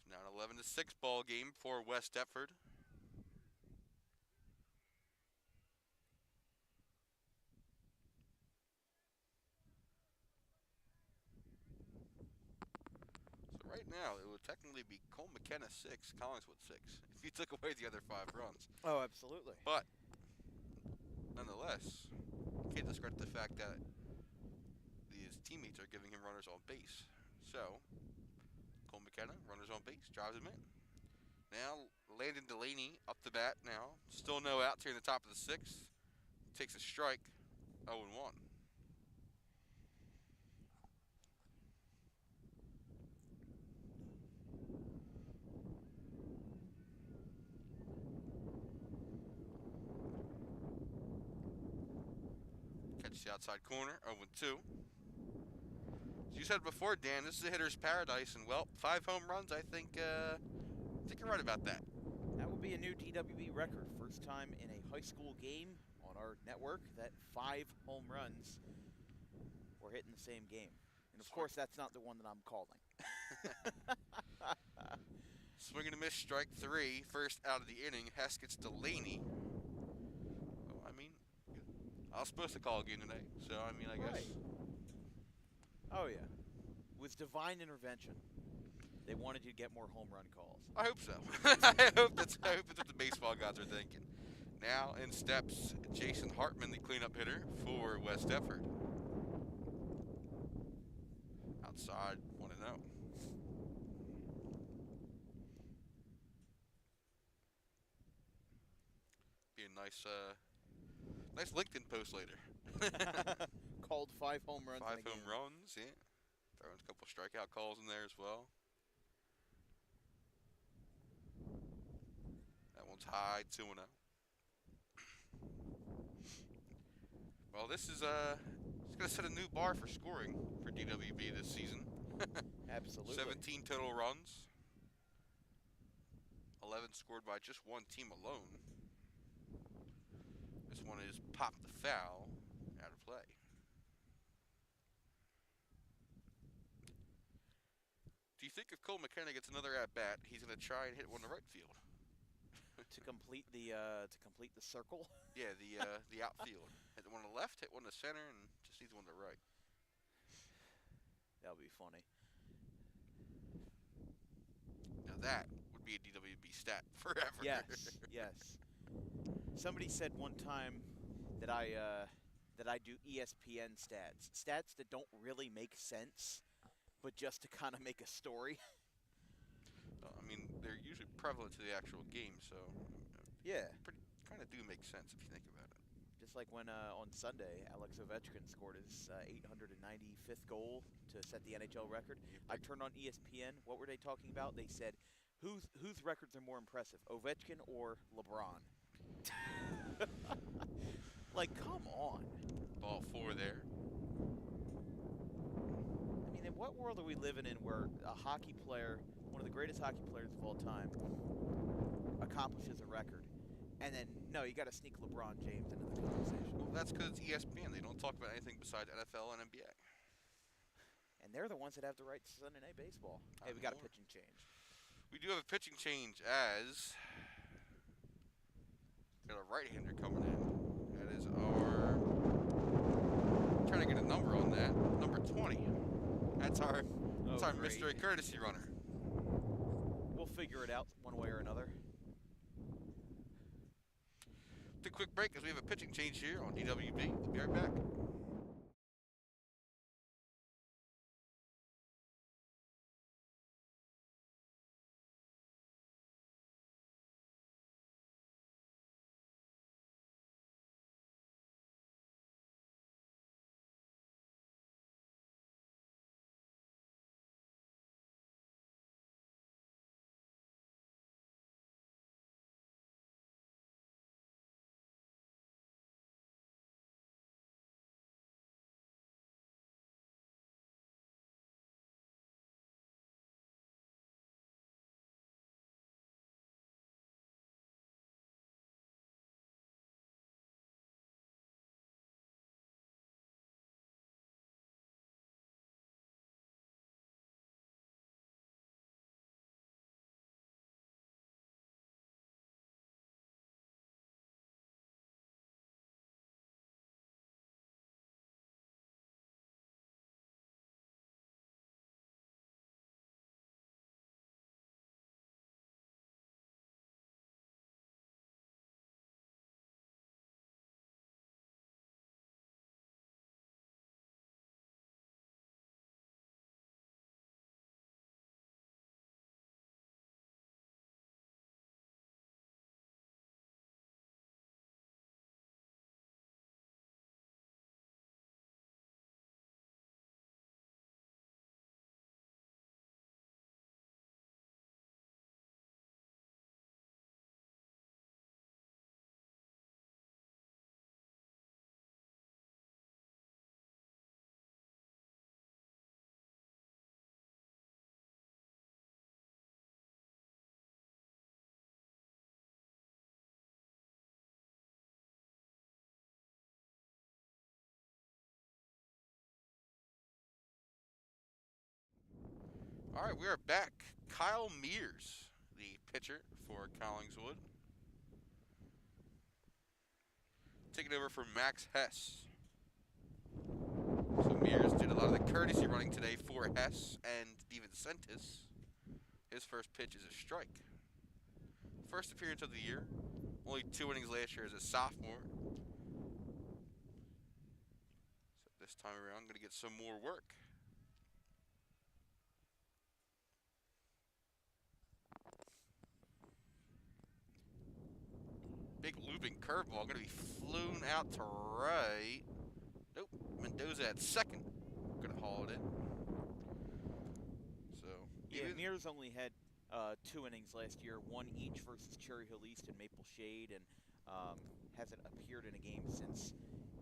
It's now an 11-6 ball game for West Deptford. So right now, it would technically be Cole McKenna 6, Collingswood 6, if you took away the other 5 runs. Oh, absolutely. But, nonetheless, you can't discredit the fact that his teammates are giving him runners on base. So, Cole McKenna, runners on base, drives him in. Now, Landon Delaney up the bat now. Still no outs here in the top of the 6th. Takes a strike, 0-1. Catches the outside corner, 0-2. As you said before, Dan, this is a hitter's paradise, and well, 5 home runs. I think you're right about that. That will be a new DWB record. First time in a high school game on our network that 5 home runs were hit in the same game. And of course, that's not the one that I'm calling. Swing and a miss, strike 3. First out of the inning, Hess gets Delaney. Well, I mean, I was supposed to call a game today, so I mean, I guess. Right. Oh yeah, it was divine intervention. They wanted you to get more home run calls. I hope so. I hope that's what the baseball gods are thinking. Now in steps Jason Hartman, the cleanup hitter for West Deptford. Outside, 1-0. Be a nice LinkedIn post later. Called 5 home runs. 5 in a home game. runs, yeah. Throwing a couple strikeout calls in there as well. That one's high, 2-0. Well, this is it's going to set a new bar for scoring for DWB this season. Absolutely. 17 total runs. 11 scored by just one team alone. This one is popped the foul out of play. Do you think if Cole McKenna gets another at-bat, he's going to try and hit one to right field? to complete the circle. Yeah, the outfield. Hit one to left, hit one to center, and just needs one to right. That would be funny. Now that would be a DWB stat forever. Yes, yes. Somebody said one time that I do ESPN stats that don't really make sense, but just to kind of make a story. I mean, they're usually prevalent to the actual game, so Yeah. kind of do make sense if you think about it. Just like when on Sunday, Alex Ovechkin scored his 895th goal to set the NHL record. I turned on ESPN. What were they talking about? They said, whose records are more impressive, Ovechkin or LeBron? Like, come on. Ball 4 there. I mean, in what world are we living in where a hockey player, one of the greatest hockey players of all time, accomplishes a record? And then, no, you got to sneak LeBron James into the conversation. Well, that's because it's ESPN. They don't talk about anything besides NFL and NBA. And they're the ones that have the rights to Sunday Night Baseball. Hey, we got a pitching change. We do have a pitching change as got a right-hander coming in. That is our, trying to get a number on that, number 20. That's our mystery courtesy runner. We'll figure it out one way or another. Take a quick break as we have a pitching change here on DWB. We'll be right back. All right, we are back. Kyle Mears, the pitcher for Collingswood, taking over for Max Hess. So Mears did a lot of the courtesy running today for Hess and DeVincentis. His first pitch is a strike. First appearance of the year. Only 2 innings last year as a sophomore. So this time around, I'm going to get some more work. Big looping curveball, going to be flown out to right. Nope, Mendoza at second. Going to haul it in. So yeah, Mears only had 2 innings last year, 1 each versus Cherry Hill East and Maple Shade, and hasn't appeared in a game since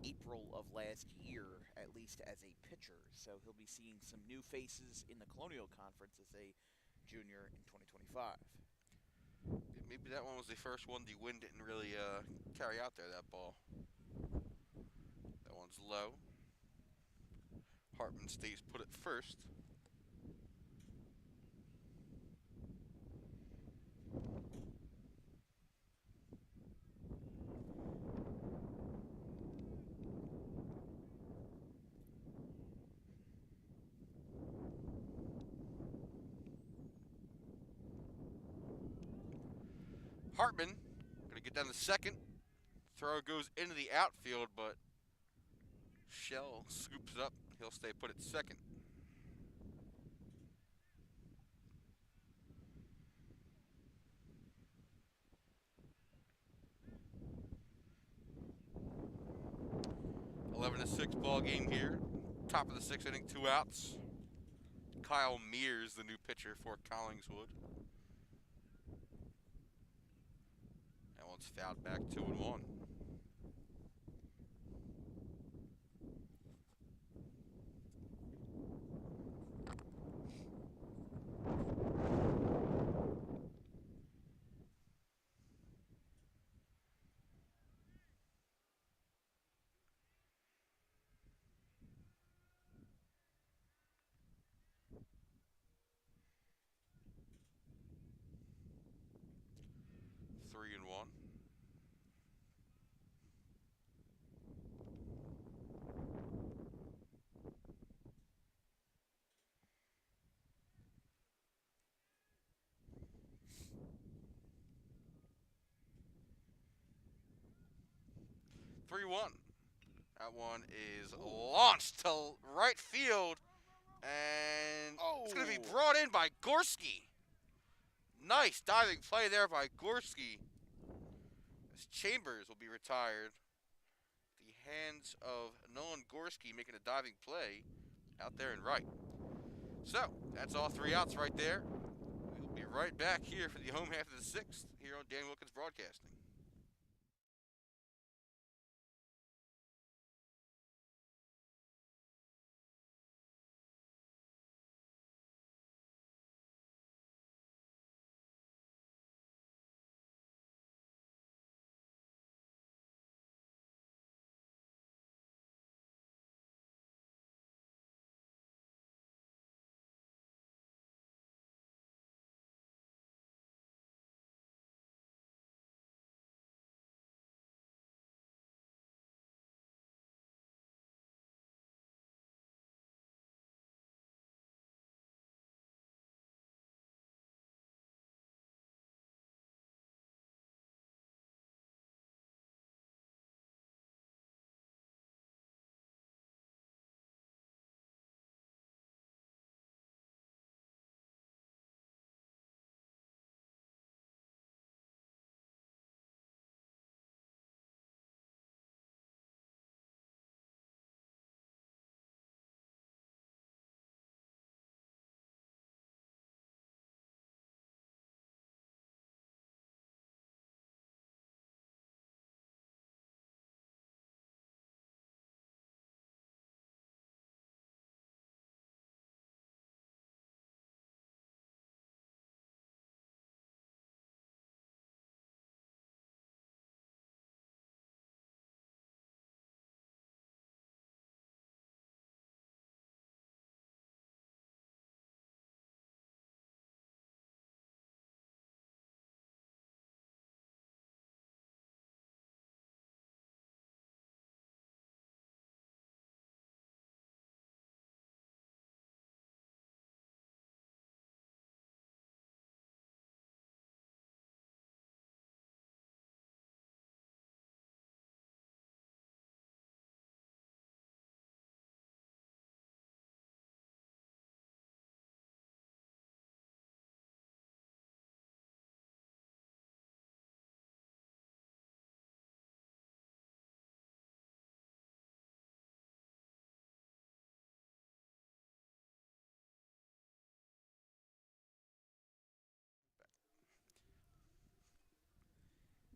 April of last year, at least as a pitcher. So he'll be seeing some new faces in the Colonial Conference as a junior in 2025. Maybe that one was the first one the wind didn't really carry out there, that ball. That one's low. Hartman stays put at first. Hartman going to get down to second. Throw goes into the outfield, but Shell scoops it up. He'll stay put at second. 2-6 ball game here. Top of the 6th inning, 2 outs. Kyle Mears, the new pitcher for Collingswood. That one's fouled back 2-1. Three and one. That one is launched to right field, and it's going to be brought in by Gorski. Nice diving play there by Gorski. As Chambers will be retired. The hands of Nolan Gorski making a diving play out there in right. So, that's all 3 outs right there. We'll be right back here for the home half of the 6th here on Dan Wilkins Broadcasting.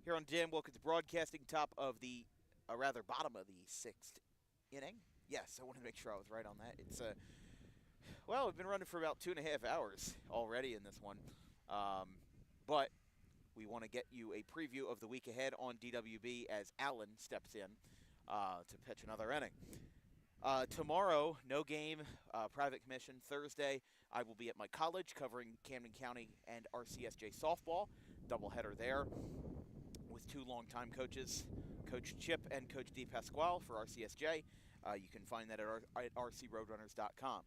Here on Dan Wilkins Broadcasting, top of the, bottom of the 6th inning. Yes, I wanted to make sure I was right on that. It's well, we've been running for about 2.5 hours already in this one, but we want to get you a preview of the week ahead on DWB as Allen steps in to pitch another inning. Tomorrow, no game, private commission. Thursday, I will be at my college covering Camden County and RCSJ softball. Doubleheader there with 2 longtime coaches, Coach Chip and Coach D. Pasquale for RCSJ. You can find that at rcroadrunners.com.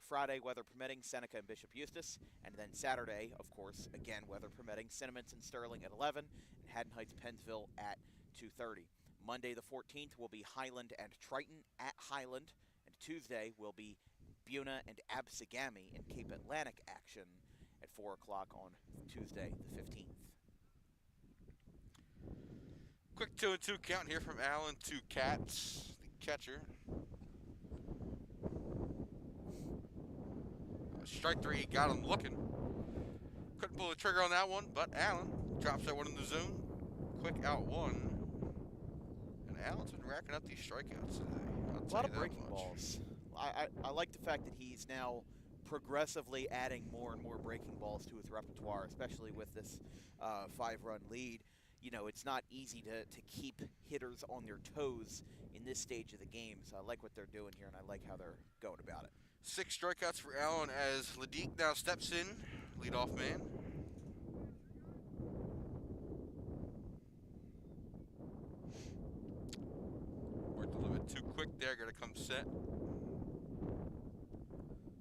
Friday, weather permitting, Seneca and Bishop Eustis. And then Saturday, of course, again, weather permitting, Cinnamons and Sterling at 11, and Haddon Heights, Pennsville at 2:30. Monday the 14th will be Highland and Triton at Highland. And Tuesday will be Buna and Absegami in Cape Atlantic action at 4 o'clock on Tuesday the 15th. Quick 2-2 count here from Allen to Cats. The catcher. Strike three, got him looking. Couldn't pull the trigger on that one, but Allen drops that one in the zone. Quick out one. And Allen's been racking up these strikeouts today. A lot of breaking balls. I like the fact that he's now progressively adding more and more breaking balls to his repertoire, especially with this 5-run lead. You know, it's not easy to keep hitters on their toes in this stage of the game, so I like what they're doing here, and I like how they're going about it. 6 strikeouts for Allen as Ladique now steps in, leadoff man. Worked a little bit too quick there, gotta come set.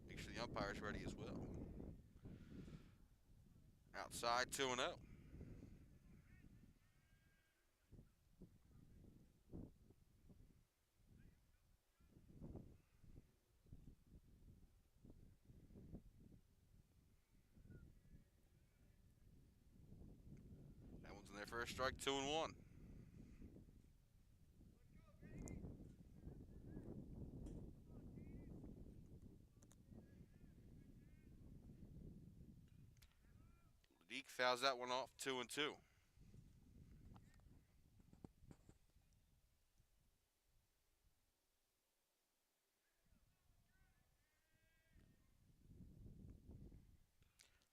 Make sure the umpire's ready as well. Outside 2-0. That one's in there for a strike, 2-1. Ladique fouls that one off, 2-2.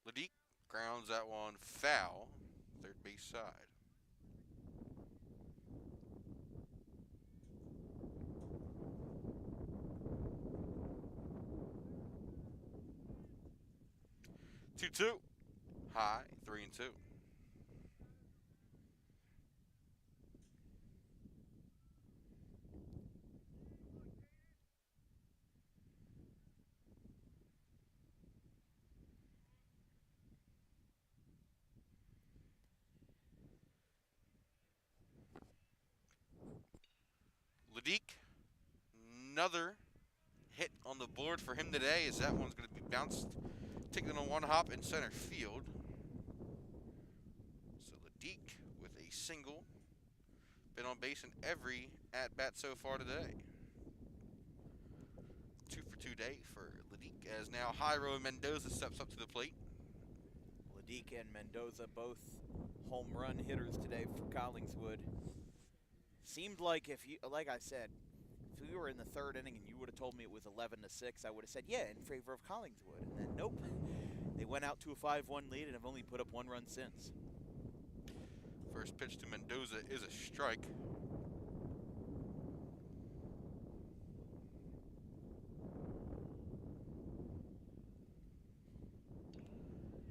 Ladique grounds that one foul, third base side. Two-two, high, 3-2. Ladique, another hit on the board for him today as that one's going to be bounced, taken on one hop in center field. So Ladique with a single, been on base in every at-bat so far today. 2 for 2 day for Ladique as now Jairo and Mendoza steps up to the plate. Ladique and Mendoza both home run hitters today for Collingswood. Seemed like like I said, if we were in the third inning and you would have told me it was 11-6, I would have said, yeah, in favor of Collingswood. And then, nope. They went out to a 5-1 lead and have only put up 1 run since. First pitch to Mendoza is a strike.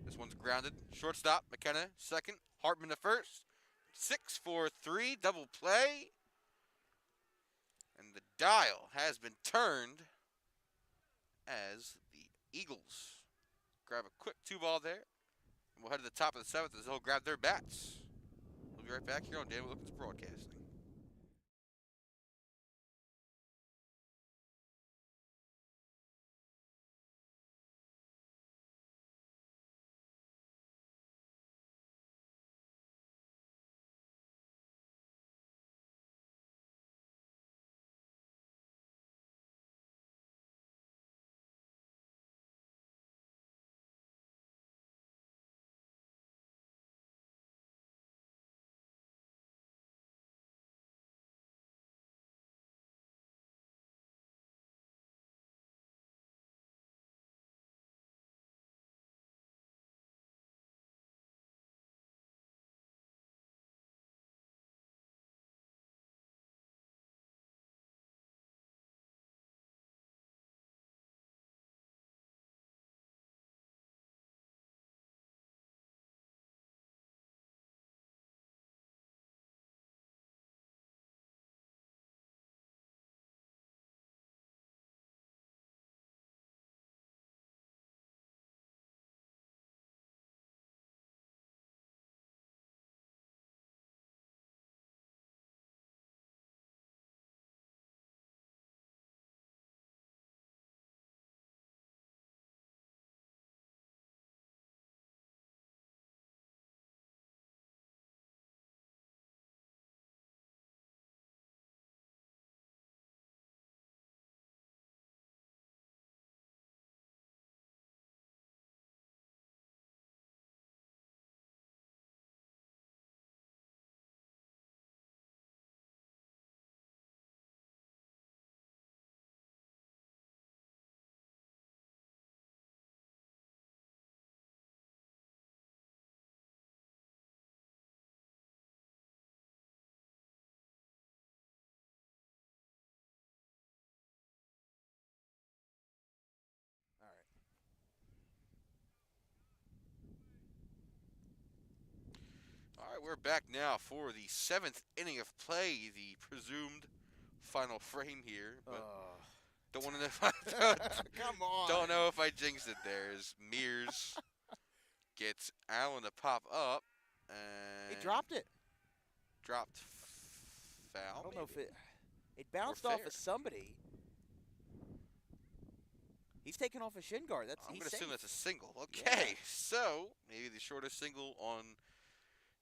This one's grounded. Shortstop, McKenna, second. Hartman to first. 6-4-3, double play. And the dial has been turned as the Eagles grab a quick 2-ball there. And we'll head to the top of the 7th as they'll grab their bats. We'll be right back here on Dan Wilkins Broadcasting. we're back now for the 7th inning of play, the presumed final frame here. But don't want to know if I Come on. don't know if I jinxed it there. As Mears gets Allen to pop up, and He dropped it. dropped foul. I don't know maybe? if it bounced Or off fair. of somebody. He's taking off a shin guard. I'm He's going to assume safe. that's a single. Okay, Yeah. so maybe the shortest single on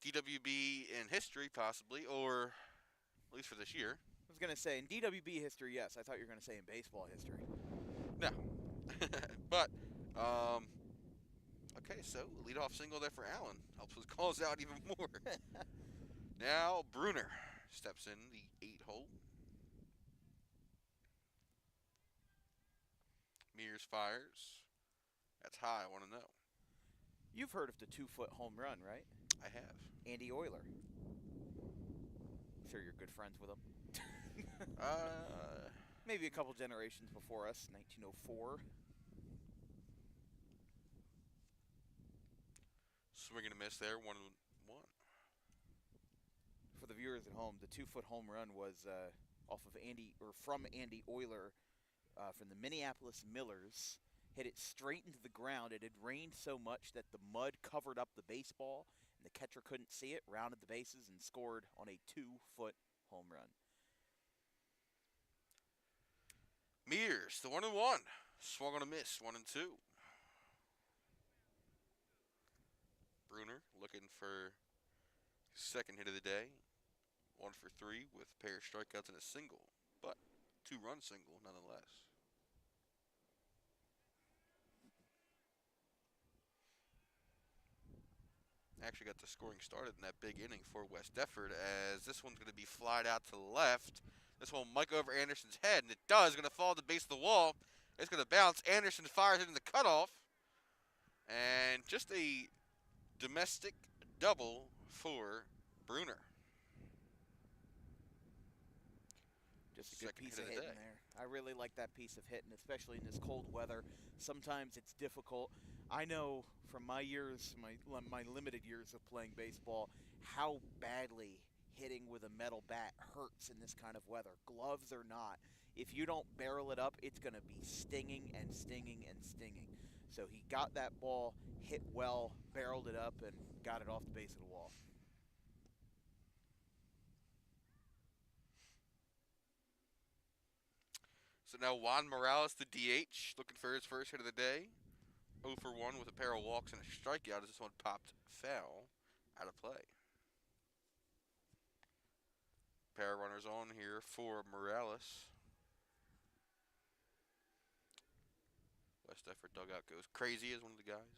DWB in history, possibly, or at least for this year. I was gonna say in DWB history, yes. I thought you were gonna say in baseball history. No. But, okay, so leadoff single there for Allen. Helps his calls out even more. Now Bruner steps in the 8-hole. Mears fires. That's high, I want to know. You've heard of the 2-foot home run, right? I have. Andy Euler. Sure you're good friends with him. Maybe a couple generations before us, 1904. Swing and a miss there, 1-1. For the viewers at home, the 2-foot home run was from Andy Euler from the Minneapolis Millers. Hit it straight into the ground. It had rained so much that the mud covered up the baseball, and the catcher couldn't see it, rounded the bases, and scored on a 2-foot home run. Mears, the 1-1. Swung on a miss, 1-2. Bruner looking for his second hit of the day. 1 for 3 with a pair of strikeouts and a single, but 2-run single nonetheless. Actually got the scoring started in that big inning for West Deptford, as this one's going to be flied out to the left. This one might go over Anderson's head, and it does. Going to fall at the base of the wall. It's going to bounce. Anderson fires it in the cutoff. And just a domestic double for Bruner. Just a good Second piece hit of of the hitting day. there. I really like that piece of hitting, especially in this cold weather. Sometimes it's difficult. I know from my years, my limited years of playing baseball, how badly hitting with a metal bat hurts in this kind of weather. Gloves or not, if you don't barrel it up, it's going to be stinging and stinging and stinging. So he got that ball, hit well, barreled it up, and got it off the base of the wall. So now Juan Morales, the DH, looking for his first hit of the day. 0 for 1 with a pair of walks and a strikeout as this one popped foul out of play. Pair of runners on here for Morales. West Deptford dugout goes crazy as one of the guys.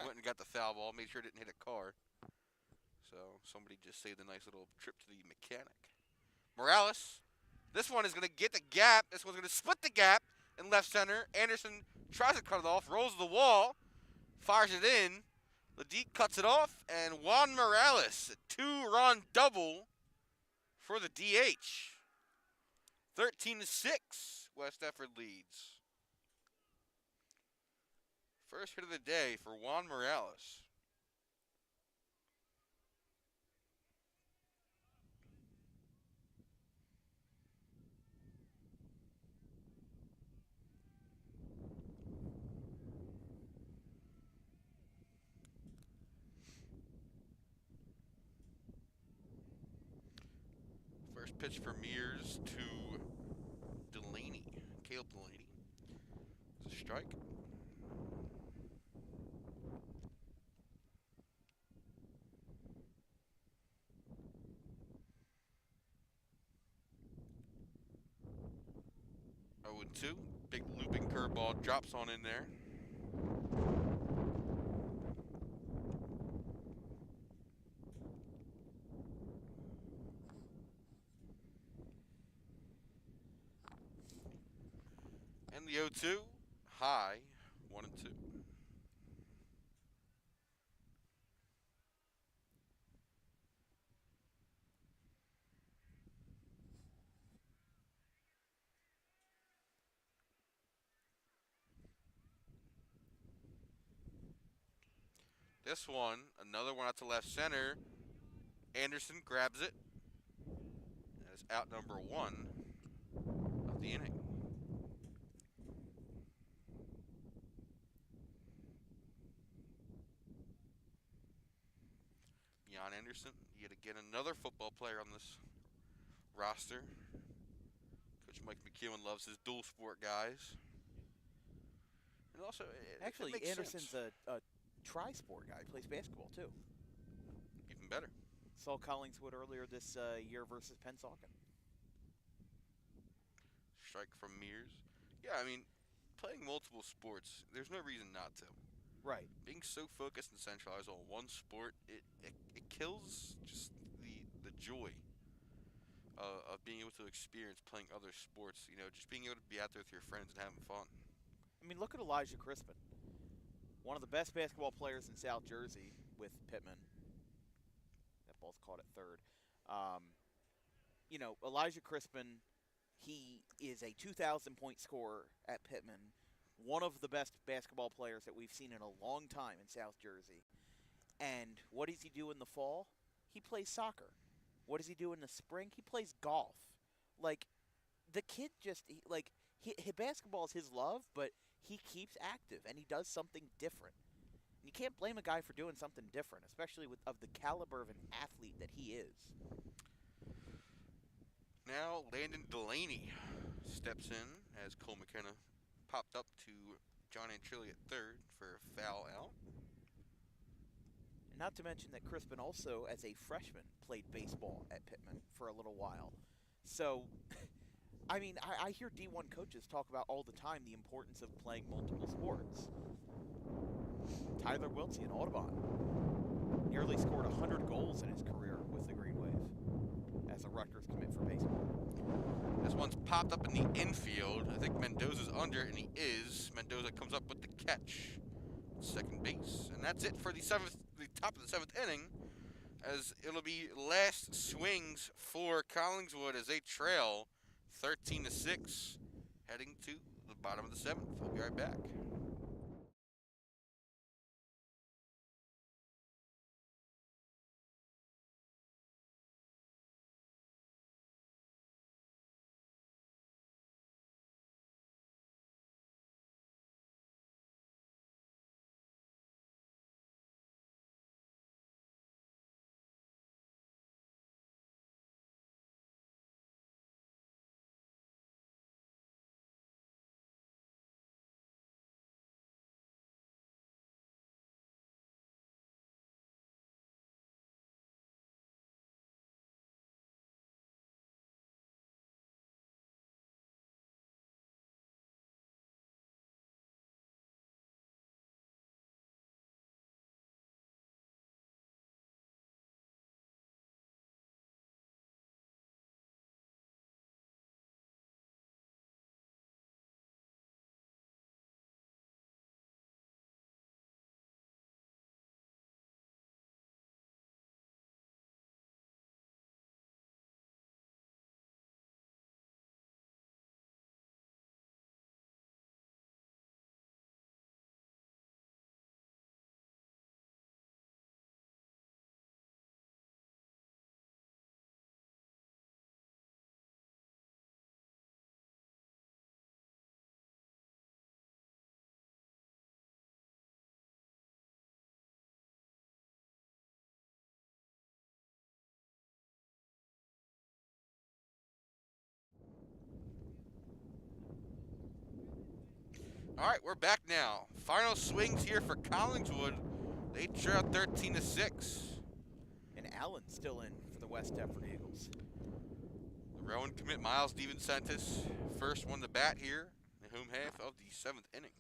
Went and got the foul ball, made sure it didn't hit a car. So somebody just saved a nice little trip to the mechanic. Morales. This one is going to get the gap. This one's going to split the gap in left center. Anderson tries to cut it off, rolls the wall, fires it in. Ledeek cuts it off, and Juan Morales, a 2-run double for the DH. 13-6, West Deptford leads. First hit of the day for Juan Morales. First pitch for Mears to Delaney, Caleb Delaney. It's a strike. Oh, and 2. Big looping curveball drops on in there. And the 0-2, high, 1-2. This one, another one out to left center. Anderson grabs it. That is out number 1 of the inning. Jan Anderson, yet again another football player on this roster. Coach Mike McEwen loves his dual sport guys. And also, Actually, it makes Anderson's sense. a tri-sport guy. Plays basketball, too. Even better. Saw Collingswood earlier this year versus Pennsauken. Strike from Mears. Yeah, I mean, playing multiple sports, there's no reason not to. Right. Being so focused and centralized on one sport, it kills just the joy of being able to experience playing other sports. You know, just being able to be out there with your friends and having fun. I mean, look at Elijah Crispin. One of the best basketball players in South Jersey with Pittman. That ball's caught at third. You know, Elijah Crispin, he is a 2,000-point scorer at Pittman. One of the best basketball players that we've seen in a long time in South Jersey. And what does he do in the fall? He plays soccer. What does he do in the spring? He plays golf. Like, the kid just, basketball is his love, but he keeps active, and he does something different. And you can't blame a guy for doing something different, especially of the caliber of an athlete that he is. Now, Landon Delaney steps in as Cole McKenna popped up to John Antrilli at third for a foul out. And not to mention that Crispin also, as a freshman, played baseball at Pittman for a little while. So, I mean, I hear D1 coaches talk about all the time the importance of playing multiple sports. Tyler Wiltsey in Audubon nearly scored 100 goals in his career with the Green Wave as a Rutgers commit for baseball. This one's popped up in the infield. I think Mendoza's under, and he is. Mendoza comes up with the catch at second base. And that's it for the top of the 7th inning, as it'll be last swings for Collingswood as they trail 13-6, heading to the bottom of the 7th. We'll be right back. All right, we're back now. Final swings here for Collingswood. They trail 13-6. And Allen still in for the West Deptford Eagles. The Rowan commit Miles DeVincentis, first one to bat here in the home half of the 7th inning.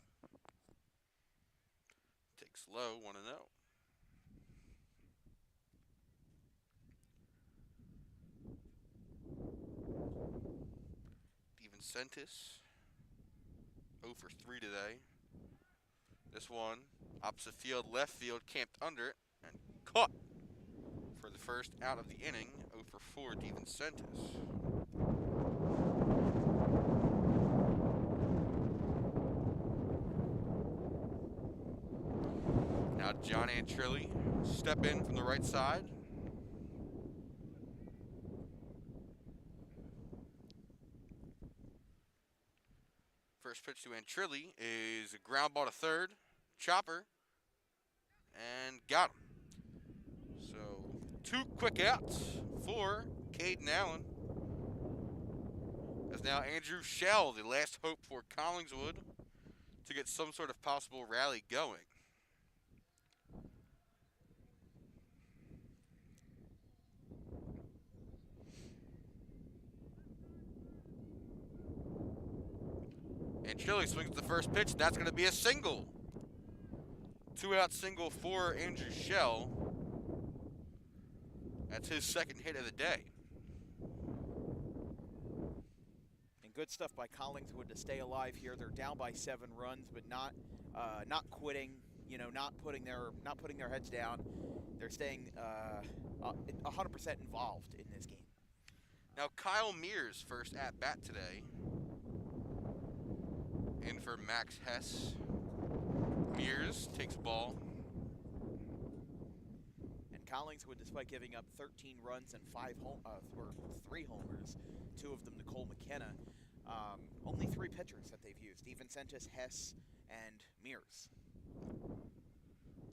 Takes low, 1-0. DeVincentis 0 for 3 today. This one, opposite field, left field, camped under it, and caught for the first out of the inning. 0 for 4, DeVincentis. Now John Antrilli step in from the right side. First pitch to Antrilli is a ground ball to third. Chopper. And got him. So, 2 quick outs for Caden Allen. As now Andrew Shell, the last hope for Collingswood to get some sort of possible rally going. Antrilli swings the first pitch. That's going to be a single. 2-out single for Andrew Shell. That's his second hit of the day. And good stuff by Collingswood to stay alive here. They're down by 7 runs, but not quitting. You know, not putting their heads down. They're staying 100% involved in this game. Now Kyle Mears first at bat today. In for Max Hess. Mears takes ball. And Collingswood, despite giving up 13 runs and 3 homers, 2 of them to Cole McKenna, only 3 pitchers that they've used: DeVincentis, Hess, and Mears.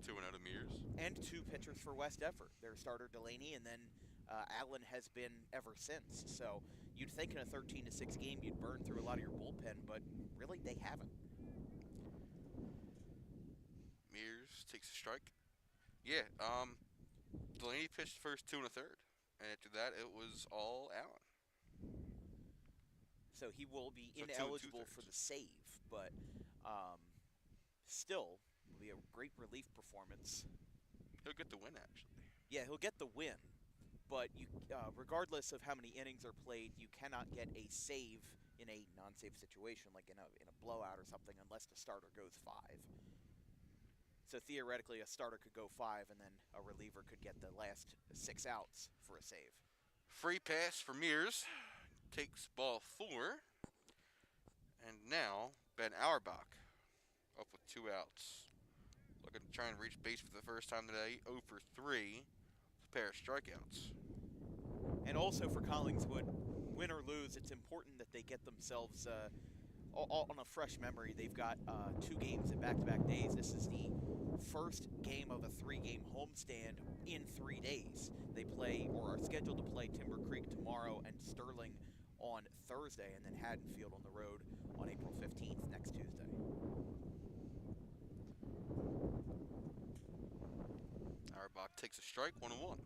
2-0 to Mears. And 2 pitchers for West Deptford. Their starter Delaney, and then Allen has been ever since. So you'd think in a 13-6 game you'd burn through a lot of your bullpen, but really they haven't. Mears takes a strike. Yeah, Delaney pitched first 2 1/3, and after that it was all Allen. So he will be So 2 ineligible 2/3. for the save, but still will be a great relief performance. He'll get the win, actually. Yeah, he'll get the win, but you, regardless of how many innings are played, you cannot get a save in a non-save situation, like in a blowout or something, unless the starter goes 5. So theoretically, a starter could go 5, and then a reliever could get the last 6 outs for a save. Free pass for Mears. Takes ball 4. And now, Ben Auerbach up with 2 outs. Looking to try and reach base for the first time today. 0 for 3. A pair of strikeouts. And also for Collingswood, win or lose, it's important that they get themselves on a fresh memory. They've got 2 games in back-to-back days. This is the first game of a 3-game homestand in 3 days. They play, or are scheduled to play, Timber Creek tomorrow and Sterling on Thursday, and then Haddonfield on the road on April 15th, next Tuesday. Auerbach takes a strike, 1-1.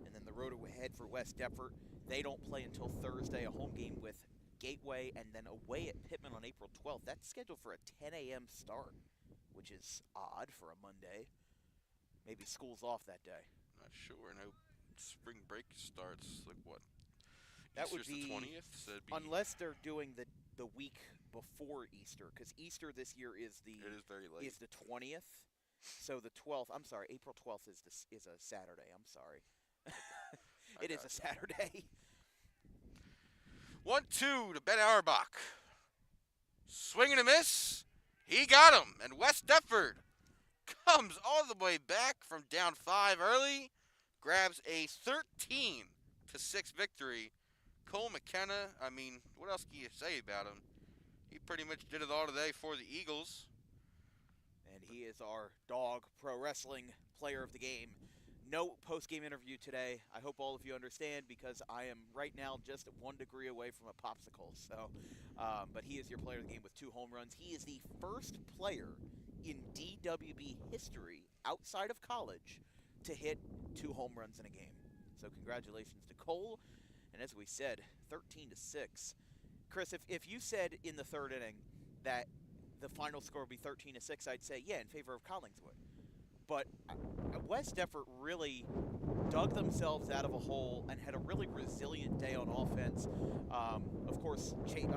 And then the road ahead for West Deptford. They don't play until Thursday, a home game with Gateway, and then away at Pittman on April 12th. That's scheduled for a 10 a.m. start, which is odd for a Monday. Maybe school's off that day. Not sure. No spring break starts, like what? That Easter's would be the 20th? So that'd be, unless they're doing the week before Easter, because Easter this year is it is very late. the 20th. So the 12th, I'm sorry, April 12th is a Saturday. I'm sorry. It is a Saturday. 1-2 to Ben Auerbach. Swing and a miss. He got him. And West Deptford comes all the way back from down 5 early. Grabs a 13-6 victory. Cole McKenna, I mean, what else can you say about him? He pretty much did it all today for the Eagles. And he is our dog pro wrestling player of the game. No post-game interview today. I hope all of you understand, because I am right now just 1 degree away from a popsicle. So, but he is your player of the game with 2 home runs. He is the first player in DWB history outside of college to hit 2 home runs in a game. So congratulations to Cole. And as we said, 13-6. Chris, if you said in the 3rd inning that the final score would be 13-6, I'd say, yeah, in favor of Collingswood. But West Deptford really dug themselves out of a hole and had a really resilient day on offense. Of course, Chase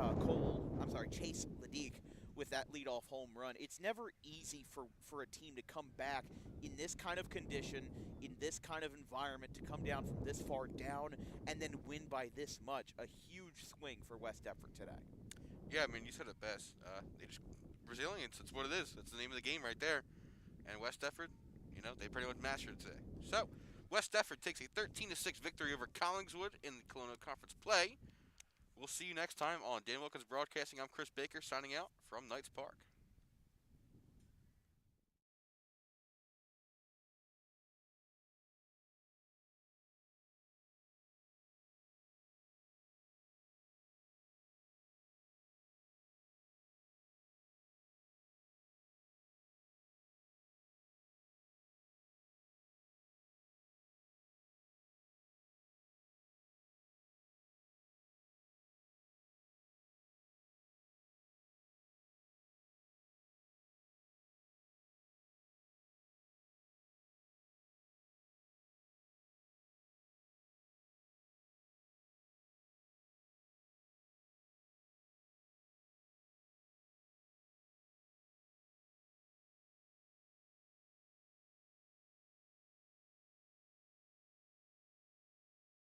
Ledeek with that leadoff home run. It's never easy for a team to come back in this kind of condition, in this kind of environment, to come down from this far down and then win by this much. A huge swing for West Deptford today. Yeah, I mean, you said it best. Resilience, it's what it is. It's the name of the game right there. And West Deptford, they pretty much mastered it today. So, West Deptford takes a 13-6 victory over Collingswood in the Colonial Conference play. We'll see you next time on Dan Wilkins Broadcasting. I'm Chris Baker signing out from Knights Park.